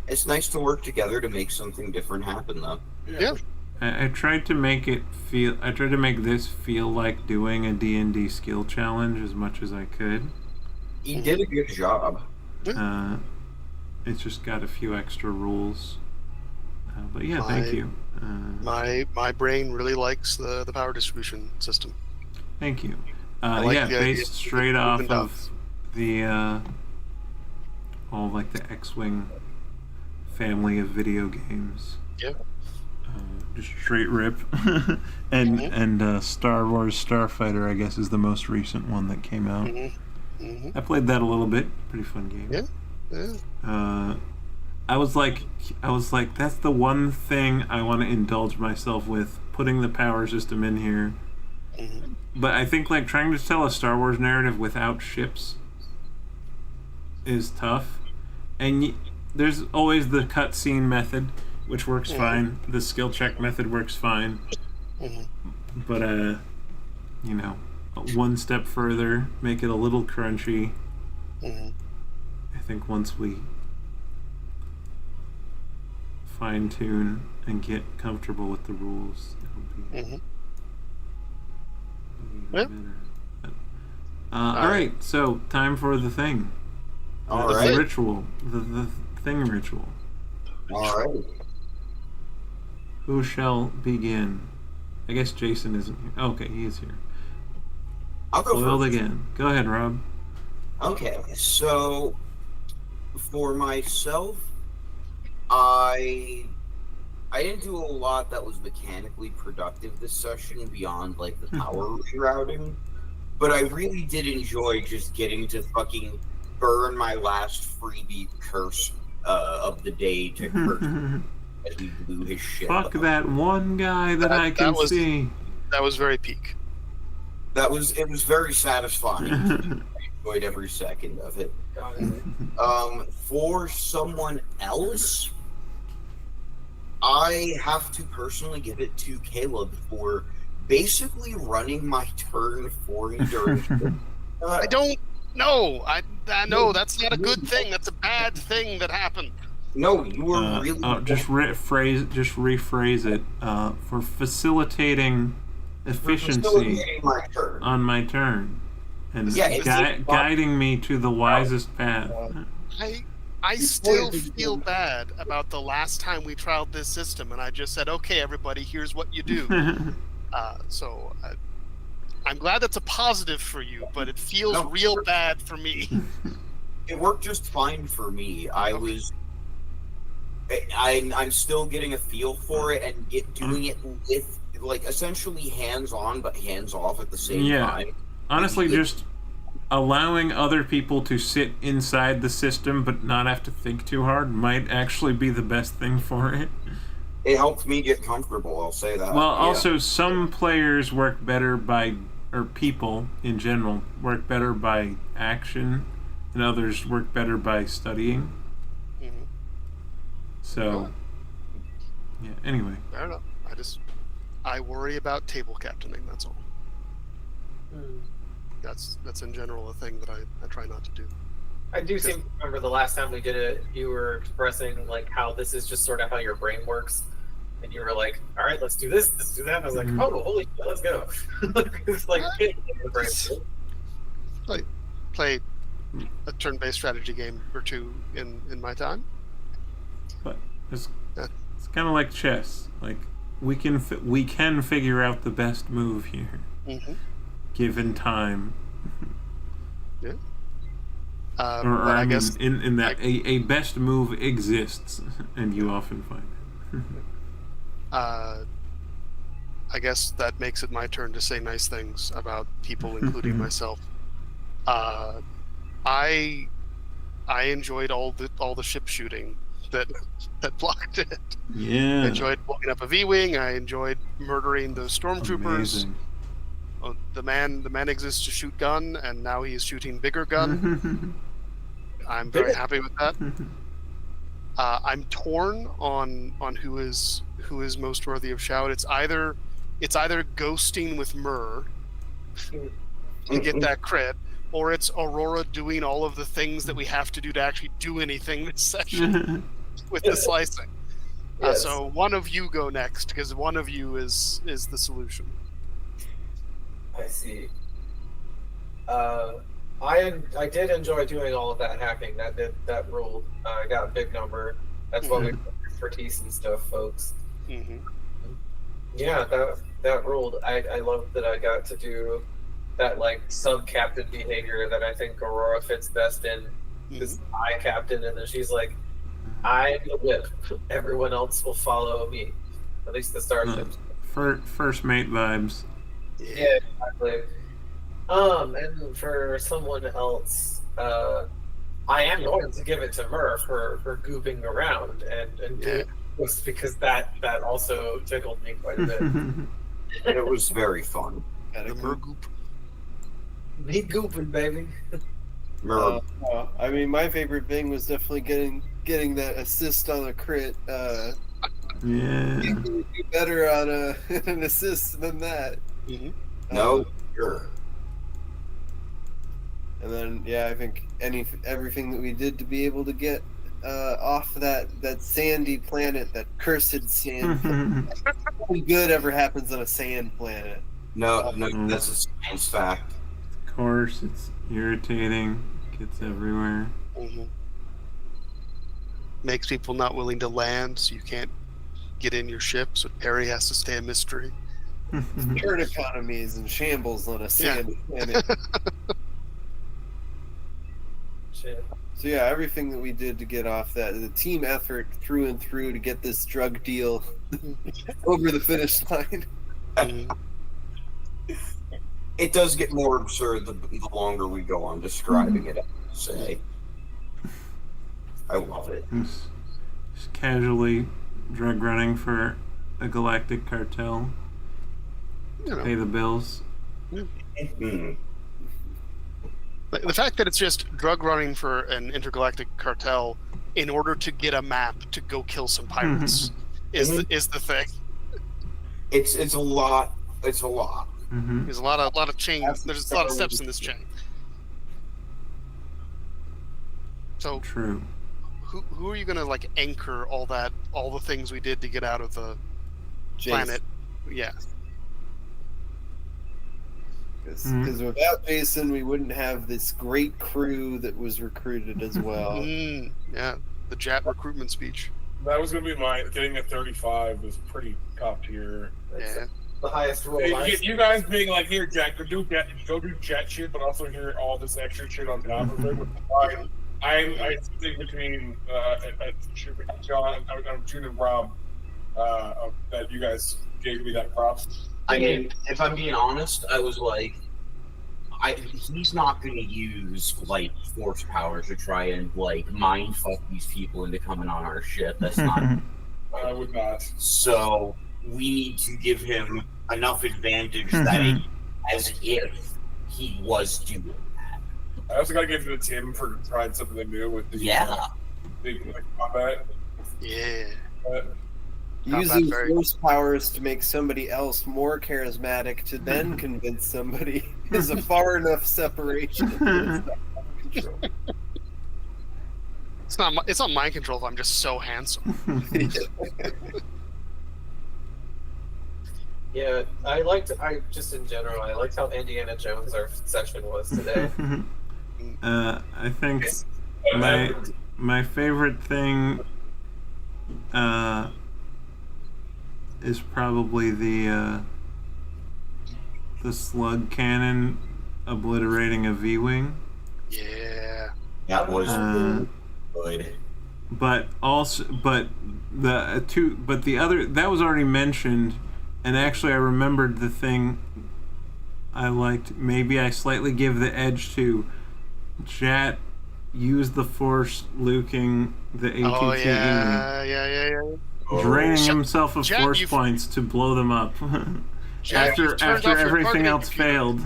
It's nice to work together to make something different happen, though. Yeah. I tried to make this feel like doing a D&D skill challenge as much as I could. You did a good job. It's just got a few extra rules. But yeah, thank you. My brain really likes the power distribution system. Thank you. Based straight off of the all like the X-Wing family of video games. Yeah. Just straight rip. and Star Wars Starfighter, I guess, is the most recent one that came out. I played that a little bit. Pretty fun game. Yeah. I was like, that's the one thing I want to indulge myself with, putting the power system in here. But I think like trying to tell a Star Wars narrative without ships is tough. And there's always the cutscene method, which works fine. The skill check method works fine. But one step further, make it a little crunchy. I think once we fine-tune and get comfortable with the rules, it'll be better. All right, so time for the thing. The ritual. The thing ritual. All right. Who shall begin? I guess Jason isn't here. Okay, he is here. I'll go Foiled first. again. Go ahead, Rob. Okay, so for myself, I didn't do a lot that was mechanically productive this session beyond like the power rerouting, but I really did enjoy just getting to fucking burn my last freebie curse of the day to Curse as we blew his shit Fuck up. that one guy that I can see. That was very peak. It was very satisfying. I enjoyed every second of it. For someone else, I have to personally give it to Caleb for basically running my turn for me during. I don't know. I know that's not a good thing. That's a bad thing that happened. No, you were really. Just rephrase it. For facilitating efficiency on my turn, and guiding me to the wisest path. I still feel bad about the last time we trialed this system, and I just said, "Okay, everybody, here's what you do." So I'm glad that's a positive for you, but it feels real bad for me. It worked just fine for me. I'm still getting a feel for it and doing it with like essentially hands-on but hands-off at the same time. Honestly, just allowing other people to sit inside the system but not have to think too hard might actually be the best thing for it. It helped me get comfortable, I'll say that. Well, also, some players work better or people in general work better by action, and others work better by studying. Mm-hmm. So, yeah, anyway. Fair enough. I worry about table captaining, that's all. That's in general a thing that I try not to do. I do seem to remember the last time we did it, you were expressing like how this is just sort of how your brain works. And you were like, all right, let's do this, let's do that. And I was like, oh, holy shit, let's go. It's like the brain. I played a turn-based strategy game or two in my time. But it's kind of like chess. Like, we can figure out the best move here, given time. Yeah. Or I guess in that a best move exists, and you often find it. I guess that makes it my turn to say nice things about people, including myself. I enjoyed all the ship shooting that blocked it. Yeah. I enjoyed blowing up a V-wing. I enjoyed murdering those stormtroopers. Oh, the man exists to shoot gun, and now he is shooting bigger gun. I'm very happy with that. I'm torn on who is most worthy of shout. It's either ghosting with Myrrh and get that crit, or it's Aurora doing all of the things that we have to do to actually do anything this session with the slicing. Yes. So one of you go next, because one of you is the solution. I see. I did enjoy doing all of that hacking. That ruled. I got a big number. That's what we put expertise and stuff, folks. Yeah, that ruled. I love that I got to do that like sub-captain behavior that I think Aurora fits best in. Because I captain, and then she's like, I'm the whip. Everyone else will follow me. At least the starships. First mate vibes. Yeah, exactly. And for someone else, I am going to give it to Murph for gooping around and doing this, because that also tickled me quite a bit. It was very fun. The Murr goop. Me gooping, baby. I mean, my favorite thing was definitely getting that assist on a crit. Yeah. You can do better on an assist than that. No, sure. And then, I think everything that we did to be able to get off that sandy planet, that cursed sand. Nothing good ever happens on a sand planet. No, that's a science fact. Of course, it's irritating. Gets everywhere. Makes people not willing to land, so you can't get in your ship, so Terry has to stay a mystery. Turn economy is in shambles on a sandy planet. Shit. So yeah, everything that we did to get off that, the team effort through and through to get this drug deal over the finish line. It does get more absurd the longer we go on describing it, I have to say. I love it. Just casually drug running for a galactic cartel. Pay the bills. Mm-hmm. The fact that it's just drug running for an intergalactic cartel in order to get a map to go kill some pirates is the thing. It's a lot. It's a lot. There's a lot of chains. There's a lot of steps in this chain. So true. Who are you gonna like anchor all the things we did to get out of the planet? Yeah. Because without Jason, we wouldn't have this great crew that was recruited as well. Yeah, the Jat recruitment speech. That was going to be mine. Getting a 35 was pretty top tier. Yeah. The highest roll. You guys being like, here, Jack, go do jet shit, but also hear all this extra shit on top of it. I think between John, June and Rob, that you guys gave me that props. I mean, if I'm being honest, I was like, he's not going to use like force powers to try and like mind fuck these people into coming on our ship. That's not. I would not. So we need to give him enough advantage that as if he was doing that. I also got to give it to Tim for trying something new with the big combat. Yeah. Using force powers to make somebody else more charismatic to then convince somebody is a far enough separation. It's not mind control if I'm just so handsome. Yeah, I just in general, I liked how Indiana Jones our session was today. I think my favorite thing is probably the slug cannon obliterating a V-wing. Yeah, that was good. But the other that was already mentioned, and actually I remembered the thing I liked. Maybe I slightly give the edge to Jat. Use the force luking the ATTE. Oh yeah. Draining himself of force points to blow them up after everything else failed.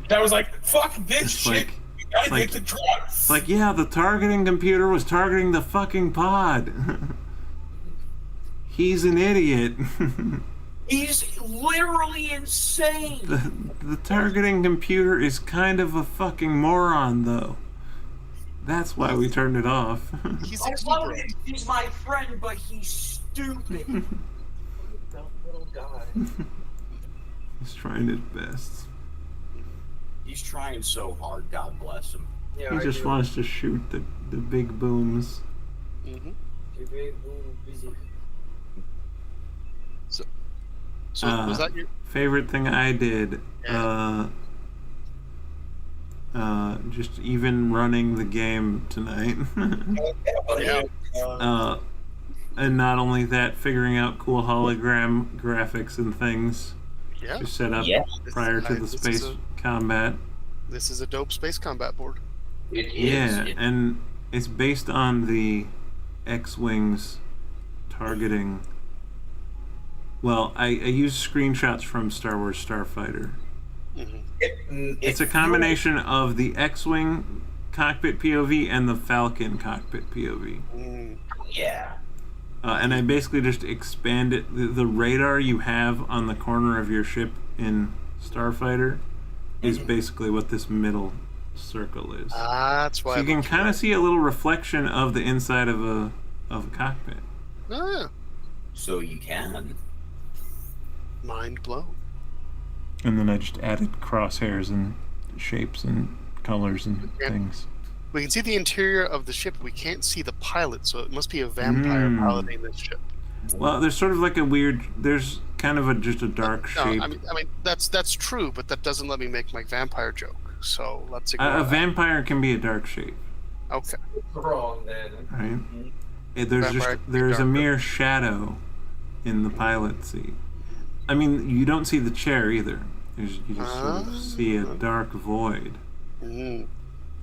That was like, fuck this shit. I hit the drugs. Like, yeah, the targeting computer was targeting the fucking pod. He's an idiot. He's literally insane. The targeting computer is kind of a fucking moron, though. That's why we turned it off. He's my friend, but he's stupid. Little guy. He's trying his best. He's trying so hard, God bless him. Yeah, he just wants to shoot the big booms. The big boom busy. So was that your favorite thing I did? Just even running the game tonight. And not only that, figuring out cool hologram graphics and things to set up prior to the space combat. This is a dope space combat board. It is. Yeah, and it's based on the X-Wings targeting. Well, I used screenshots from Star Wars Starfighter. It's a combination of the X-Wing cockpit POV and the Falcon cockpit POV. Yeah. And I basically just expanded the radar you have on the corner of your ship in Starfighter is basically what this middle circle is. That's why. So you can kind of see a little reflection of the inside of a cockpit. So you can. Mind blown. And then I just added crosshairs and shapes and colors and things. We can see the interior of the ship. We can't see the pilot, so it must be a vampire piloting this ship. Well, there's sort of like a weird. There's kind of just a dark shape. I mean that's true, but that doesn't let me make my vampire joke. So let's ignore a that. vampire can be a dark shape. Okay. Wrong then. Right. There's a mere shadow in the pilot seat. I mean, you don't see the chair either. You just sort of see a dark void.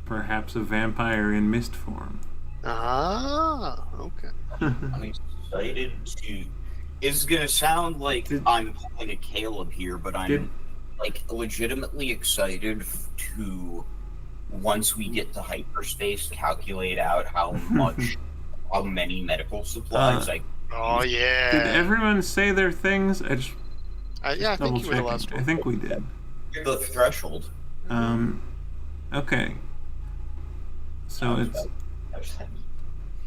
Perhaps a vampire in mist form. Okay. I'm excited to. It's gonna sound like I'm playing a Caleb here, but I'm like legitimately excited to, once we get to hyperspace, calculate out how many medical supplies Oh yeah. Did everyone say their things? I think you were the last one. I think we did. The threshold. Okay. So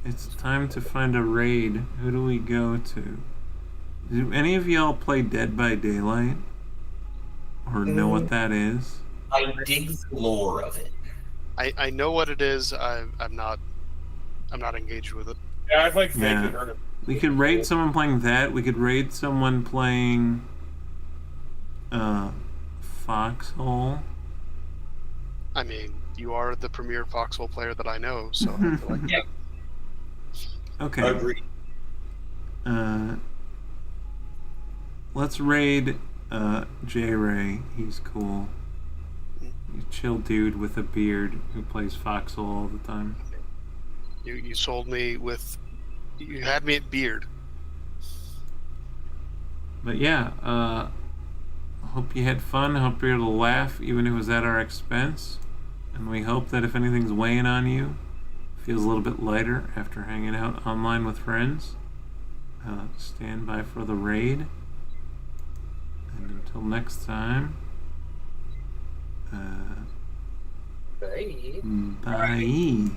it's time to find a raid. Who do we go to? Do any of y'all play Dead by Daylight? Or know what that is? I dig the lore of it. I know what it is. I'm not engaged with it. Yeah, I've like vaguely heard of it. We could raid someone playing that. We could raid someone playing Foxhole. I mean, you are the premier Foxhole player that I know, so I feel like Okay. Agreed. Let's raid J-Ray. He's cool. He's a chill dude with a beard who plays Foxhole all the time. You sold me with. You had me at beard. But yeah, I hope you had fun. I hope you're able to laugh, even if it was at our expense. And we hope that if anything's weighing on you, it feels a little bit lighter after hanging out online with friends. Stand by for the raid. And until next time, Bye. bye.